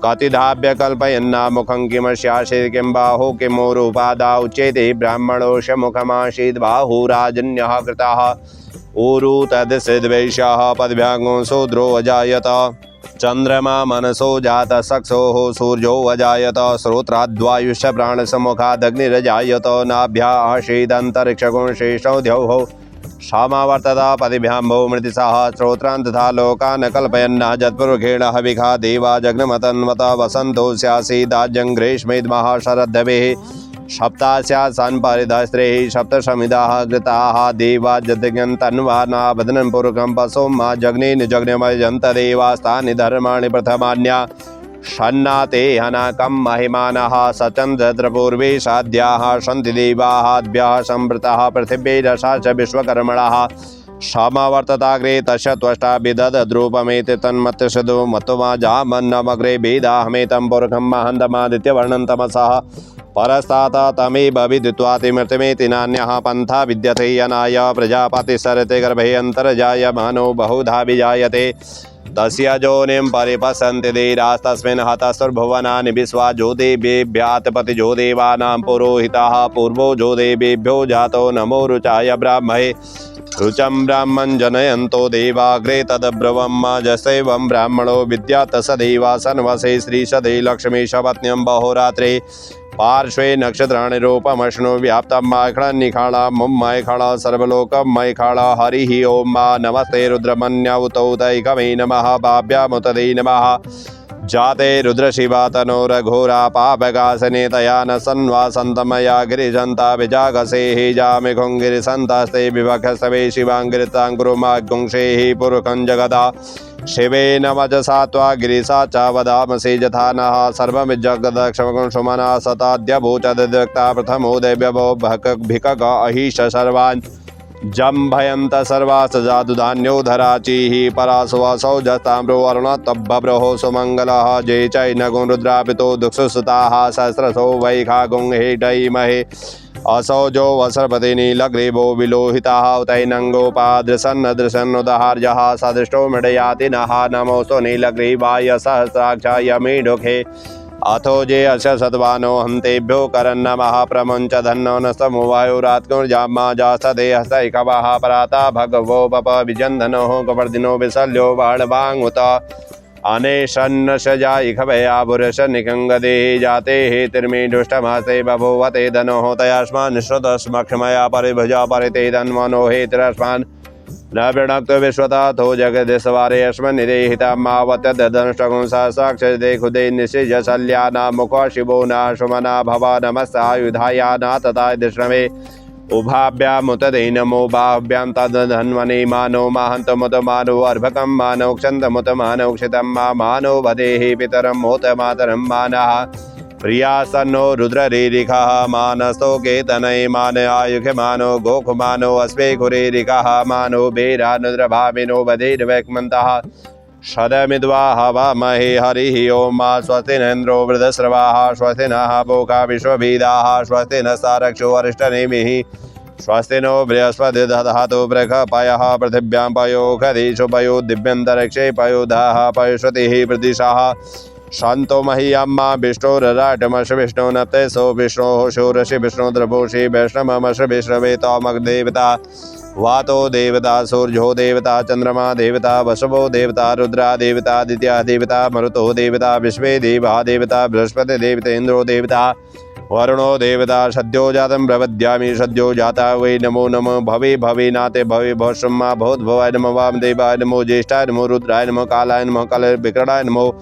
कतिधाभ्य कल्पयन्नामुखं किमस्यासीत् किं बाहो किमोरुपादा उच्यते ब्राह्मणोष मुखमासीत् बाहुराजन्यः कृतः ऊरु तद्सिद्वैश्यः पदभ्यागो शूद्रो अजायत चंद्रमा मनसो जात सक्षोः सूर्यो अजायत श्रोत्राद्वायुष्य प्राणसमुखादग्निरजायत नाभ्या आशीदन्तरिक्षगुण शेषो द्यौः क्षमावर्तता पदिभ्याम्भो मृतिसः श्रोत्रान् तथा लोकान् कल्पयन्ना जत्पुरुषेण हविखा देवा जग्नमतन्वत वसन्तो स्यासीदाज्यं ग्रीष्मेद्मः शरद्धवेः सप्तास्यान् परिदस्त्रे सप्तशमिदाः घृताः देवा जद्यन्तन्वाना वदनं पुरुषं पशो मा जग्नेन जग्नमयजन्त देवास्तानि धर्माणि प्रथमान्या षण्णाते हनाकं महिमानः सचन्द्रपूर्वे साध्याः सन्ति देवाःभ्यः संवृतः पृथिव्यै च विश्वकर्मणः क्षमावर्तताग्रे तस्य त्वष्टा विदद्रूपमेति तन्मत्यशदो मत्वा जामन्नमग्रे वेदाहमेतं पुरुषं महन्तमादित्यवर्णं तमसः परस्तात् तमेव विदित्वातिमृतमेति नान्यः पन्था विद्यते यनाय प्रजापतिस्सरते गर्भे अन्तर्जायमानो बहुधा विजायते तस्य योनिं परिपश्यन्ति धीरास्तस्मिन् हतस्तुर्भुवनानि विश्वा जो देवेभ्यात्पतिजो देवानां पुरोहितः पूर्वो जो देवेभ्यो जातो नमो रुचाय ब्राह्मणे रुचं ब्राह्मण जनयन्तो देवाग्रे तद्ब्रुवं जसैवं ब्राह्मणो विद्यात् स देवा सन्वसे श्रीशदे लक्ष्मीशपत्न्यं बहुरात्रे पार्श्वे नक्षत्राणि रूपमश्नु व्याप्तं मायखळनिखाळा मुम्मयखळ सर्वलोकं मयखळ हरिः ओं मा नमस्ते रुद्रमन्यवतौ दैकमे नमः भाभ्यामुतदे नमः जाते रुद्रशिवा तनो रघोरा पापगासने तया न सन्वासन्तमया गिरिजन्ता विजागसे हि जामिखुं गिरिसन्तास्ते विवक्षसवे शिवाङ्गिरिताङ्कुरुमागुंसेहि पुरुषं जगदा शिवेन वचसा त्वा गिरिसा च वदामसि यथा नः सर्वमिज्जगदक्षमगुं सुमना सताद्यभूचद्विक्ता प्रथमो दैव्यवो भिकग अहिष सर्वान् जम्भयन्त सर्वास जादुधान्यो धराचिः परासुवासौ जताम्रो अरुणतब्बभ्रहो सुमङ्गलः जे चैनगुं रुद्रापितो दुःखसुताः सहस्रसो वैखागुं हेटैमहे असौ जो वसर्पति नीलग्रीवो विलोहितः तैनङ्गोपादृशन्नदृशन्नुदहार्यः सदृष्टो मृडयाति नः नमोऽस्तु नीलग्रीवाय सहस्राक्षाय मीढुखे अथो जे अस्य सद्वानो हन्तेभ्यो करन्नमः प्रमुञ्च धन्नो न समुवायुरात्कुर्जामा जास्तदे हस्तैकवः पराता भगवो पप विजन्धनो कवर्दिनो विशल्यो बाणवाङ्मुत अनेशन्नशजायिखभया पुरुष निकङ्गदे जाते हे तिर्मी दुष्टमासे बभूवते धनो तयास्मान् श्रुतस्मक्षमया परिभुजा परिते धन्वनो हे तिरस्मान् न प्रणक्त विश्वताथो जगदेशवारे अस्मन् निदेहितमावत्यदनुष्टगुं सहस्राक्षरे खुदे निशिज शल्याना मुख शिवो न सुमना भव नमस्तायुधाया न तथा दृष्णवे उभाभ्यामुत दे नमो बाह्भ्यां तद्धन्वने मानो माहन्तमुत मानो अर्भकं मानो क्षन्तमुत मानो क्षितं मानो वदेहि पितरं मोत मातरं मानः प्रियासन्नो रुद्ररीरिखः मानसो केतनये मान आयुषमानो गोखमानो अस्वेखुरीरिखः मानो बेरानुद्रभाविनो वधेर्वैक्मन्तः शरमिद्वा हवामहे हरिः ओम स्वस्ति न इन्द्रो वृद्धश्रवाः स्वस्ति नः पूषा विश्ववेदाः स्वस्ति न सारक्षो अरिष्टनेमिः स्वस्ति नो बृहस्पति दधातु बृहस्पतयः पृथिव्यां पयो खदेषु पयो दिव्यन्तरिक्षे पयो धाः पयुष्वतिः प्रदिशः शांतो मह्यम्मा विष्णुरराटमश विष्णु नप्तेसो विष्णोः शूरषि विष्णु द्रभोषि वैष्णवमश विष्णवे तमक देवता वातो देवता सूर्यो देवता चंद्रमा देवता वसवो देवता रुद्रा देवता आदित्य देवता मरुतो देवता विश्वे देवा देवता बृहस्पति देवता इंद्रो देवता वरुणो देवता सद्यो जातं प्रपद्यामि सद्यो जाता वै नमो नमः भवे भवे नाते भवे भवश्रमा भवद्भवाय नमो वाम देवाय नमो ज्येष्ठाय नमो रुद्राय नमो कालाय नमो काल विकरणाय नमो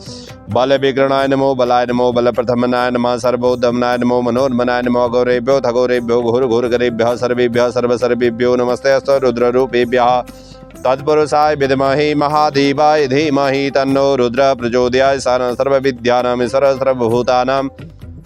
बल विकरणाय नमो बलाय नमो बल प्रथमनाय नमः सर्वोदमनाय नमो मनोन्मनाय नमो गौरेभ्यो थगोरेभ्यो घोर घोर गरेभ्यः सर्वेभ्यः सर्वसर्वेभ्यो नमस्ते अस्तु रुद्ररूपेभ्यः तत्पुरुषाय विद्महे महादेवाय धीमहि तन्नो रुद्र प्रचोदयात् सर्वविद्यानां सर्वभूतानां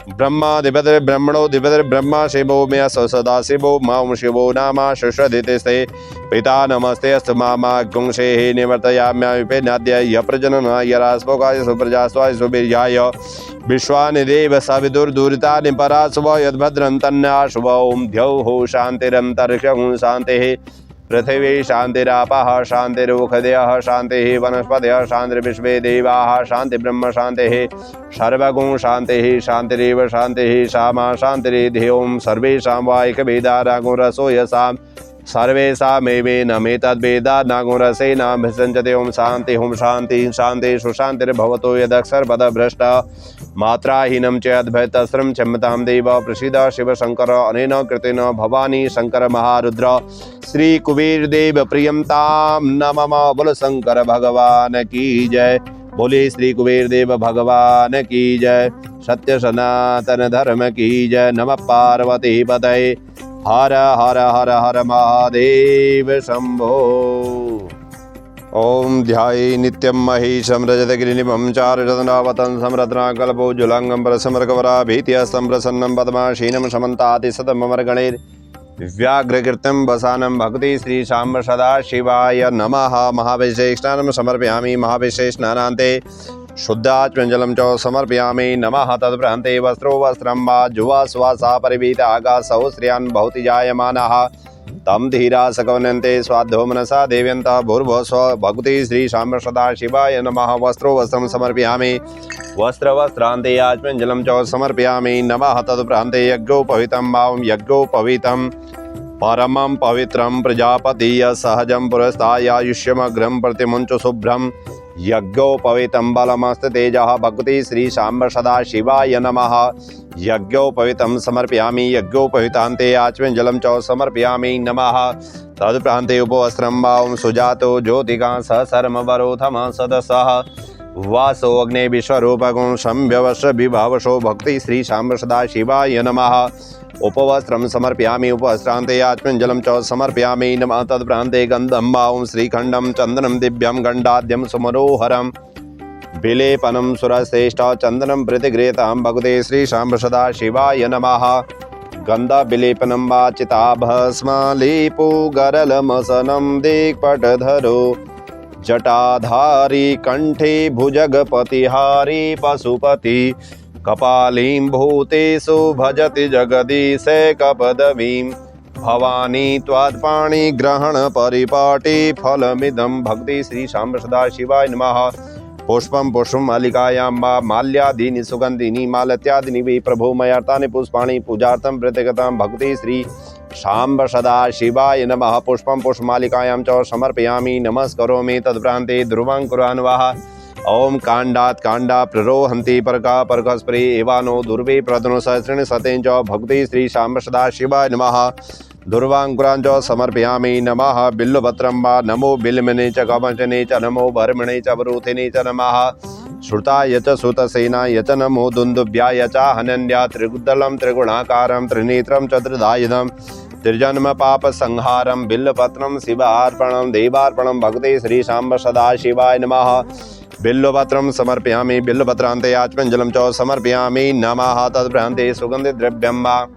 ब्रह्माधिपति ब्रह्मणोधिपति ब्रह्मा शिवो मे सदा शिवो मां शिवो नाम शुश्रदिते पिता नमस्ते अस्तु मामा गुंशे निवर्तयाम्यायुपेनाद्य यप्रजननाय रास्पोकाय सुप्रजास्वाय सुवीर्याय विश्वानि देव सविदुर्दुरितानि पराशुभ यद्भद्रं तन्नाशुभ ओं द्यौः शान्तिरन्तरिक्षं शान्तिः पृथिवी शांतिरापः शांतिरुखदयः शांतिः वनस्पतयः शांतिर्विश्वे देवाः शांति ब्रह्म शांतिः सर्वगुण शांतिः शांतिरेव शांतिः सामा शांतिरिधि ओं सर्वेषां वायकवेदानागो रसो यसां सर्वेषामेवेनमेतद्वेदा नागो रसेनाभिषञ्चते ओं शांति शांति सुशांतिर्भवतो यदक्षरपदभ्रष्ट मात्राहीनं च अद्वैतस्रं क्षमतां देव प्रसीद शिव शंकर अनेन कृतेन भवानी शंकर महारुद्र श्री कुबेर देव प्रियमतां नमः। बोलो शंकर भगवान की जय, बोले श्री कुबेर देव भगवान की जय, सत्य सनातन धर्म की जय। नमः पार्वती पतये हर हर हर हर महादेव शंभो। ओम ध्याये नित्यं महेशं रजतगिरिनिभं चारुरत्नावतं समरत्नाकल्पो जुलांगं परसमर्कवराभीत्यस्तं प्रसन्नं पद्माशीनं समन्ताति सतममर्गणैर् व्याघ्रकीर्तिं वसानं भक्ति श्री शाम्ब सदा शिवाय नमः। महाभिषेकस्नानं समर्पयामि, महाभिषेकस्नानान्ते शुद्धाचमञ्जलं च समर्पयामि नमः। तत्प्रान्ते वस्त्रो वस्त्रं वा जुवा सुवासा परिवीत आकाशौ श्रियान् भवति जायमानः तं धीरा सकवनन्ते स्वाद्धो मनसा देव्यन्तः भूर्भुवः स्व भक्ति श्री शाम्ब सदा शिवाय नमः। वस्त्रो वस्त्रं समर्पयामि, वस्त्रान्ते आचमञ्जलं च समर्पयामि नमः। तत्प्रान्ते यज्ञोपवीतं भावं यज्ञोपवीतं परमं पवित्रं प्रजापतीय सहजं पुरस्तायायुष्यमग्रं प्रतिमुञ्च शुभ्रं यज्ञोपवीतं बलमस्त तेजः भक्ति श्री शाम्ब सदा शिवाय नमः। यज्ञोपवीतं समर्पयामि, यज्ञोपवीतान्ते आचमञ्जलं च समर्पयामि नमः। तत्प्रान्ते उपवस्त्रं भावं सुजातो ज्योतिका सहसर्मवरोथम सदसः वासो अग्ने विश्वरूपगुं संव्यवस्य विभावशो भक्ति श्री शाम्ब सदा शिवाय नमः। उपवस्त्रं समर्पयामि, उपवस्त्रान्ते आचमञ्जलं च समर्पयामि नमः। तत्प्रान्ते गन्धं भावं श्रीखण्डं चन्दनं दिव्यं गण्डाद्यं सुमनोहरं विलेपनं सुरश्रेष्ठ चन्दनं प्रतिगृहीतं भगवते श्री शाम्ब सदा शिवाय नमः। गन्धविलेपनं वा चिताभस्मलेपो गरलमसनं दिक्पटधरो जटाधारी कंठे भुजगपतिहारी पशुपति कपालीं भूतेषु भजति जगदीशैकपदवीं भवानी त्वात्पाणिग्रहण परिपाटी फलमिदं भक्ति श्री शाम्ब सदा शिवाय नमः। पुष्पं पुष्पमालिकायां वा माल्यादीनि सुगन्धिनी मालत्यादीनि वै प्रभो मयार्तानि पुष्पाणि पूजार्थं प्रतिगतं भक्ति श्री शाम्ब सदा शिवाय नमः। पुष्पं पुष्पमालिकायां च समर्पयामि नमस्करोमि। तत्प्रान्ते ध्रुवाङ्कुरान्वाः ओम कांडात् कांडा प्ररोहन्ति परका परकस्परि एवानो दुर्वे प्रदनो सहस्रेण सतेन च भक्ति श्री शाम्ब सदा शिवाय नमः। दुर्वाङ्कुरान् च समर्पयामि नमः। बिल्वपत्रं वा नमो बिल्मने च कवचने च नमो भर्मणे च वरूथिने च नमः। श्रुताय च सुतसेनाय च नमो दुन्दुभ्याय च हनन्या त्रिगुदलं त्रिगुणाकारं त्रिनेत्रं च त्रिदायुधं त्रिजन्म पाप संहारम बिल्वपत्रम शिवार्पणम देवार्पणम भगवते श्री सांब सदाशिवाय नमः। बिल्वपत्रम समर्पयामि बिल्वपत्रान्ते आचमञ्जलं च समर्पयामि नमः। तद्भ्रान्ते सुगन्धिद्रव्यं वा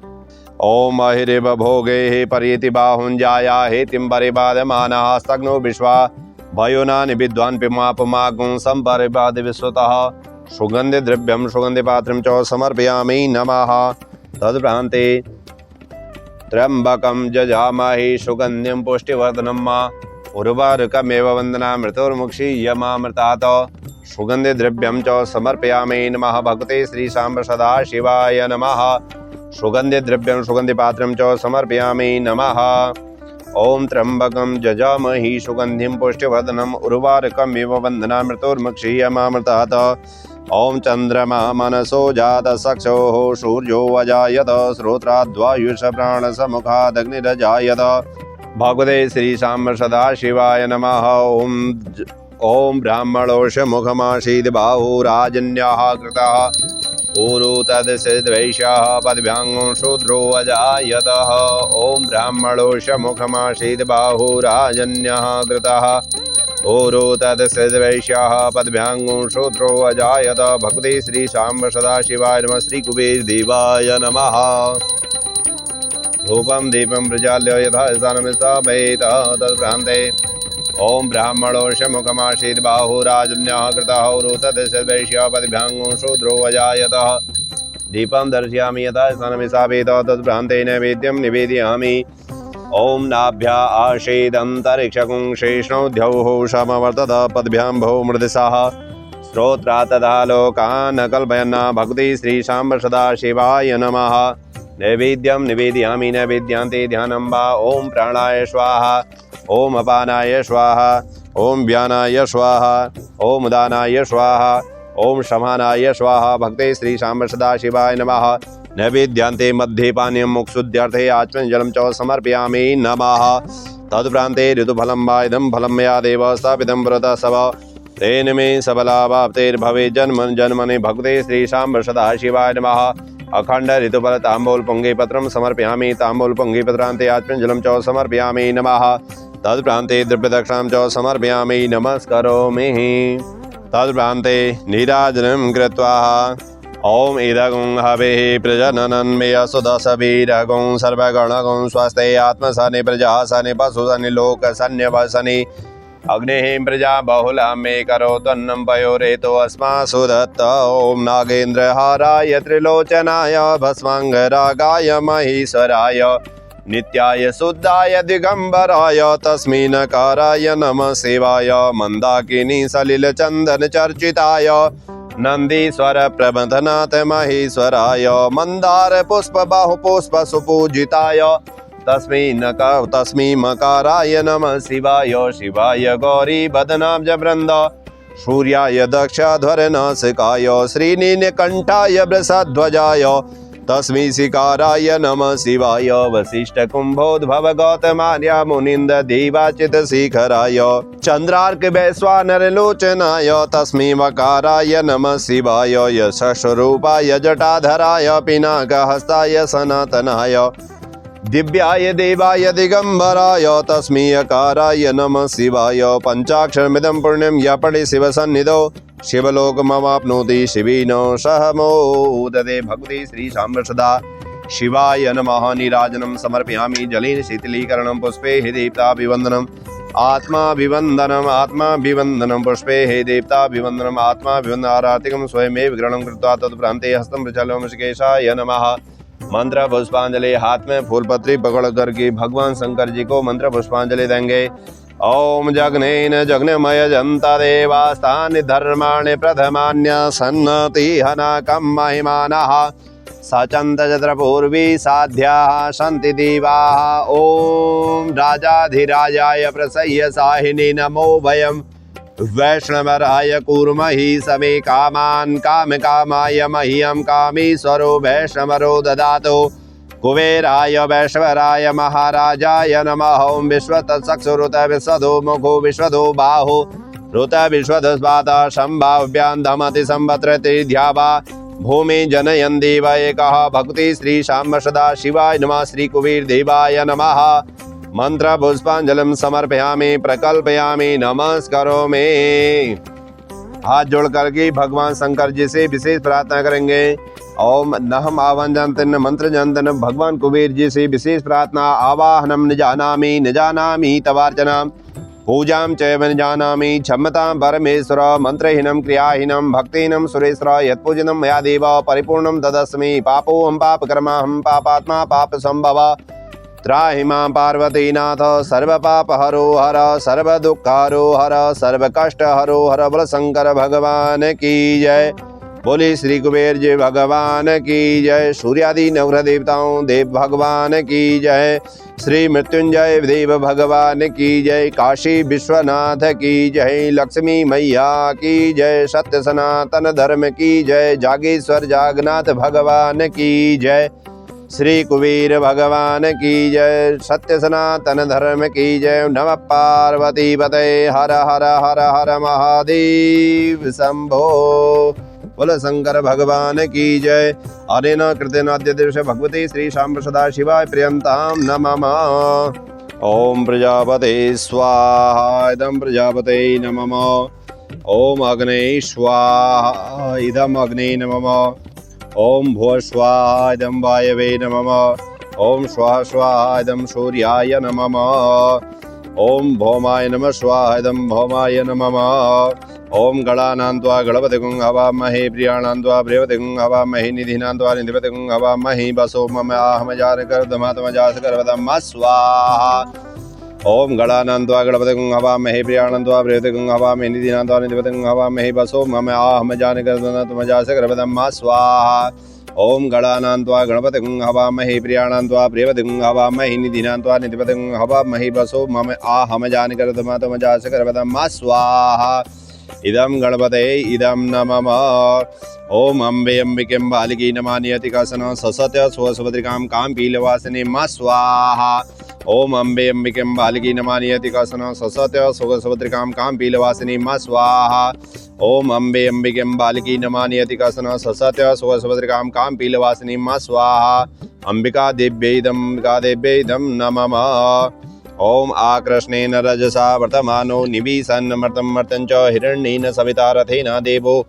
ओम अहिरेव भोगे परियति बाहुञ्जाया हेतिम्बरे बाधमानः स्तग्नो विश्वा भयोनानि विद्वान् पिमापमागुं सम्परिबाध विश्वतः सुगन्धिद्रव्यं सुगन्धिपात्रं च समर्पयामि नमः। तद्भ्रान्ते त्र्यम्बकं जजामहे सुगन्धिं पुष्टिवर्धनं मा उर्वारुकमेव वन्दनामृतोर्मुक्षीयमामृतात् सुगन्धिद्रव्यं च समर्पयामि नमः। भगवते श्रीसाम्ब सदाशिवाय नमः। सुगन्धिद्रव्यं सुगन्धिपात्रं च समर्पयामि नमः। ओम त्र्यम्बकं जजामहे सुगन्धिं पुष्टिवर्धनम् उर्वारुकमेव वन्दनामृतोर्मुक्षीयमामृतात् ओम चंद्रमा मनसो जात चक्षुः सूर्यो अजायत श्रोत्राद्वायुष प्राणसमुखादग्निरजायत भगवते श्रीसाम्ब सदाशिवाय नमः। ओम ब्राह्मणोष मुखमासीद् बाहुराजन्यः कृतः ऊरु तद्सिद्वैश्यः पदभ्याङ्गं शूद्रो अजायतः। ओम ब्राह्मणोष मुखमासीद् बाहुराजन्यः कृतः ऊरु तद्सिद्वैश्यः पदभ्याङ्गं शूद्रो अजायत भगवते श्रीसाम्ब सदाशिवाय नमः। श्री कुबेर देवाय नमः। धूपं दीपं प्रज्वाल्य यथा स्थानं स्थापयेत् तद्भ्रान्ते ओम ब्राह्मणोष मुखमासीद् बाहुराजन्यः कृतः ऊरु तद्सिद्वैश्यः पदभ्याङ्गं शूद्रो अजायतः। दीपं दर्शयामि यथा स्थानं स्थापयेत् तद्भ्रान्ते नैवेद्यं निवेदयामि। ओम नाभ्या आशीदन्तरिक्षकुं शेषणो द्यौः समवर्तत पदभ्यां भो मृदसाः श्रोत्रा तथा लोकान् कल्पयन् भगवते श्रीसाम्ब सदाशिवाय नमः। नैवेद्यं निवेदयामि नैवेद्यान्ते ध्यानं वा ओम प्राणाय स्वाहा ओम अपानाय स्वाहा ओम व्यानाय स्वाहा ओम उदानाय स्वाहा ओम शमानाय स्वाहा भगवते श्रीसाम्ब सदाशिवाय नमः। नैवेद्यान्ते मध्ये पानीयं मुक्षुद्ध्यर्थे आचमञ्जलं च समर्पयामि नमः। तदुपरान्ते ऋतुफलं वा इदं फलं मया देव स्थापितं पुरतः सव तेन मे सबलावाप्तिर्भवेत् जन्मन् जन्मनि भगवते श्रीसाम्ब सदाशिवाय नमः। अखंड ऋतुफल ताम्बूल पुंगीपत्रं समर्पयामि ताम्बूल पुंगीपत्रान्ते आचमञ्जलं च समर्पयामि नमः। तदुपरान्ते द्रव्यदक्षिणां च समर्पयामि नमस्करोमि। तदुपरान्ते नीराजनं कृत्वा ओम इदगुं हवेः प्रजननन्मेय सुदशवीरगुं सर्वगणगुं स्वस्ते आत्मसनि प्रजासनि पशुसनि लोकसन्यवसनि अग्निः प्रजा बहुला मे करोत्वन्नं पयोरेतो अस्मासु दत्त। ओम नागेन्द्रहाराय त्रिलोचनाय भस्माङ्गरागाय महेश्वराय नित्याय शुद्धाय दिगंबराय तस्मै नकाराय नमः शिवाय मंदाकिनी सलिल चंदन चर्चिताय नंदीश्वर प्रबंधनाथ महेश्वराय मंदार पुष्प बाहु पुष्प सुपूजिताय तस्मै मकाराय नमः शिवाय शिवाय गौरी बदनाब्ज वृंद सूर्याय दक्षध्वरनासिकाय श्रीनीलकंठाय वृषध्वजाय तस्मै शिकाराय नमः शिवाय वसिष्ठ कुंभोद्भव गौतमार्य मुनिंद देवाचित शिखराय चंद्रार्क वैश्वानर लोचनाय तस्मै वकाराय नमः शिवाय यशस्वरूपाय जटाधराय पिनाकहस्ताय सनातनाय दिव्याय देवाय दिगंबराय तस्मै यकाराय नमः शिवाय पंचाक्षरमिदं पुण्यं यः पठि शिवसन्निधौ शिवलोकमवाप्नोति शिवेन सह मोदते भगवते श्रीसाम्ब सदा शिवाय नमः। नीराजनं समर्पयामि जलेन शीतलीकरणं पुष्पे हे देवताभिवन्दनम् आत्माभिवन्दनं पुष्पे हे देवताभिवन्दनम् आत्माभिवन्दनं आरातिकं स्वयमेव ग्रहणं कृत्वा तत्प्रान्ते हस्तं प्रचालयामि ऋषिकेशाय नमः। मंत्र पुष्पांजलि हाथ में फूलपत्री पकड़ करके भगवान शंकर जी को मंत्र पुष्पांजलि देंगे। ओम जग्नेन जग्नमय जंता देवास्तानि धर्माणि प्रथमान्य सन्नति हनकं महिमानः सचन्त जत्र पूर्वी साध्याः सन्ति देवाः। ओम राजाधिराजाय प्रसह्य साहिने नमो वयम् वैष्णवराय कूर्महि समे कामान् कामकामाय मह्यं कामेश्वरो वैष्णवरो ददातु कुबेराय वैश्वराय महाराजाय नमः। ओम विश्वतचक्षुरुत विश्वदो मुखो विश्वदो बाहु रुत विश्वदस्वाद संभाव्यां धमति संवत्रति ध्यावा भूमि जनयन् देव एकः भक्ति श्री शाम्ब सदा शिवाय नमः। श्री कुबेर देवाय नमः। मंत्र पुष्पांजलि समर्पयामि प्रकल्पयामि नमस्करोमि। हाथ जोड़ करके भगवान शंकर जी से विशेष प्रार्थना करेंगे। ओम नहम आवाहन जानतन मंत्र जानतन भगवान कुबेर जी से विशेष प्रार्थना। आवाहनम न जानामि तवार्चना पूजां च न जानामि क्षमतां परमेश्वर। मंत्रहीनं क्रियाहीनं भक्तिहीनं सुरेश्वर। यत्पूजनं मया देव परिपूर्णं तदस्मि। पापोऽहं पापकर्माहं पापात्मा पापसंभव। त्राहि मां पार्वतीनाथ सर्वपापहरो हर सर्वदुःखहरो हर सर्वकष्टहरो हर। बोल शंकर भगवान की जय। बोले श्री कुबेर जी भगवान की जय। सूर्यादि नवग्रह देवताओं देव भगवान की जय। श्री मृत्युंजय देव भगवान की जय। काशी विश्वनाथ की जय। लक्ष्मी मैया की जय। सत्य सनातन धर्म की जय। जागेश्वर जागनाथ भगवान की जय। श्री कुबेर भगवान की जय। सत्य सनातन धर्म की जय। नमः पार्वती पते हर हर हर हर महादेव शंभो। बोल शंकर भगवान की जय। अरेन कृतेनाद्य दिवस भगवते श्री शाम्ब सदा शिवाय प्रियंतां नमः। ओम प्रजापते स्वाहा इदं प्रजापते नमः। ओम अग्ने स्वाहा इदं अग्ने नमः। ओम भुव स्वाहा इदं वायवे नमः। ओम स्वाहा स्वाहा इदं सूर्याय नमः। ओम भौमाय नमः स्वाहा इदं भौमाय नमः। ओम गणानान्त्वा गणपतिगुं हवामहे प्रियाणान्त्वा प्रियपतिगुं हवामहे निधिनान्त्वा निधिपतिगुं हवामहे वसो मम आहमजानकर्दमातमजासकर्वदं स्वाहा। ओम गणानान्त्वा गणपतिगुं हवामहे प्रियाणान्त्वा प्रियपतिगुं हवामहे निधिनान्त्वा निधिपतिगुं हवामहे वसो मम आहमजानकर्दमातमजासकर्वदं स्वाहा। ओम गणानान्त्वा गणपतिगुं हवामहे प्रियाणान्त्वा प्रियपतिगुं हवामहे निधिनान्त्वा निधिपतिगुं हवामहे वसो मम आहमजानकर्दमातमजासकर्वदं स्वाहा। इदं गणपते इदं नमः। ओम अम्बे अंबिकें बालिकी नमानि अतिकासन ससत्य स्वसुभद्रिकां काम्पीलवासिनी मा स्वाहा। ओम अम्बे अंबिकें बालिकी नमानि अतिकासन ससत्य स्वसुभद्रिकां काम्पीलवासिनी मा स्वाहा। ओम अम्बे अंबिकें बालिकी नमानि अतिकासन ससत्य स्वसुभद्रिकां काम्पीलवासिनी मा स्वाहा। अंबिका देव्यै इदं नमः। ओम आकृष्णेन रजसा वर्तमानो निवीसन्नमर्तं मर्तं च हिरण्येन सविता रथेन देवो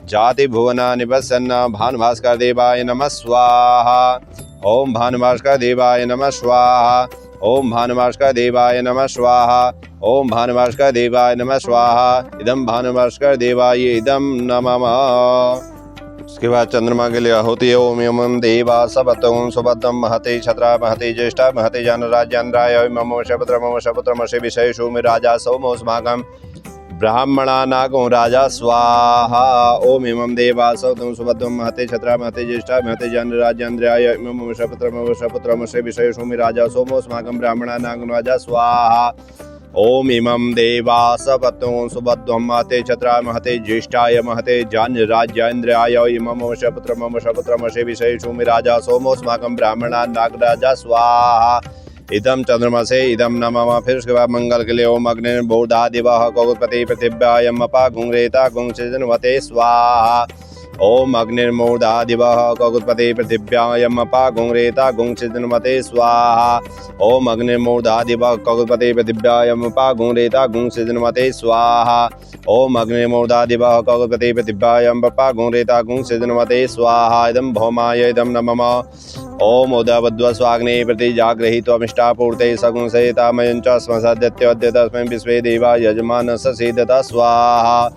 जाति भुवना निवसन्न। भानुभास्कर देवाय नमः स्वाहा। ओम भानुभास्कर देवाय नमः स्वाहा। ओम भानुभास्कर देवाय नमः स्वाहा। ओम भानुभास्कर देवाय नमः स्वाहा। इदं भानुभास्कर देवाय इदं नमः। उसके बाद चंद्रमा के लिए होती है। ओम यमं देवा सबतों सुबद्धं महते छत्रा महते ज्येष्ठा महते जानराज्यांद्राय ममो शपुत्रमशे विषयेषु राजा सोमोस्माकं ब्राह्मणा नागो राजा स्वाहा। ओम इमं देवा सबतों सुबद्धं महते छत्रा महते ज्येष्ठा महते जानराज्यांद्राय ममो शपुत्रमशे विषयेषु राजा सोमोस्माकं ब्राह्मणा नागो राजा स्वाहा। ओम इमं देवा सपत्नों सुबद्धं महते छत्रा महते ज्येष्ठाय महते जानराज्यान्द्राय इमं शपुत्रमशे विषयेषु राजा सोमोस्माकं ब्राह्मणा नागराजा स्वाहा। इदं चंद्रमसे इदं नमः। फिर उसके बाद मंगल के लिए ओम अग्निर्बोधा दिवः कौगुपति पृथिव्यायम अपा गुंग्रेता गुंसिजन्वते स्वाहा। ओम अग्निर्मूर्धा दिवः कौगुपति पृथिव्यायम अपा गुंग्रेता गुंसिजन्वते स्वाहा। ओम अग्निर्मूर्धा दिवः कौगुपति पृथिव्यायम अपा गुंग्रेता गुंसिजन्वते स्वाहा। ओम अग्निर्मूर्धा दिवः कौगुपति पृथिव्यायम अपा गुंग्रेता गुंसिजन्वते स्वाहा। इदं भौमाय इदं नमः। ओम उदवद्व स्वाग्ने प्रति जागृहीत्वमिष्टापूर्ते सगुंसहितामयं च स्म सद्यत्योऽद्य तस्मै विश्वे देवा यजमानस्य सीदता स्वाहा।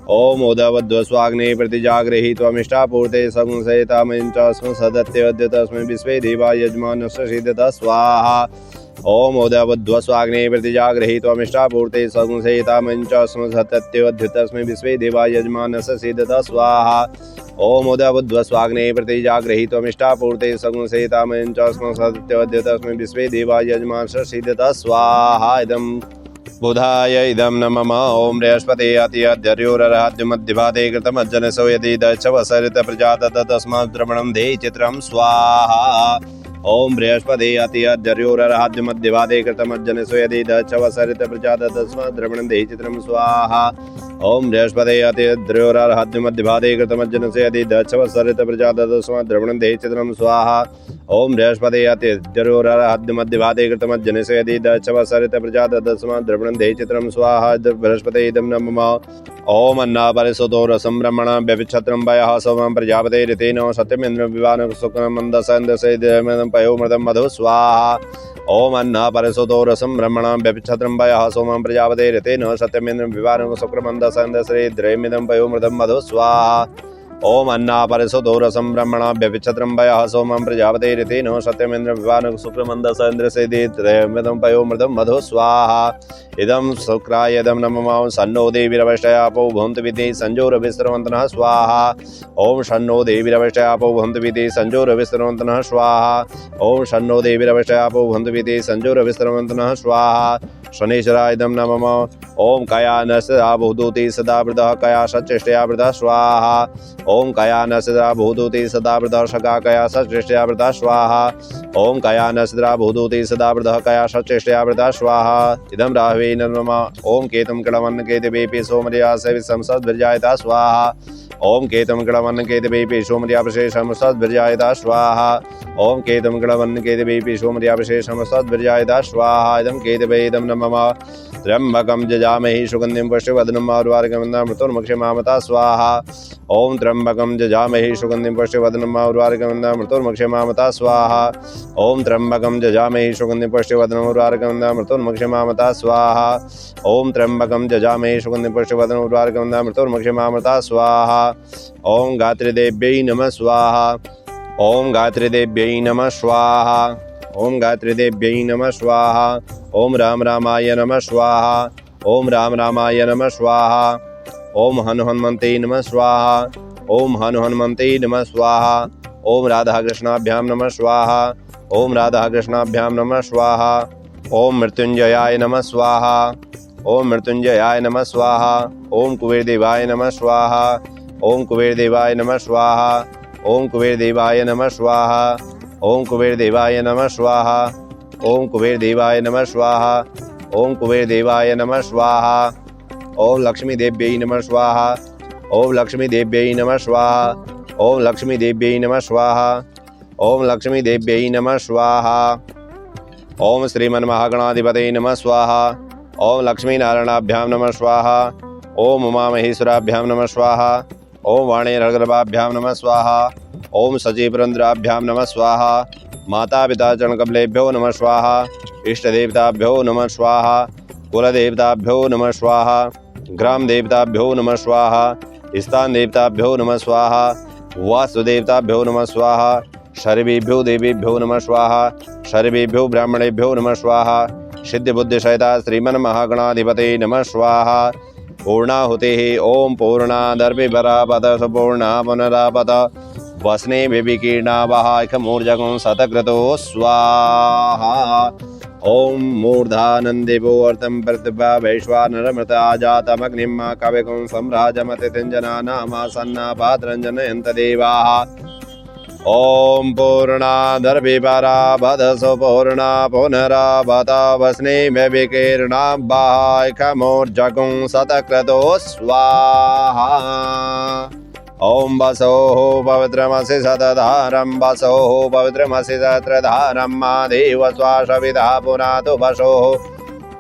ओम उदवद्व स्वाग्ने प्रति जागृहीत्वमिष्टापूर्ते सगुंसहितामयं च स्म सद्यत्योऽद्य तस्मै विश्वे देवा यजमानस्य सीदता स्वाहा। ओम उदवद्व स्वाग्ने प्रति जागृहीत्वमिष्टापूर्ते सगुंसहितामयं च स्म सद्यत्योऽद्य तस्मै विश्वे देवा यजमानस्य सीदता स्वाहा। ओम उदवद्व स्वाग्ने प्रति जागृहीत्वमिष्टापूर्ते सगुंसहितामयं च स्म सद्यत्योऽद्य तस्मै विश्वे देवा यजमानस्य सीदता स्वाहा। इदं बुधाय इदं नमः। ओम बृहस्पते अत्यद्योरराद्यमध्यभाते कृतमज्जनसो यदि दक्षवसरित प्रजात तस्मात् द्रवणं देहि चित्रं स्वाहा। ओम बृहस्पति अति अद्योरहाद्य मध्यवादे कृतमज्जन स्वयदि दक्षवसरित प्रजात तस्मात् द्रवणं देहि चित्रं स्वाहा। ओम बृहस्पति अति अद्योरहाद्य मध्यवादे कृतमज्जन स्वयदि दक्षवसरित प्रजात तस्मात् द्रवणं देहि चित्रं स्वाहा। ओम बृहस्पति अति अद्योरहाद्य मध्यवादे कृतमज्जन स्वयदि दक्षवसरित प्रजात तस्मात् द्रवणं देहि चित्रं स्वाहा। बृहस्पति इदं नमः। ओम अन्ना परिसुतो रसं ब्रह्मण व्यभिक्षत्रं वयः सोमं प्रजापते ऋतेन सत्यमेन्द्र विवान सुखं मंदसंदसेदं पयो मृतं मधु स्वाहा। ओम अन्ना परिसुतो रसं ब्रह्मण व्यभिक्षत्रं वयः सोमं प्रजापते ऋतेन सत्यमेन्द्र विवान सुखं मंदसंदसेद्रयमिदं पयो मृतं मधु स्वाहा। ओम अन्ना परिसुतो रसं ब्रह्मण व्यभिक्षत्रं वयः सोमं प्रजापते ऋतेन सत्यमेन्द्र विवान सुखं मंदसंदसेद्रयमिदं पयो मृतं मधु स्वाहा। इदं शुक्राय इदं नमः। सन्नो देवीरवष्टयापो भवन्तु विद्धि संजोरविस्रवन्तनः स्वाहा। ओम शन्नो देवीरवष्टयापो भवन्तु विद्धि संजोरविस्रवन्तनः स्वाहा। ओम शन्नो देवीरवष्टयापो भवन्तु विद्धि संजोरविस्रवन्तनः स्वाहा। शनेश्वराय इदं नमः। ओम कयानसदा भूदूति सदा वृद्धः कया सचेष्टया वृद्धः स्वाहा। ओम कयानसदा भूदूति सदा वृद्धः शका कया सचेष्टया वृद्धः स्वाहा। ओम कयानसदा भूदूति सदा वृद्धः कया सचेष्टया वृद्धः स्वाहा। इदं राहवे नमः। ओम केतं कडवन्न केतवेपि सोमर्या सविसंसद्भिर्जायता स्वाहा। ओम केतं कडवन्न केतवेपि सोमर्या विशेषं सद्भिर्जायता स्वाहा। ओम केतं कडवन्न केतवेपि सोमर्या विशेषं सद्भिर्जायता स्वाहा। इदं केतवे इदं नमः। त्र्यंबकं जजामहे सुगन्धिं पुष्टिवर्धनम् उर्वारुकमिन्दं मृत्युर्मुक्षमामता स्वाहा। ओम त्र्यंबकं जजामहे सुगन्धिं पुष्टिवर्धनम् उर्वारुकमिन्दं मृत्युर्मुक्षमामता स्वाहा। ओम त्र्यंबकं जजामहे सुगन्धिं पुष्टिवर्धनम् उर्वारुकमिन्दं मृत्युर्मुक्षमामता स्वाहा। ओम त्र्यंबकं जजामहे सुगन्धिं पुष्टिवर्धनम् उर्वारुकमिन्दं मृत्युर्मुक्षमामता स्वाहा। ओम गायत्रीदेव्यै नमः स्वाहा। ओम गायत्रीदेव्यै नमः स्वाहा। ओम गायत्रीदेव्यै नमः स्वाहा। ओम राम रामाय नमः स्वाहा। ओम राम रामाय नमः स्वाहा। ओम हनुमन्ते नमः स्वाहा। ओम हनुमन्ते नमः स्वाहा। ओम राधा कृष्णाभ्यां नमः स्वाहा। ओम राधा कृष्णाभ्यां नमः स्वाहा। ओम मृत्युंजयाय नमः स्वाहा। ओम मृत्युंजयाय नमः स्वाहा। ओम कुबेर देवाय नमः स्वाहा। ओम कुबेर देवाय नमः स्वाहा। ओम कुबेर देवाय नमः स्वाहा। ओम कुबेर देवाय नमः स्वाहा। ओम कुबेर देवाय नमः स्वाहा। ओम कुबेर देवाय नमः स्वाहा। ओम लक्ष्मी देव्यै नमः स्वाहा। ओम लक्ष्मी देव्यै नमः स्वाहा। ओम लक्ष्मी देव्यै नमः स्वाहा। ओम लक्ष्मी देव्यै नमः स्वाहा। ओम श्रीमन्महागणाधिपतये नमः स्वाहा। ओम लक्ष्मी नारायणाभ्यां नमः स्वाहा। ओम उमा महेश्वराभ्यां नमः स्वाहा। ओम वाणीरगर्भाभ्यां नमः स्वाहा। ओम सजीवरंद्राभ्यां नमः स्वाहा। माता पिता चरणकमलेभ्यो नमः स्वाहा। इष्ट देवताभ्यो नमः स्वाहा। कुल देवताभ्यो नमः स्वाहा। ग्राम देवताभ्यो नमः स्वाहा। स्थान देवताभ्यो नमः स्वाहा। वास्तुदेवताभ्यो नमः स्वाहा। सर्वेभ्यो देवेभ्यो नमः स्वाहा। सर्वेभ्यो ब्राह्मणेभ्यो नमः स्वाहा। सिद्ध बुद्धि सहिता श्रीमन्महागणाधिपतये नमः स्वाहा। पूर्णाहुतिः ओम पूर्णादर्पिभरापत सुपूर्णा पुनरापत वसने विकीर्णावाहाखमूर्जगुं शतक्रतो स्वाहा। ओम मूर्धानन्देवो अर्थं प्रतिभा वैश्वानरमृता जातमग्निं कविकुं सम्राजमतिथिञ्जनानामासन्नापात्रञ्जनयन्त देवाः। ओम पूर्णादर्पिभरापत सुपूर्णा पुनरापत वसने विकीर्णावाहाखमूर्जगुं शतक्रतो स्वाहा। ओम वसोः पवित्रमसि शतधारं वसोः पवित्रमसि शतधारं मा देव श्वासविधा पुनातु वसोः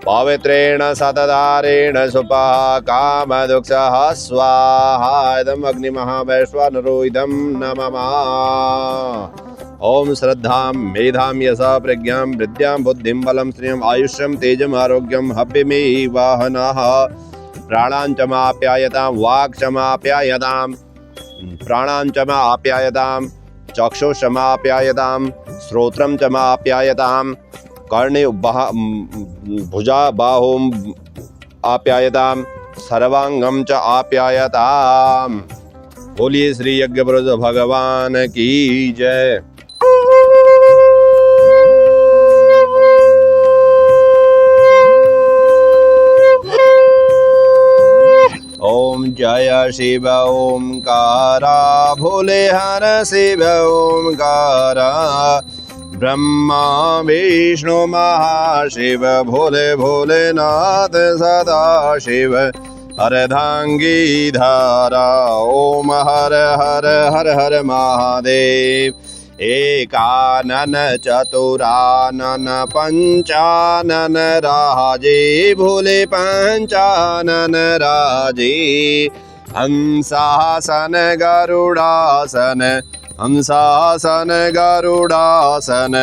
पवित्रेण शतधारेण सुपः कामदुक्षः स्वाहा। इदम् अग्निमहावैश्वानरो इदं नमः। ओम श्रद्धां मेधां यशः प्रज्ञां विद्यां बुद्धिं बलं श्रियं आयुष्यं तेजम् आरोग्यं हव्यमे वाहनः प्राणाञ्चमाप्यायतां वाक्चमाप्यायतां प्राणाञ्चमाप्यायतां चक्षुषमाप्यायतां श्रोत्रं चमाप्यायतां कर्णे भुजा बाहुं आप्यायतां सर्वांगं च आप्यायतां। बोलिए श्री यज्ञपुरुष भगवान की जय। ओम जय शिव ओंकारा भोले हर शिव ओंकारा ब्रह्मा विष्णु महाशिव भोले भोलेनाथ सदा शिव अर्धांगी धारा ओम हर हर हर हर महादेव एकानन चतुरानन पंचानन राजे भोले पंचानन राजे हंसासन गरुड़ासन हंसासन गरुड़ासन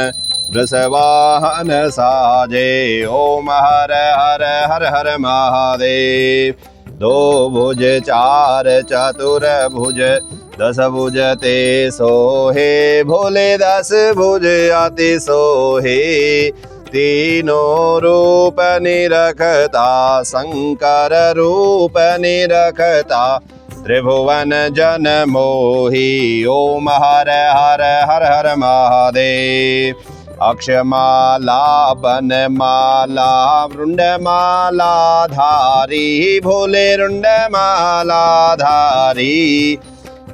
वृषवाहन साजे ओम हर हर हर हर महादेव दो भुज चार चतुर भुज दस भुज ते सोहे भोले दस भुज अति सोहे तीनों रूप निरखता शंकर रूप निरखता त्रिभुवन जन मोही ओम हर हर हर हर महादेव अक्षमाला बनमाला रुंडमाला धारी भोले रुंडमाला धारी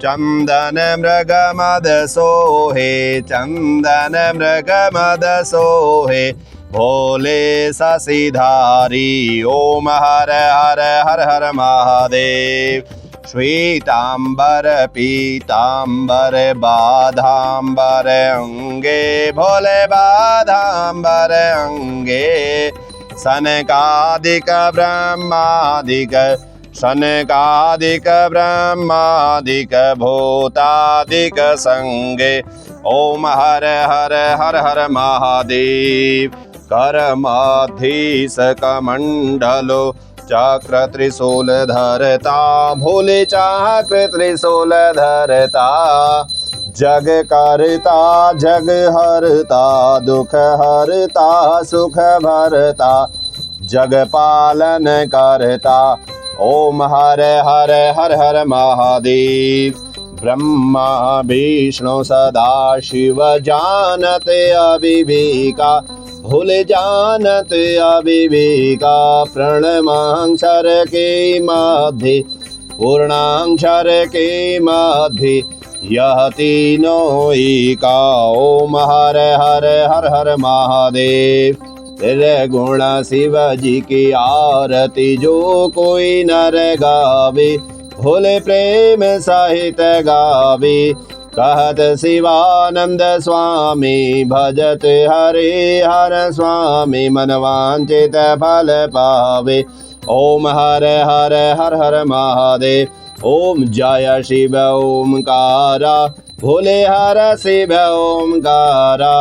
चंदन मृगमद सोहे चंदन मृगमद सोहे भोले शशिधारी ओम हर हर हर हर महादेव श्वेतांबर पीतांबर बाधांबर अंगे भोले बाधांबर अंगे सनकादिक ब्रह्मादिक सनकादिक ब्रह्मादिक भूतादिक संगे ओम हर हर हर हर महादेव करमाधीश कमंडलो चक्र त्रिशूल धरता भोले चक्र त्रिशूल धरता जग करता जग हरता दुख हरता सुख भरता जग पालन करता ओम हर हर हर हर महादेव ब्रह्मा विष्णु सदा शिव जानत अविवेका भोले जानत अविवेका प्रणमाक्षर के मध्य पूर्णाक्षर के मध्य यह तीनों एका ओम हर हर हर हर महादेव निर्गुण शिव जी की आरती जो कोई नर गावे भोले प्रेम सहित गावे कहत शिवानंद स्वामी भजत हरे हर स्वामी मनवांचित फल पावे ओम हर हर हर हर महादेव ओम जय शिव ओमकारा भोले हर शिव ओमकारा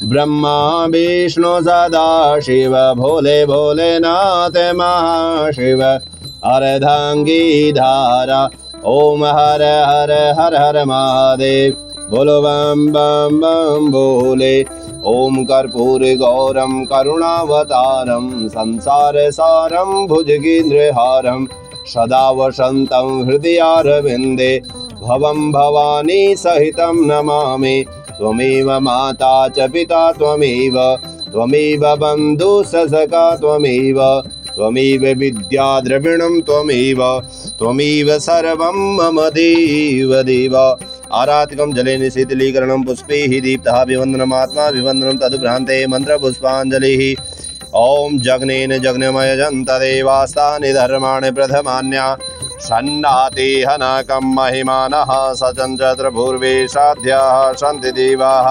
ब्रह्मा विष्णु सदा शिव भोले भोलेनाथ महाशिव अर्धांगी धारा ओम हर हर हर हर महादेव बोलो बम बम बम भोले ओम कर्पूर गौरम करुणावतारम संसार सारम भुजगेन्द्रहारम सदा वसंतं हृदयारविंदे भवं भवानी सहितं नमामि त्वमेव माता च पिता त्वमेव बन्धु सखा त्वमेव विद्या द्रविणं त्वमेव सर्वं मम देव देव आरातिकं जलेन शीतलीकरणं पुष्पैः दीप्तः विवन्दनमात्मा विवन्दनं तदुभ्रान्ते मन्त्रपुष्पाञ्जलिः ॐ जग्नेन जग्नमयजं तदेवास्तानि धर्माणि प्रथमान्या षण्णाति हनकं महिमानः सचन्द्रभूर्वे साध्याः सन्ति देवाः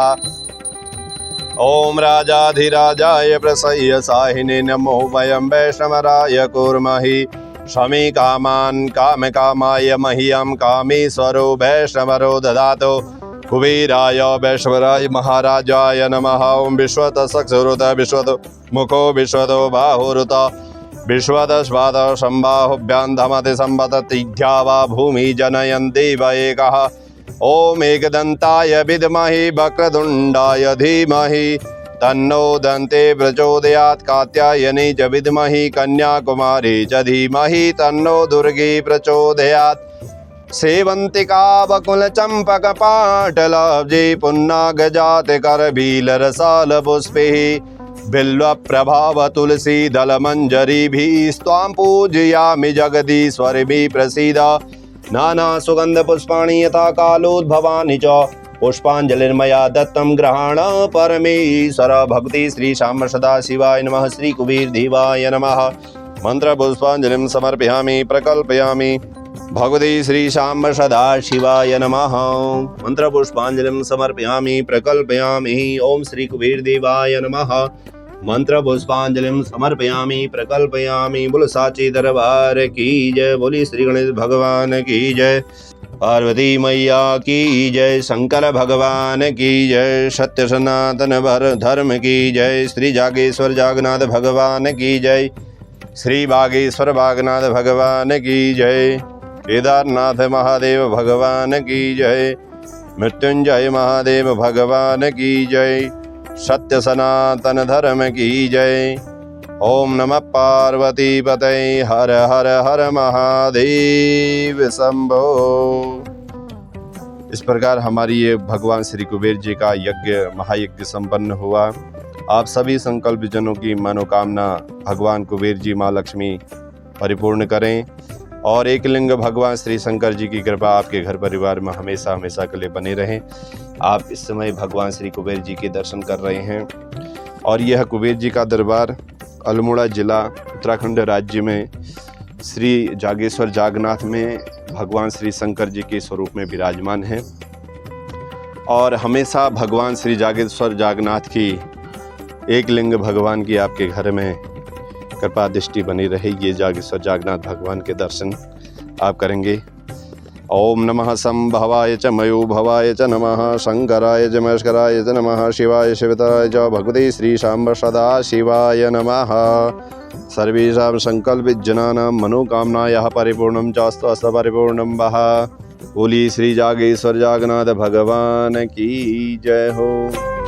ॐ राजाधिराजाय प्रसह्य साहिने नमो वयं वैष्णवराय कुर्महि शमी कामान् कामकामाय मह्यं कामेश्वरो वैष्णवरो ददातु कुबेराय वैश्वराय महाराजाय नमः ॐ विश्वतः चक्षुरुत विश्वतो मुखो विश्वतो बाहुरुत विश्वतः संबाहुभ्यां धमति संवदतिध्या वा भूमि जनयन्ति व एकः ॐ एकदन्ताय विद्महे वक्रतुण्डाय धीमहि तन्नो दन्ते प्रचोदयात् कात्यायनी च विद्महे कन्याकुमारी च धीमहि तन्नो दुर्गे प्रचोदयात् सेवन्तिका बकुल चंपक पाटलाब्जे पुन्नागजात करबीलरसाल पुष्पैः बिल्व प्रभाव तुलसी दल मंजरी भी स्वां पूजयामि जगदीश्वरी भी प्रसीद नाना सुगंध पुष्पाणि यथा कालोद्भवानि च पुष्पांजलिर्मया दत्तं ग्रहाण परमेश्वर। भक्ति श्री श्याम सदा शिवाय नमः। श्री कुबेर देवाय नमः। मंत्र पुष्पांजलिं समर्पयामि प्रकल्पयामि। भगवती श्री श्याम सदा शिवाय नमः। मंत्र पुष्पांजलिं समर्पयामि प्रकल्पयामि। ओम श्री कुबेर देवाय नमः। मंत्र पुष्पांजलिं समर्पयामि प्रकल्पयामि। बोल साचे दरबार की जय। बोली श्री गणेश भगवान की जय। पार्वती मैया की जय। शंकर भगवान की जय। सत्य सनातन भर धर्म की जय। श्री जागेश्वर जागनाथ भगवान की जय। श्री बागेश्वर बागनाथ भगवान की जय। केदारनाथ महादेव भगवान की जय। मृत्युंजय महादेव भगवान की जय। सत्य सनातन धर्म की जय। ओम नमः पार्वती पतये। हर हर हर महादेव शंभो। इस प्रकार हमारी ये भगवान श्री कुबेर जी का यज्ञ महायज्ञ संपन्न हुआ। आप सभी संकल्प जनों की मनोकामना भगवान कुबेर जी माँ लक्ष्मी परिपूर्ण करें और एक लिंग भगवान श्री शंकर जी की कृपा आपके घर परिवार में हमेशा हमेशा के लिए बने रहें। आप इस समय भगवान श्री कुबेर जी के दर्शन कर रहे हैं और यह कुबेर जी का दरबार अल्मोड़ा जिला उत्तराखंड राज्य में श्री जागेश्वर जागनाथ में भगवान श्री शंकर जी के स्वरूप में विराजमान है और हमेशा भगवान श्री जागेश्वर जागनाथ की एक लिंग भगवान की आपके घर में कृपा दृष्टि बनी रहेगी। जागेश्वर जागनाथ भगवान के दर्शन आप करेंगे। ओम नमः संभवाय च मयो भवाय च नमः। शंकराय च महेश्वराय च नमः। शिवाय शिवतराय च भगवते श्री शाम्ब सदा शिवाय नमः। सर्वेषां संकल्पजनानां मनोकामनायाः परिपूर्णं चास्तु अस्तु परिपूर्णं वः। बोली श्री जागेश्वर जागनाथ भगवान की जय हो।